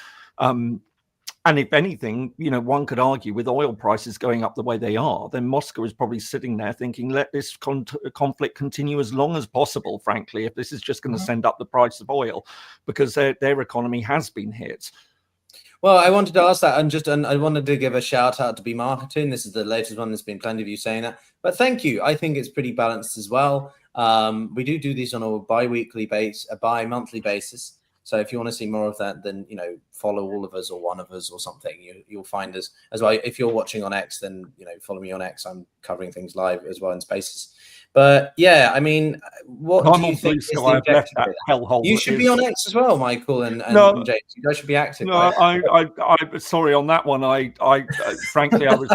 And if anything, you know, one could argue with oil prices going up the way they are, then Moscow is probably sitting there thinking, let this conflict continue as long as possible, frankly, if this is just going to send up the price of oil, because their economy has been hit. Well, I wanted to ask that, and I wanted to give a shout out to Be Marketing. This is the latest one. There's been plenty of you saying that, but thank you. I think it's pretty balanced as well. We do these on a bi-monthly basis. So if you want to see more of that, then, you know, follow all of us or one of us or something. You'll find us as well. If you're watching on X, then, you know, follow me on X. I'm covering things live as well in Spaces. But yeah, I mean, what do you think is the objective? You should be on X as well, Michael and James. You guys should be active. No, I sorry on that one. I frankly, I was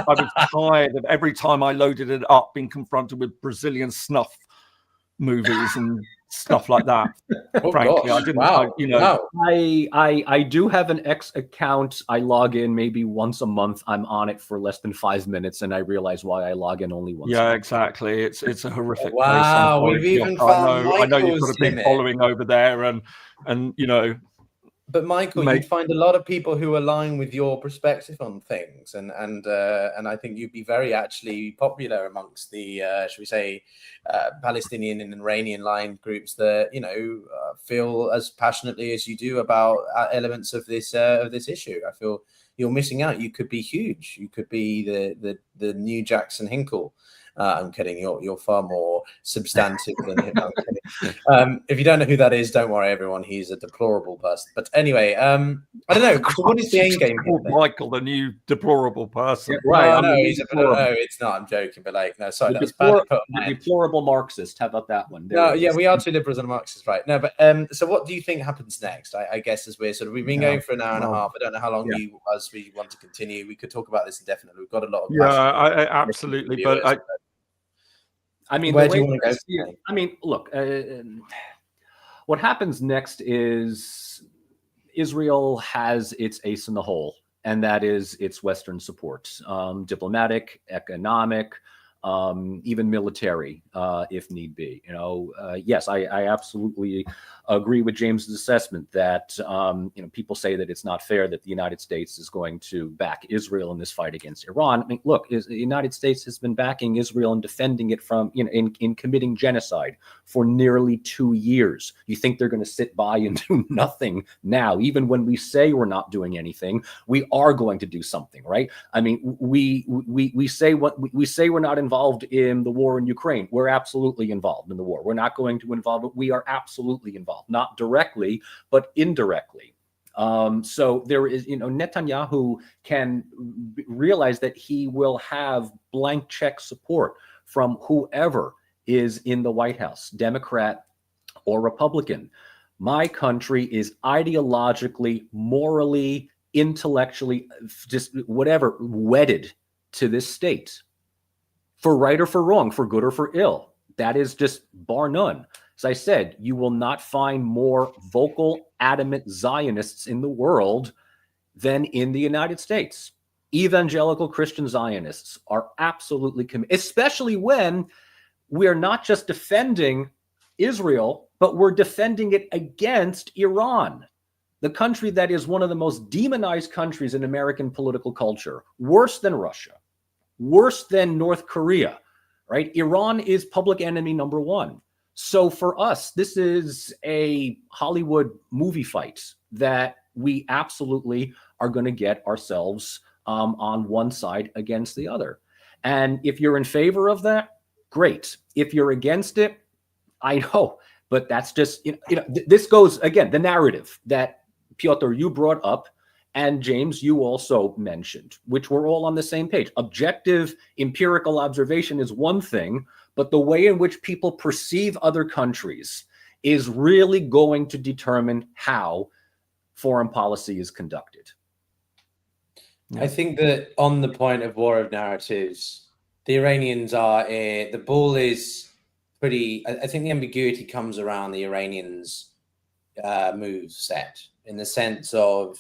tired of every time I loaded it up being confronted with Brazilian snuff movies and stuff like that. Frankly, gosh. I didn't. Wow. I do have an X account. I log in maybe once a month. I'm on it for less than 5 minutes, and I realize why I log in only once. Yeah, exactly. It's a horrific. Wow, place. we've even found I know you've got a big following over there, and you know. But Michael, you'd find a lot of people who align with your perspective on things, and I think you'd be very actually popular amongst the should we say Palestinian and Iranian line groups that, you know, feel as passionately as you do about elements of this issue. I feel you're missing out. You could be huge. You could be the new Jackson Hinkle. I'm kidding. You're far more substantive than him. I'm kidding. If you don't know who that is, don't worry, everyone. He's a deplorable person. But anyway, I don't know. So what is the end game here? Michael, the new deplorable person. Yeah, right. No, it's not. I'm joking. But like, no, sorry, that's bad. Deplorable Marxist. How about that one? No, yeah, we are two liberals and a Marxist, right? No, but so what do you think happens next? I guess as we've been going for an hour and a half. I don't know how long we want to continue. We could talk about this indefinitely. We've got a lot of absolutely, but I mean, where do you want to go? I mean, look, what happens next is Israel has its ace in the hole, and that is its Western support, diplomatic, economic, even military, if need be. You know, yes, I absolutely agree with James's assessment that you know, people say that it's not fair that the United States is going to back Israel in this fight against Iran. I mean, look, the United States has been backing Israel and defending it from, you know, in committing genocide for nearly 2 years. You think they're going to sit by and do nothing now? Even when we say we're not doing anything, we are going to do something, right? I mean, we say we're not involved in the war in Ukraine. We're absolutely involved in the war. We're not going to involve it. We are absolutely involved, not directly, but indirectly. So there is, you know, Netanyahu can realize that he will have blank check support from whoever is in the White House, Democrat or Republican. My country is ideologically, morally, intellectually, just whatever, wedded to this state. For right or for wrong, for good or for ill. That is just bar none. As I said, you will not find more vocal, adamant Zionists in the world than in the United States. Evangelical Christian Zionists are absolutely committed, especially when we're not just defending Israel, but we're defending it against Iran, the country that is one of the most demonized countries in American political culture, worse than Russia, worse than North Korea, right? Iran is public enemy number one. So for us, this is a Hollywood movie fight that we absolutely are going to get ourselves on one side against the other. And if you're in favor of that, great. If you're against it, I know, but that's just, this goes, again, the narrative that Piotr, you brought up, and James, you also mentioned, which we're all on the same page. Objective empirical observation is one thing, but the way in which people perceive other countries is really going to determine how foreign policy is conducted. I think that on the point of war of narratives, the Iranians are, the ball is pretty, I think the ambiguity comes around the Iranians' move set, in the sense of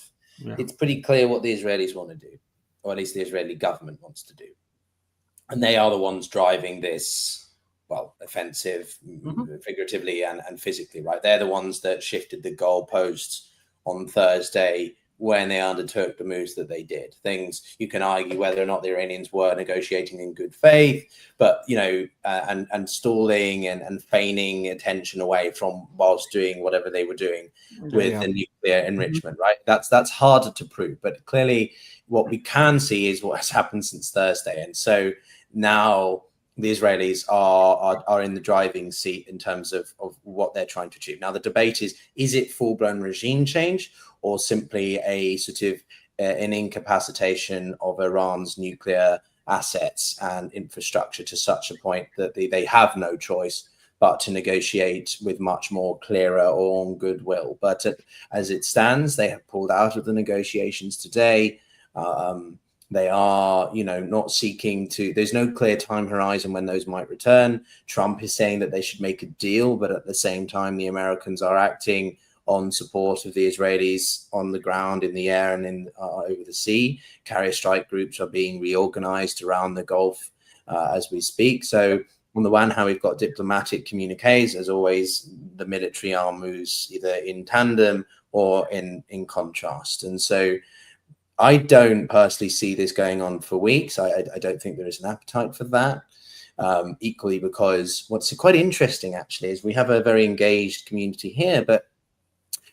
it's pretty clear what the Israelis want to do, or at least the Israeli government wants to do. And they are the ones driving this, well, offensive, figuratively and physically, right? They're the ones that shifted the goalposts on Thursday when they undertook the moves that they did. Things you can argue whether or not the Iranians were negotiating in good faith, but, and stalling and feigning attention away from whilst doing whatever they were doing with the nuclear enrichment, right? That's harder to prove, but clearly what we can see is what has happened since Thursday. And so now the Israelis are in the driving seat in terms of what they're trying to achieve. Now, the debate is it full-blown regime change, or simply a sort of an incapacitation of Iran's nuclear assets and infrastructure to such a point that they have no choice but to negotiate with much more clearer or on goodwill. But as it stands, they have pulled out of the negotiations today. They are, not seeking to, there's no clear time horizon when those might return. Trump is saying that they should make a deal, but at the same time, the Americans are acting on support of the Israelis on the ground, in the air, and over the sea. Carrier strike groups are being reorganized around the Gulf as we speak. So on the one hand, we've got diplomatic communiques. As always, the military arm moves either in tandem or in contrast. And so I don't personally see this going on for weeks. I don't think there is an appetite for that. Equally, because what's quite interesting, actually, is we have a very engaged community here, but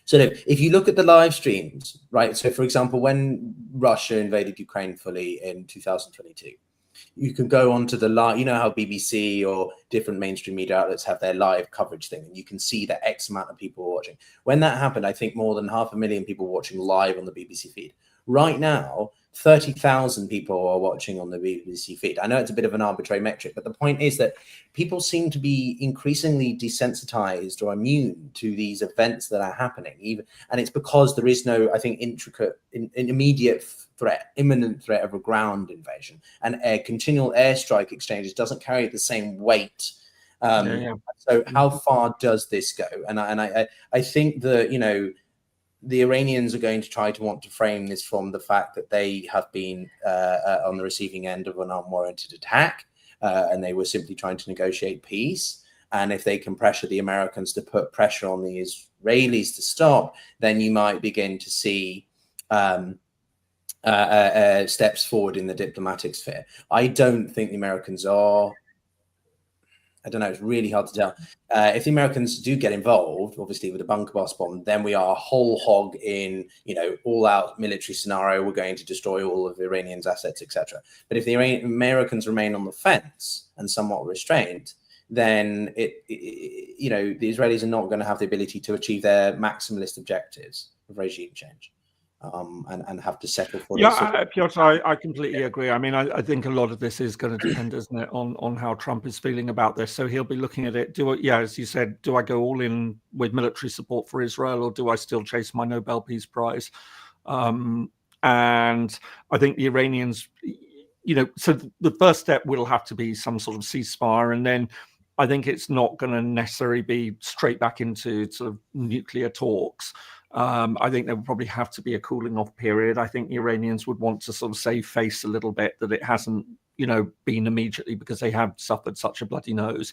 sort of, if you look at the live streams, right? So, for example, when Russia invaded Ukraine fully in 2022, you can go onto the live, how BBC or different mainstream media outlets have their live coverage thing, and you can see that X amount of people were watching. When that happened, I think more than 500,000 people were watching live on the BBC feed. Right now, 30,000 people are watching on the BBC feed. I know it's a bit of an arbitrary metric, but the point is that people seem to be increasingly desensitized or immune to these events that are happening. And it's because there is no, I think, immediate threat, imminent threat of a ground invasion. And continual airstrike exchanges doesn't carry the same weight. So how far does this go? And I think that, the Iranians are going to want to frame this from the fact that they have been on the receiving end of an unwarranted attack, and they were simply trying to negotiate peace. And if they can pressure the Americans to put pressure on the Israelis to stop, then you might begin to see steps forward in the diplomatic sphere. I don't think the Americans are. I don't know. It's really hard to tell. If the Americans do get involved, obviously with a bunker bus bomb, then we are whole hog in, all-out military scenario. We're going to destroy all of Iranians' assets, etc. But if the Americans remain on the fence and somewhat restrained, then the Israelis are not going to have the ability to achieve their maximalist objectives of regime change. And have to settle for this. Piotr, I completely agree. I mean, I think a lot of this is going to depend, isn't it, on how Trump is feeling about this. So he'll be looking at it. As you said, do I go all in with military support for Israel, or do I still chase my Nobel Peace Prize? And I think the Iranians, so the first step will have to be some sort of ceasefire, and then I think it's not going to necessarily be straight back into sort of nuclear talks. I think there would probably have to be a cooling off period. I think the Iranians would want to sort of save face a little bit that it hasn't, been immediately, because they have suffered such a bloody nose.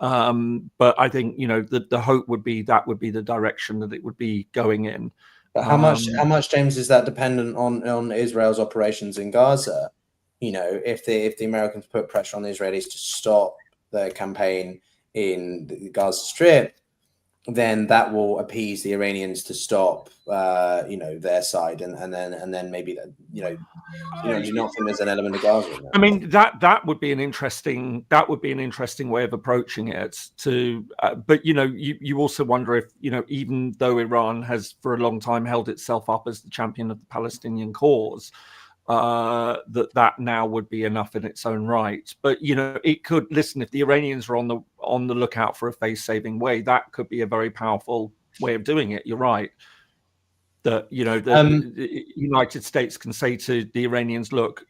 But I think, the hope would be that would be the direction that it would be going in. But how much, James, is that dependent on Israel's operations in Gaza? If the Americans put pressure on the Israelis to stop their campaign in the Gaza Strip, then that will appease the Iranians to stop, their side, and then maybe that, do you not think there's an element of Gaza in that? I mean, that would be an interesting way of approaching it. But you also wonder if even though Iran has for a long time held itself up as the champion of the Palestinian cause, that now would be enough in its own right. But it could, listen, if the Iranians are on the lookout for a face-saving way, that could be a very powerful way of doing it. You're right. That the United States can say to the Iranians, look,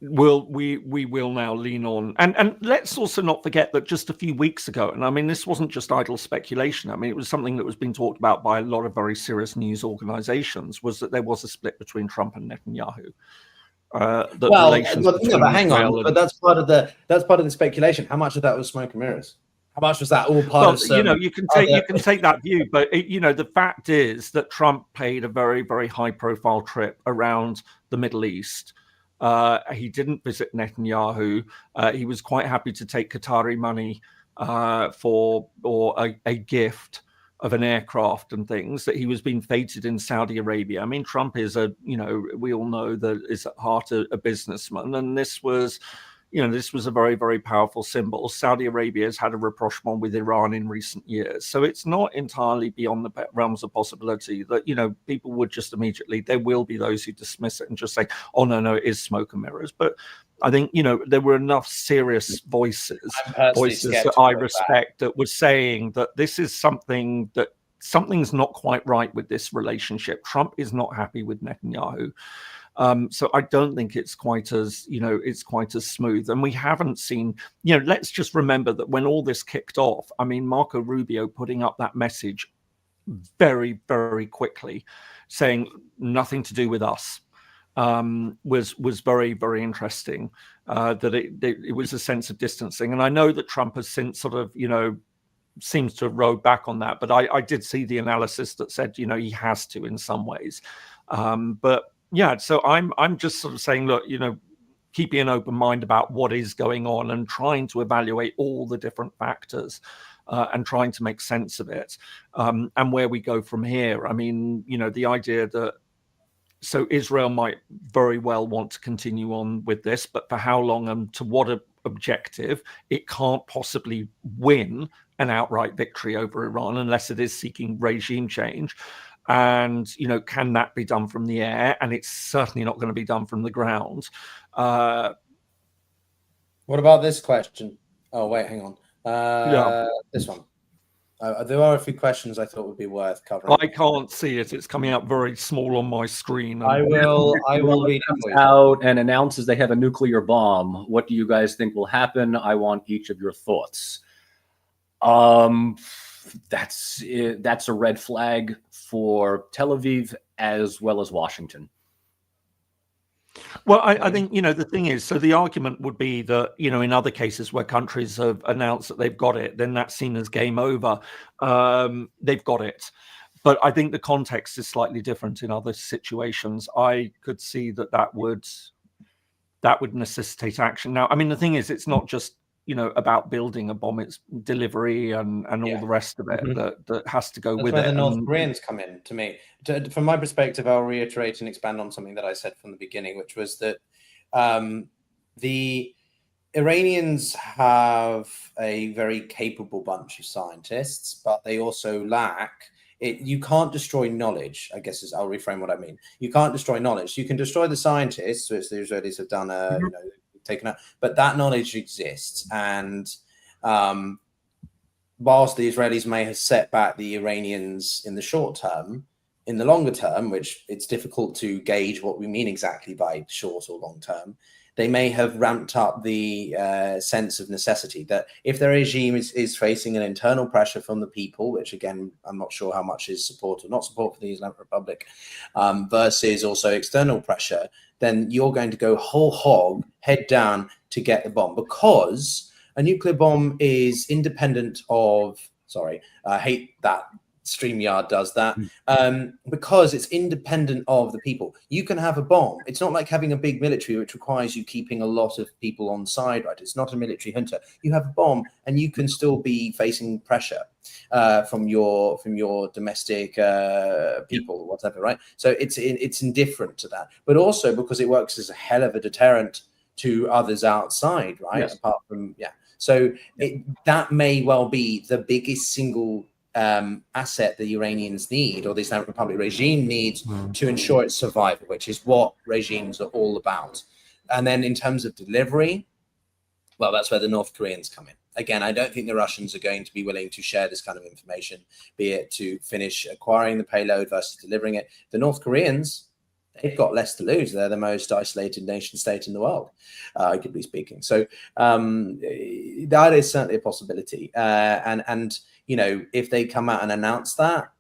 we will now lean on, and let's also not forget that just a few weeks ago, and I mean this wasn't just idle speculation, I mean it was something that was being talked about by a lot of very serious news organizations, was that there was a split between Trump and Netanyahu. But hang on, but that's part of the speculation. How much of that was smoke and mirrors? How much was that all part of some, you can take that view, but the fact is that Trump paid a very, very high profile trip around the Middle East. He didn't visit Netanyahu. He was quite happy to take Qatari money for a gift of an aircraft and things, that he was being feted in Saudi Arabia. I mean, Trump is we all know that is at heart a businessman, and this was a very, very powerful symbol. Saudi Arabia has had a rapprochement with Iran in recent years. So it's not entirely beyond the realms of possibility that, people would just immediately, there will be those who dismiss it and just say, oh, no, it is smoke and mirrors. But I think, there were enough serious voices that I respect that were saying that this is something's not quite right with this relationship. Trump is not happy with Netanyahu. So I don't think it's quite as smooth. And we haven't seen, let's just remember that when all this kicked off, I mean, Marco Rubio putting up that message very, very quickly saying nothing to do with us, was very, very interesting, that it was a sense of distancing. And I know that Trump has since sort of, seems to have rode back on that. But I did see the analysis that said, he has to in some ways. But yeah, so I'm just sort of saying, look, keeping an open mind about what is going on and trying to evaluate all the different factors and trying to make sense of it, and where we go from here. I mean, the idea that so Israel might very well want to continue on with this, but for how long and to what objective? It can't possibly win an outright victory over Iran unless it is seeking regime change. And, can that be done from the air? And it's certainly not going to be done from the ground. What about this question? Oh, wait, hang on. This one. There are a few questions I thought would be worth covering. I can't see it. It's coming up very small on my screen. I will read it out and announces they have a nuclear bomb. What do you guys think will happen? I want each of your thoughts. That's a red flag for Tel Aviv as well as Washington. Well, I think, the thing is, so the argument would be that, in other cases where countries have announced that they've got it, then that's seen as game over. They've got it. But I think the context is slightly different in other situations. I could see that would necessitate action. Now, I mean, the thing is, it's not just, about building a bomb, it's delivery and all the rest of it that has to go with it. That's where the North Koreans come in, to me. From my perspective, I'll reiterate and expand on something that I said from the beginning, which was that the Iranians have a very capable bunch of scientists, but they also lack it. You can't destroy knowledge, I guess I'll reframe what I mean. You can't destroy knowledge. You can destroy the scientists, which the Israelis have done, taken out, but that knowledge exists. And whilst the Israelis may have set back the Iranians in the short term, in the longer term, which it's difficult to gauge what we mean exactly by short or long term, they may have ramped up the sense of necessity that if their regime is facing an internal pressure from the people, which again, I'm not sure how much is support or not support for the Islamic Republic, versus also external pressure, then you're going to go whole hog, head down to get the bomb, because a nuclear bomb is independent of, I hate that StreamYard does that, because it's independent of the people. You can have a bomb. It's not like having a big military, which requires you keeping a lot of people on side, right? It's not a military junta. You have a bomb, and you can still be facing pressure from your domestic people or whatever, right? So it's indifferent to that, but also because it works as a hell of a deterrent to others outside, right? Yes. Apart from so that may well be the biggest single asset the Iranians need, or the Islamic Republic regime needs, to ensure its survival, which is what regimes are all about. And then in terms of delivery, well, that's where the North Koreans come in. Again, I don't think the Russians are going to be willing to share this kind of information, be it to finish acquiring the payload versus delivering it. The North Koreans, they've got less to lose. They're the most isolated nation state in the world, arguably speaking. So that is certainly a possibility. And you know, if they come out and announce that,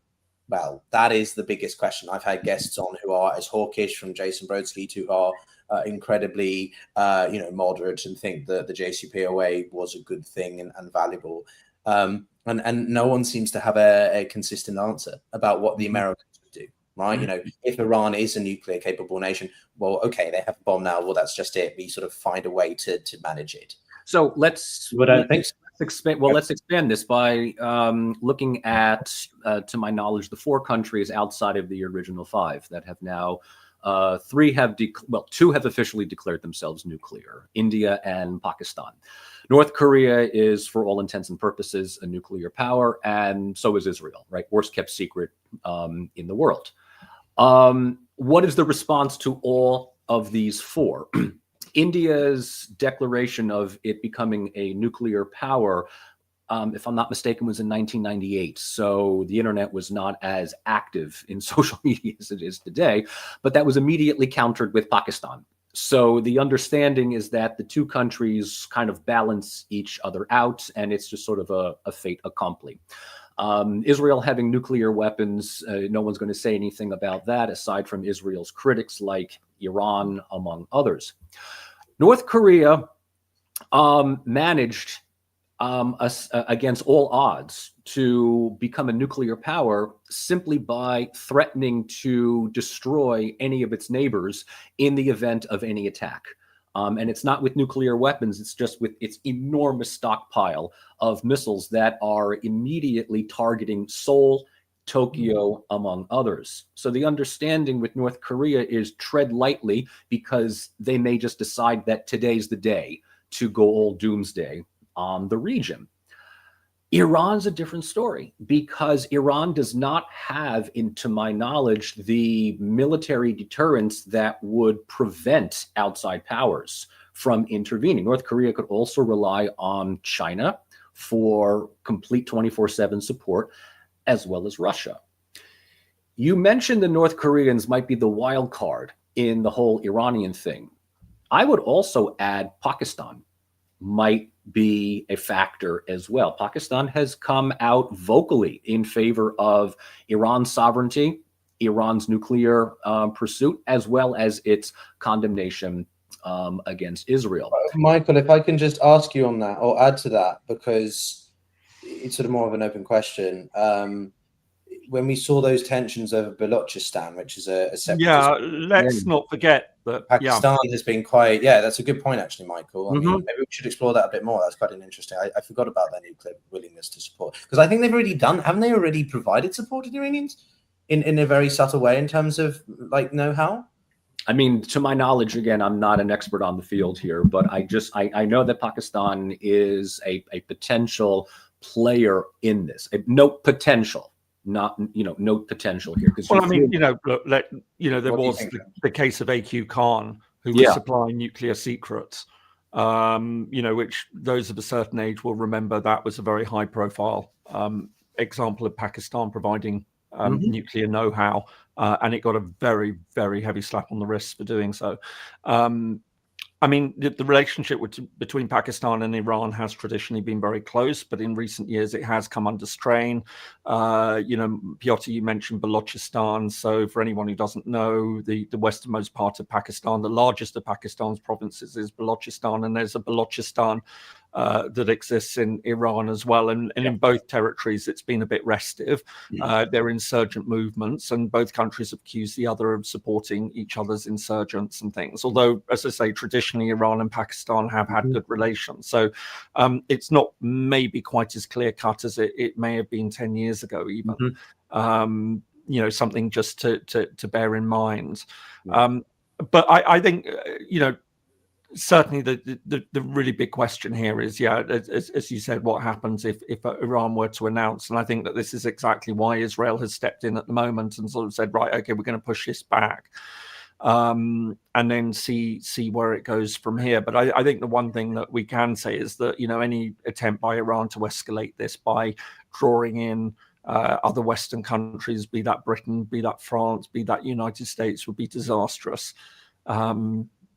well, that is the biggest question. I've had guests on who are as hawkish, from Jason Brodsky, to are incredibly, moderate, and think that the JCPOA was a good thing and valuable. And no one seems to have a consistent answer about what the Americans would do. Right, you know, if Iran is a nuclear capable nation, well, okay, they have a bomb now. Well, that's just it. We sort of find a way to manage it. So let's expand this by looking at, to my knowledge, the 4 countries outside of the original 5 that have now, 2 have officially declared themselves nuclear: India and Pakistan. North Korea is, for all intents and purposes, a nuclear power, and so is Israel, right? Worst kept secret in the world. What is the response to all of these 4? India's declaration of it becoming a nuclear power, if I'm not mistaken, was in 1998. So the internet was not as active in social media as it is today, but that was immediately countered with Pakistan. So the understanding is that the 2 countries kind of balance each other out, and it's just sort of a fait accompli. Israel having nuclear weapons, no one's going to say anything about that, aside from Israel's critics like Iran, among others. North Korea managed, against all odds, to become a nuclear power simply by threatening to destroy any of its neighbors in the event of any attack. And it's not with nuclear weapons, it's just with its enormous stockpile of missiles that are immediately targeting Seoul, Tokyo, among others. So the understanding with North Korea is tread lightly, because they may just decide that today's the day to go all doomsday on the region. Iran's a different story, because Iran does not have, to my knowledge, the military deterrence that would prevent outside powers from intervening. North Korea could also rely on China for complete 24/7 support, as well as Russia. You mentioned the North Koreans might be the wild card in the whole Iranian thing. I would also add Pakistan might be a factor as well. Pakistan has come out vocally in favor of Iran's sovereignty, Iran's nuclear pursuit, as well as its condemnation against Israel. Michael, if I can just ask you on that, or add to that, because it's sort of more of an open question. When we saw those tensions over Balochistan, which is a separatist, let's not forget that Pakistan has been quite. Yeah, that's a good point, actually, Michael. I mean, maybe we should explore that a bit more. That's quite an interesting. I forgot about their nuclear willingness to support, because I think they've already done. Haven't they already provided support to the Iranians in a very subtle way in terms of like know-how? I mean, to my knowledge, again, I'm not an expert on the field here, but I know that Pakistan is a potential player in this. Note potential. Not, no potential here. Well, I mean, look, there was the case of AQ Khan, who was supplying nuclear secrets, which those of a certain age will remember. That was a very high profile example of Pakistan providing nuclear know-how, and it got a very, very heavy slap on the wrist for doing so. I mean, the relationship between Pakistan and Iran has traditionally been very close, but in recent years it has come under strain. Piotr, you mentioned Balochistan. So for anyone who doesn't know, the westernmost part of Pakistan, the largest of Pakistan's provinces is Balochistan, and there's a Balochistan that exists in Iran as well. And in both territories, it's been a bit restive. There are insurgent movements, and both countries have accused the other of supporting each other's insurgents and things. Although, as I say, traditionally, Iran and Pakistan have had good relations. So it's not maybe quite as clear cut as it may have been 10 years ago, even. Something just to bear in mind. But I think, certainly the really big question here is, as you said, what happens if Iran were to announce? And I think that this is exactly why Israel has stepped in at the moment and sort of said, right, okay, we're going to push this back, and then see where it goes from here. But I think the one thing that we can say is that, any attempt by Iran to escalate this by drawing in other Western countries, be that Britain, be that France, be that United States, would be disastrous.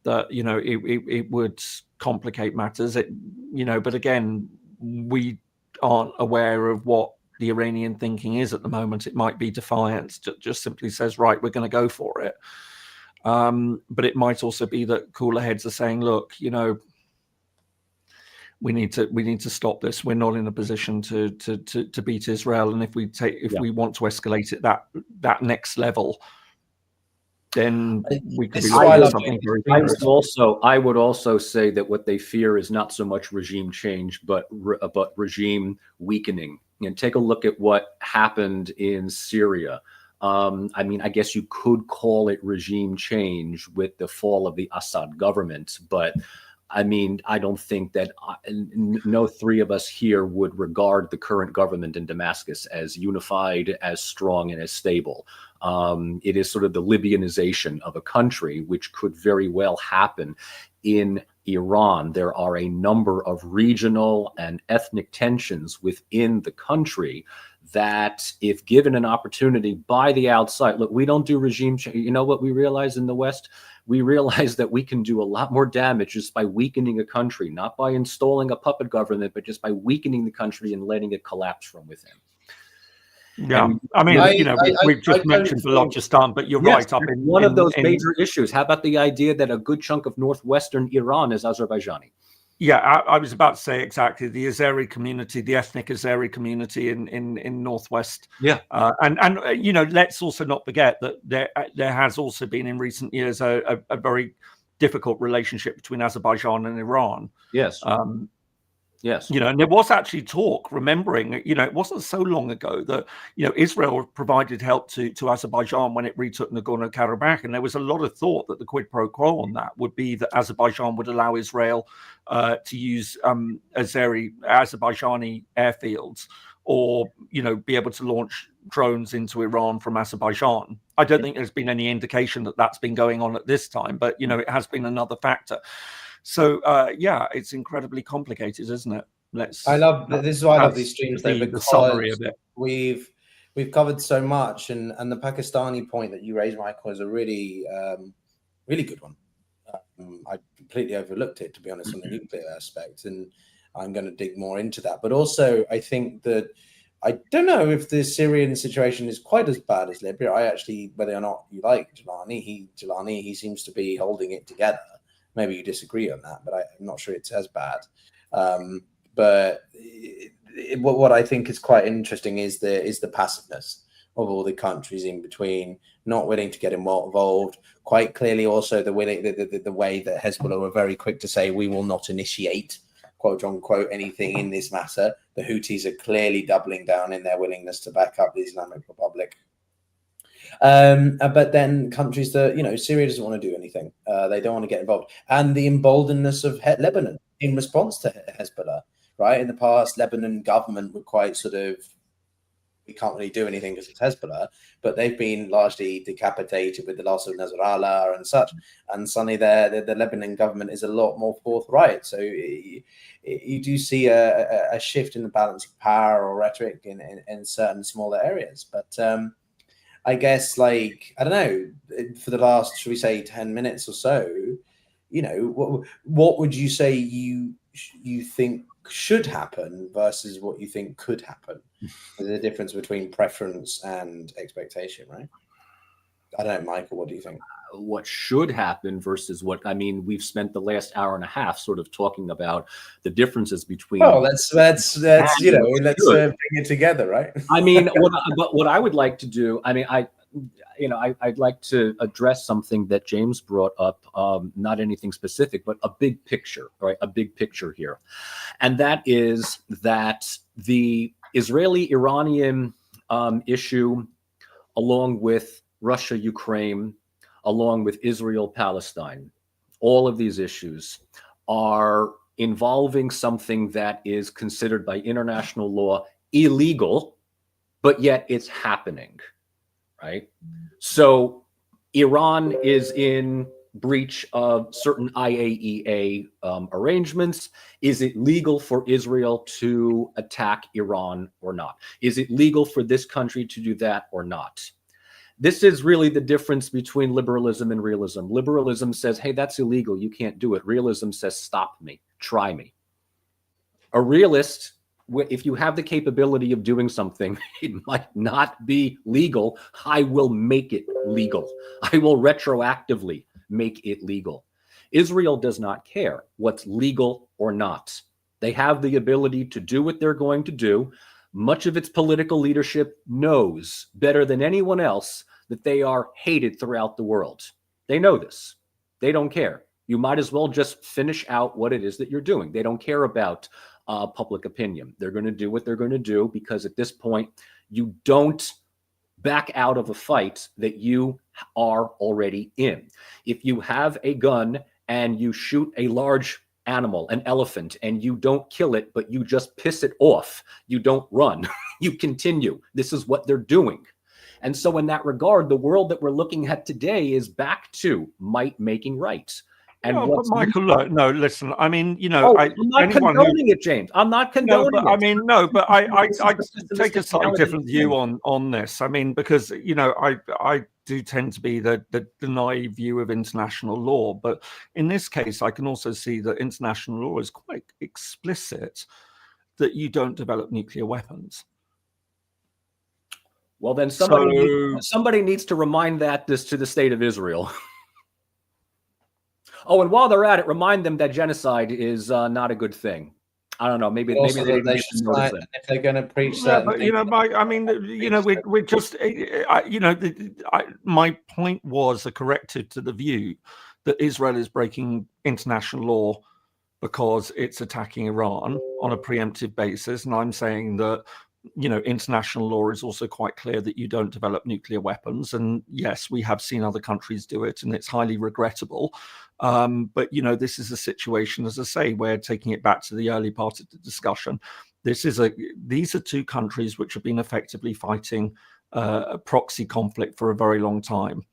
That it would complicate matters. But again, we aren't aware of what the Iranian thinking is at the moment. It might be defiance, just simply says, right, we're going to go for it. But it might also be that cooler heads are saying, look, we need to stop this. We're not in a position to beat Israel, and if we want to escalate it that next level, then we could be looking at something very dangerous. I would also say that what they fear is not so much regime change, but regime weakening. Take a look at what happened in Syria. I guess you could call it regime change with the fall of the Assad government, but I don't think that no three of us here would regard the current government in Damascus as unified, as strong, and as stable. It is sort of the Libyanization of a country, which could very well happen in Iran. There are a number of regional and ethnic tensions within the country that, if given an opportunity by the outside, look, we don't do regime change. You know what we realize in the West? We realize that we can do a lot more damage just by weakening a country, not by installing a puppet government, but just by weakening the country and letting it collapse from within. Yeah, we've just mentioned Balochistan, but you're right. One of those major issues. How about the idea that a good chunk of northwestern Iran is Azerbaijani? Yeah, I was about to say exactly the Azeri community, the ethnic Azeri community in northwest. Yeah, and let's also not forget that there has also been in recent years a very difficult relationship between Azerbaijan and Iran. Yes. Yes. And there was actually talk, remembering, it wasn't so long ago that, Israel provided help to Azerbaijan when it retook Nagorno-Karabakh. And there was a lot of thought that the quid pro quo on that would be that Azerbaijan would allow Israel to use Azerbaijani airfields, or, be able to launch drones into Iran from Azerbaijan. I don't think there's been any indication that that's been going on at this time, but, it has been another factor. So it's incredibly complicated, isn't it? This is why I love these streams, though, because the summary of it. We've covered so much, and the Pakistani point that you raised, Michael, is a really really good one. I completely overlooked it, to be honest, on the nuclear aspect, and I'm going to dig more into that. But also, I think that I don't know if the Syrian situation is quite as bad as Libya. Whether or not you like Gilani, he seems to be holding it together. Maybe you disagree on that, but I'm not sure it's as bad. But what I think is quite interesting is the passiveness of all the countries in between, not willing to get involved. Quite clearly, also the way that Hezbollah were very quick to say, we will not initiate, quote unquote, anything in this matter. The Houthis are clearly doubling down in their willingness to back up the Islamic Republic. But then countries that, Syria doesn't want to do anything. They don't want to get involved. And the emboldenedness of Lebanon in response to Hezbollah, right? In the past, Lebanon government were quite sort of, we can't really do anything because it's Hezbollah, but they've been largely decapitated with the loss of Nasrallah and such. And suddenly the Lebanon government is a lot more forthright. So you do see a shift in the balance of power or rhetoric in certain smaller areas. But I guess, I don't know, for the last, should we say, 10 minutes or so, what would you say you think should happen versus what you think could happen? There's a difference between preference and expectation, right? I don't know, Michael, what do you think? what should happen versus what, I mean, we've spent the last hour and a half sort of talking about the differences between. Well, let's let's bring it together, right? I mean, what I would like to do, I mean, I'd like to address something that James brought up, not anything specific, but a big picture, right? A big picture here. And that is that the Israeli-Iranian issue, along with Russia-Ukraine, along with Israel-Palestine, all of these issues are involving something that is considered by international law illegal, but yet it's happening, right? So Iran is in breach of certain IAEA arrangements. Is it legal for Israel to attack Iran or not? Is it legal for this country to do that or not? This is really the difference between liberalism and realism. Liberalism says, hey, that's illegal, you can't do it. Realism says, stop me, try me. A realist, if you have the capability of doing something, it might not be legal. I will make it legal. I will retroactively make it legal. Israel does not care what's legal or not. They have the ability to do what they're going to do. Much of its political leadership knows better than anyone else that they are hated throughout the world. They know this. They don't care. You might as well just finish out what it is that you're doing. They don't care about public opinion. They're going to do what they're going to do because at this point, you don't back out of a fight that you are already in. If you have a gun and you shoot a large animal, an elephant, and you don't kill it, but you just piss it off, you don't run, you continue. This is what they're doing. And so in that regard, the world that we're looking at today is back to might making right. And but Michael, no, listen. I mean, you know, I'm not condoning it, James. I'm not condoning it. I mean, no, but I take a slightly different view on this. I mean, because you know, I do tend to be the naive view of international law, but in this case, I can also see that international law is quite explicit that you don't develop nuclear weapons. Well, then somebody needs to remind this to the state of Israel. Oh, and while they're at it, remind them that genocide is not a good thing. I don't know. Maybe they should if they're going to preach that. But, you know, I mean, you know, we're just, you know, my point was a corrective to the view that Israel is breaking international law because it's attacking Iran on a preemptive basis, and I'm saying that, you know, international law is also quite clear that you don't develop nuclear weapons. And yes, we have seen other countries do it, and it's highly regrettable. But, you know, this is a situation, as I say, where taking it back to the early part of the discussion, these are two countries which have been effectively fighting a proxy conflict for a very long time.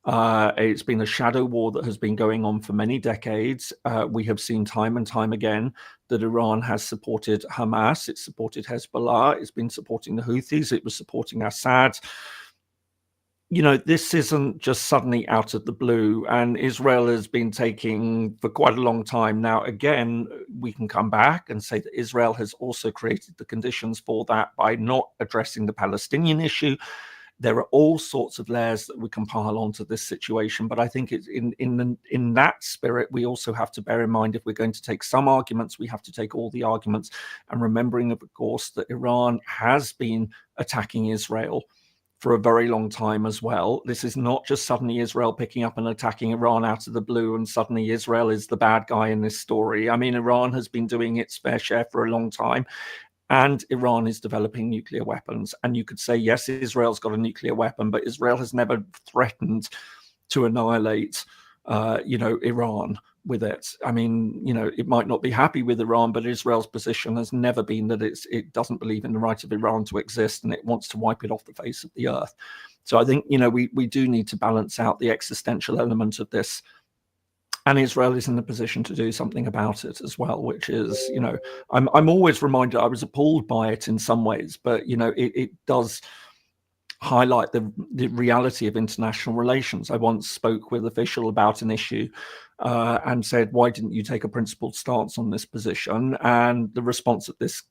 It's been a shadow war that has been going on for many decades. We have seen time and time again that Iran has supported Hamas, it's supported Hezbollah, it's been supporting the Houthis, it was supporting Assad. You know, this isn't just suddenly out of the blue, and Israel has been taking for quite a long time. Now, again, we can come back and say that Israel has also created the conditions for that by not addressing the Palestinian issue. There are all sorts of layers that we can pile onto this situation, but I think it's in that spirit, we also have to bear in mind, if we're going to take some arguments, we have to take all the arguments, and remembering, of course, that Iran has been attacking Israel for a very long time as well. This is not just suddenly Israel picking up and attacking Iran out of the blue, and suddenly Israel is the bad guy in this story. I mean, Iran has been doing its fair share for a long time. And Iran is developing nuclear weapons. And you could say, yes, Israel's got a nuclear weapon, but Israel has never threatened to annihilate, you know, Iran with it. I mean, you know, it might not be happy with Iran, but Israel's position has never been that it doesn't believe in the right of Iran to exist, and it wants to wipe it off the face of the earth. So I think, you know, we do need to balance out the existential element of this. And Israel is in the position to do something about it as well, which is, you know, I'm always reminded, I was appalled by it in some ways, but, you know, it does highlight the reality of international relations. I once spoke with an official about an issue and said, why didn't you take a principled stance on this position? And the response of this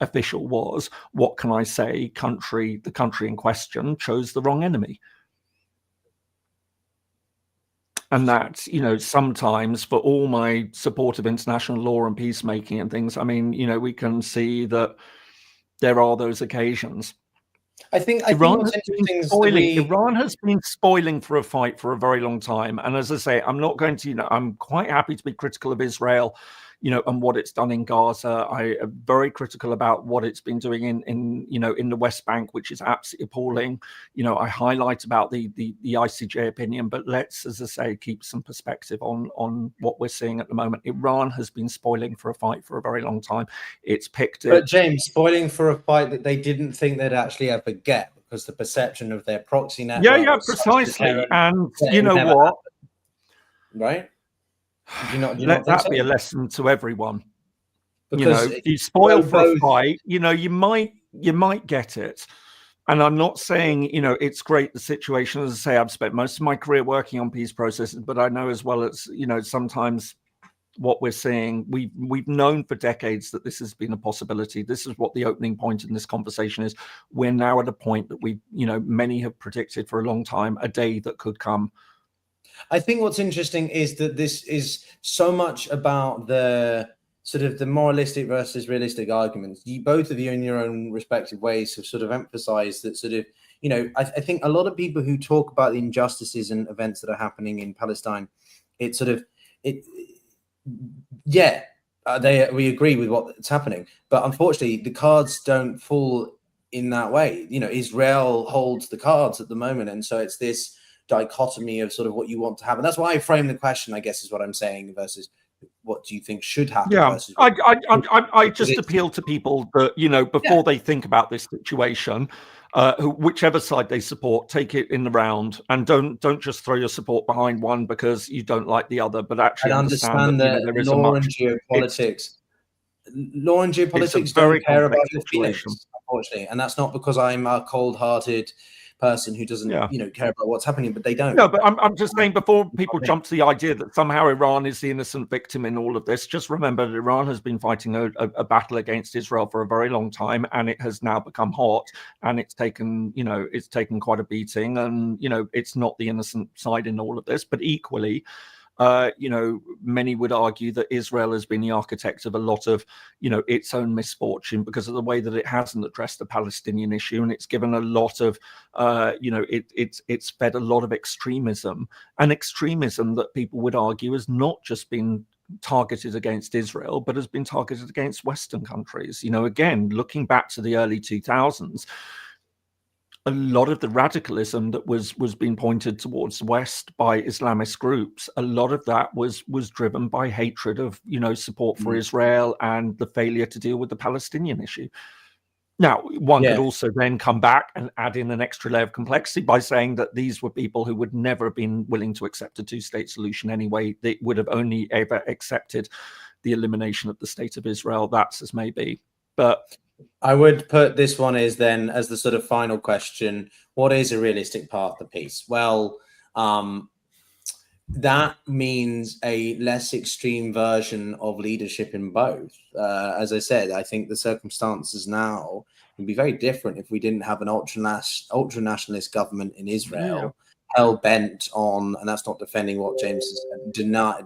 official was, what can I say? The country in question chose the wrong enemy. And that, you know, sometimes, for all my support of international law and peacemaking and things, I mean, you know, we can see that there are those occasions. I think what's interesting is Iran has been spoiling for a fight for a very long time. And as I say, I'm not going to, you know, I'm quite happy to be critical of Israel, you know, and what it's done in Gaza. I am very critical about what it's been doing in you know, in the West Bank, which is absolutely appalling. You know, I highlight about the ICJ opinion, but let's, as I say, keep some perspective on what we're seeing at the moment. Iran has been spoiling for a fight for a very long time. It's picked it. But James, spoiling for a fight that they didn't think they'd actually ever get, because the perception of their proxy network. Yeah, precisely. And you know what? Happened, right? Do you not let that be a lesson to everyone. Because, you know, you spoil for a fight, you know, you might get it. And I'm not saying, you know, it's great, the situation. As I say, I've spent most of my career working on peace processes, but I know as well as, you know, sometimes what we're seeing, we've known for decades that this has been a possibility. This is what the opening point in this conversation is. We're now at a point that we, you know, many have predicted for a long time, a day that could come. I think what's interesting is that this is so much about the sort of the moralistic versus realistic arguments. Both of you in your own respective ways have sort of emphasized that sort of, you know, I think a lot of people who talk about the injustices and events that are happening in Palestine, it's sort of, we agree with what's happening, but unfortunately the cards don't fall in that way. You know, Israel holds the cards at the moment, and so it's this dichotomy of sort of what you want to have, and that's why I frame the question, I guess, is what I'm saying, versus what do you think should happen. Yeah, I just appeal to people that, you know, before they think about this situation, whichever side they support, take it in the round, and don't just throw your support behind one because you don't like the other, but actually understand that, you know, there is law and geopolitics. Law and geopolitics don't care about your feelings, unfortunately, and that's not because I'm a cold-hearted person who doesn't, you know, care about what's happening, but they don't. No, but I'm just saying, before people jump to the idea that somehow Iran is the innocent victim in all of this, just remember that Iran has been fighting a battle against Israel for a very long time, and it has now become hot, and it's taken, you know, it's taken quite a beating, and, you know, it's not the innocent side in all of this, but equally, you know, many would argue that Israel has been the architect of a lot of, you know, its own misfortune because of the way that it hasn't addressed the Palestinian issue, and it's given a lot of, you know, it's fed a lot of extremism, and extremism that people would argue has not just been targeted against Israel, but has been targeted against Western countries. You know, again, looking back to the early 2000s. A lot of the radicalism that was being pointed towards the West by Islamist groups, a lot of that was driven by hatred of, you know, support for Israel and the failure to deal with the Palestinian issue. Now, one could also then come back and add in an extra layer of complexity by saying that these were people who would never have been willing to accept a two-state solution anyway. They would have only ever accepted the elimination of the state of Israel. That's as may be. But I would put this one as the sort of final question: what is a realistic path to peace? Well, that means a less extreme version of leadership in both. As I said, I think the circumstances now would be very different if we didn't have an ultra-nationalist government in Israel, hell bent on, and that's not defending what James has denied,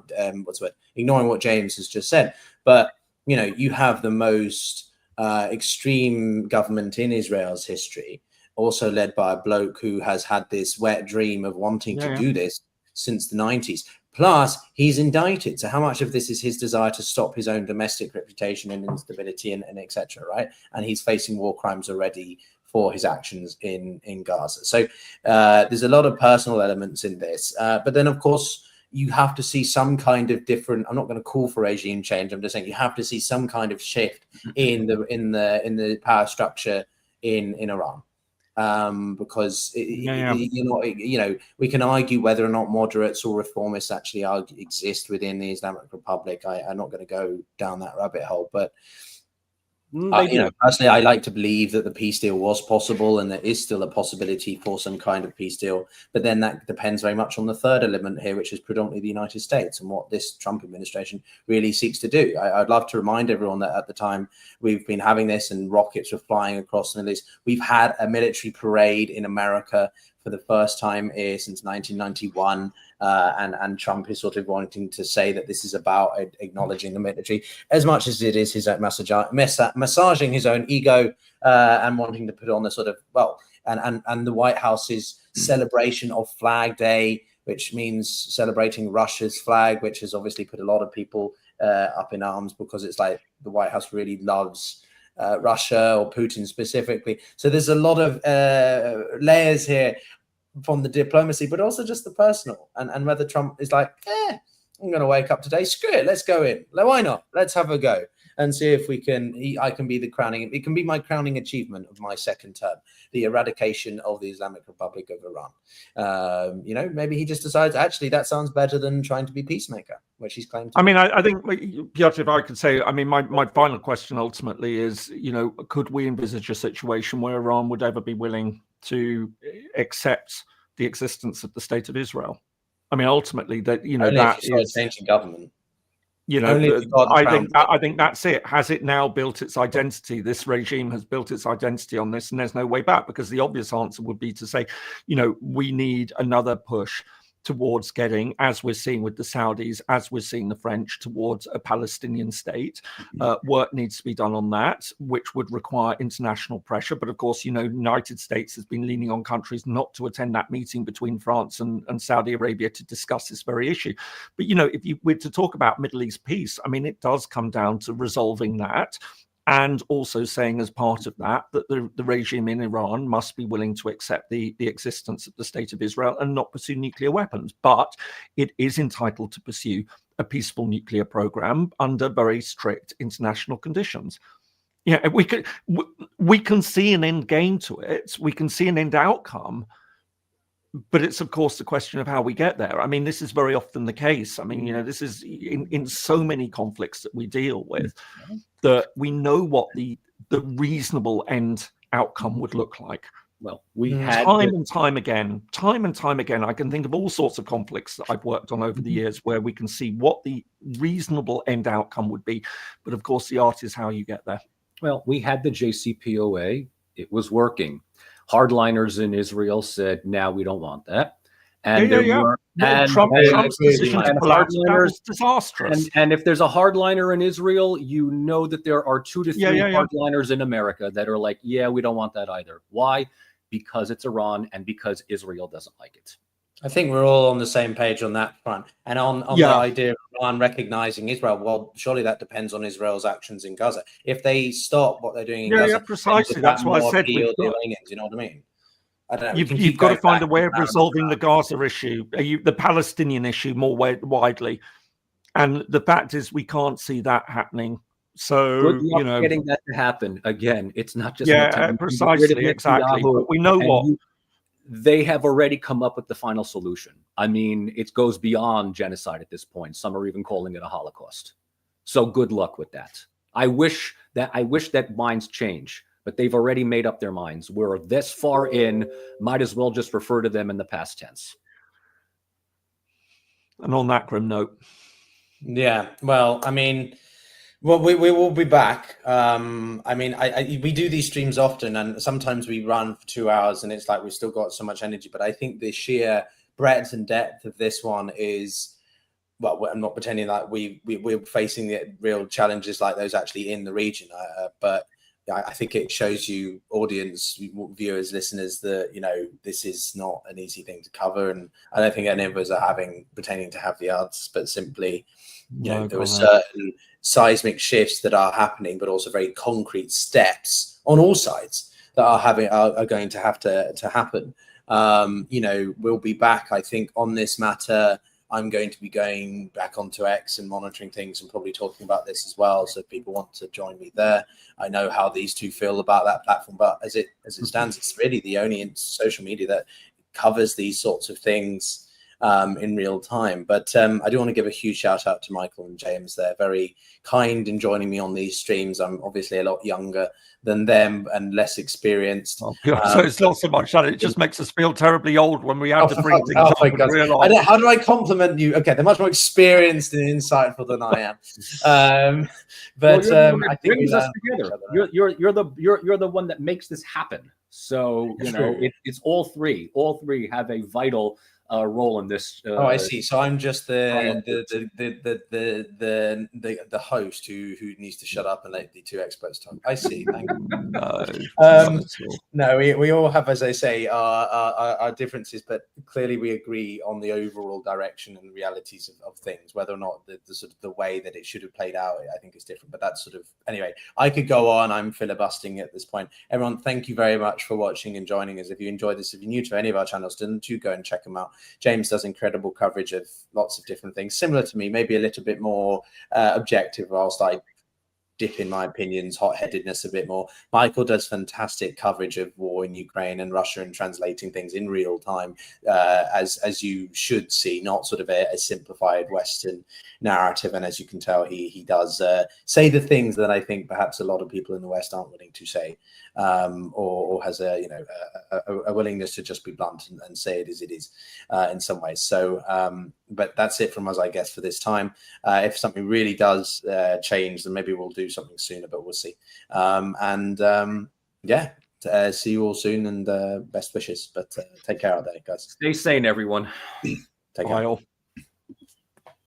ignoring what James has just said, but, you know, you have the most extreme government in Israel's history, also led by a bloke who has had this wet dream of wanting to do this since the 90s. Plus, he's indicted. So how much of this is his desire to stop his own domestic reputation and instability and etc., right? And he's facing war crimes already for his actions in Gaza. So there's a lot of personal elements in this. But then, of course, you have to see some kind of different. I'm not going to call for regime change. I'm just saying you have to see some kind of shift in the power structure in Iran, because you're not. You know, we can argue whether or not moderates or reformists actually exist within the Islamic Republic. I'm not going to go down that rabbit hole, but. You know, personally, I like to believe that the peace deal was possible, and there is still a possibility for some kind of peace deal. But then that depends very much on the third element here, which is predominantly the United States and what this Trump administration really seeks to do. I'd love to remind everyone that at the time we've been having this and rockets were flying across the Middle East, we've had a military parade in America for the first time since 1991. And Trump is sort of wanting to say that this is about acknowledging the military as much as it is his own massaging his own ego and wanting to put on the sort of, well, and the White House's celebration of Flag Day, which means celebrating Russia's flag, which has obviously put a lot of people up in arms, because it's like the White House really loves Russia, or Putin specifically. So there's a lot of layers here from the diplomacy, but also just the personal, and whether Trump is like, I'm going to wake up today, screw it, let's go in. Why not? Let's have a go and see if we can. I can be the crowning. It can be my crowning achievement of my second term, the eradication of the Islamic Republic of Iran. Maybe he just decides, actually, that sounds better than trying to be peacemaker, which he's claimed to. I mean, I think, Piotr, if I could say, I mean, my final question ultimately is, could we envisage a situation where Iran would ever be willing to accept the existence of the state of Israel? I mean, ultimately, that that is changing government. I think that's it. Has it now built its identity? This regime has built its identity on this, and there's no way back, because the obvious answer would be to say, we need another push towards getting, as we're seeing with the Saudis, as we're seeing the French, towards a Palestinian state. Work needs to be done on that, which would require international pressure. But of course, United States has been leaning on countries not to attend that meeting between France and Saudi Arabia to discuss this very issue. But, if you were to talk about Middle East peace, I mean, it does come down to resolving that, and also saying as part of that the regime in Iran must be willing to accept the existence of the state of Israel and not pursue nuclear weapons. But it is entitled to pursue a peaceful nuclear program under very strict international conditions. Yeah, we can see an end game to it. We can see an end outcome. But it's, of course, the question of how we get there. I mean, this is very often the case. I mean, this is in so many conflicts that we deal with, that we know what the reasonable end outcome would look like. Well, we had time and time again, I can think of all sorts of conflicts that I've worked on over the years where we can see what the reasonable end outcome would be. But of course, the art is how you get there. Well, we had the JCPOA. It was working. Hardliners in Israel said, "Now we don't want that." And Trump's decision to pull out was disastrous. And if there's a hardliner in Israel, you know that there are 2 to 3 hardliners in America that are like, "Yeah, we don't want that either." Why? Because it's Iran and because Israel doesn't like it. I think we're all on the same page on that front. And on the idea of Iran recognizing Israel, well, surely that depends on Israel's actions in Gaza. If they stop what they're doing in Gaza, precisely. That's why I said the Iranians, you know what I mean? I don't know. You've got to find a way of resolving the Gaza issue, the Palestinian issue more widely. And the fact is, we can't see that happening. So, good luck getting that to happen. Again, it's not just precisely, exactly. But we know what. They have already come up with the final solution. I mean, it goes beyond genocide at this point. Some are even calling it a Holocaust. So good luck with that. I wish that minds change, but they've already made up their minds. We're this far in, might as well just refer to them in the past tense. And on that grim note. Yeah, well, I mean, well, we will be back. I mean, we do these streams often, and sometimes we run for 2 hours, and it's like we've still got so much energy. But I think the sheer breadth and depth of this one is, well, I'm not pretending like we're facing the real challenges like those actually in the region. But I think it shows you, audience, viewers, listeners, that this is not an easy thing to cover, and I don't think any of us are pretending to have the answers, but simply. There are certain seismic shifts that are happening, but also very concrete steps on all sides that are going to have to happen. We'll be back, I think, on this matter. I'm going to be going back onto X and monitoring things and probably talking about this as well. So if people want to join me there, I know how these two feel about that platform. But as it stands, it's really the only social media that covers these sorts of things in real time. But I do want to give a huge shout out to Michael and James. They're very kind in joining me on these streams. I'm obviously a lot younger than them and less experienced. So it's not so much that it just makes us feel terribly old when we have to bring things up and realize. How do I compliment you? Okay, they're much more experienced and insightful than I am. I think brings us together. You're the one that makes this happen. So it's all three. All three have a vital role in this. Oh, I see. So I'm just the host who needs to shut up and let the two experts talk. I see. Thank you. No, we all have, as I say, our differences, but clearly we agree on the overall direction and realities of things. Whether or not the sort of the way that it should have played out, I think is different. But that's sort of, anyway, I could go on. I'm filibustering at this point. Everyone, thank you very much for watching and joining us. If you enjoyed this, if you're new to any of our channels, do go and check them out. James does incredible coverage of lots of different things, similar to me, maybe a little bit more objective, whilst I dip in my opinions, hot-headedness a bit more. Michael does fantastic coverage of war in Ukraine and Russia and translating things in real time, as you should see, not sort of a simplified Western narrative. And as you can tell, he does say the things that I think perhaps a lot of people in the West aren't willing to say, or has a willingness to just be blunt and say it as it is in some ways. So, but that's it from us, I guess, for this time. If something really does change, then maybe we'll do something sooner, but we'll see. Yeah, see you all soon, and best wishes. But take care out there, guys. Stay sane, everyone. Take care.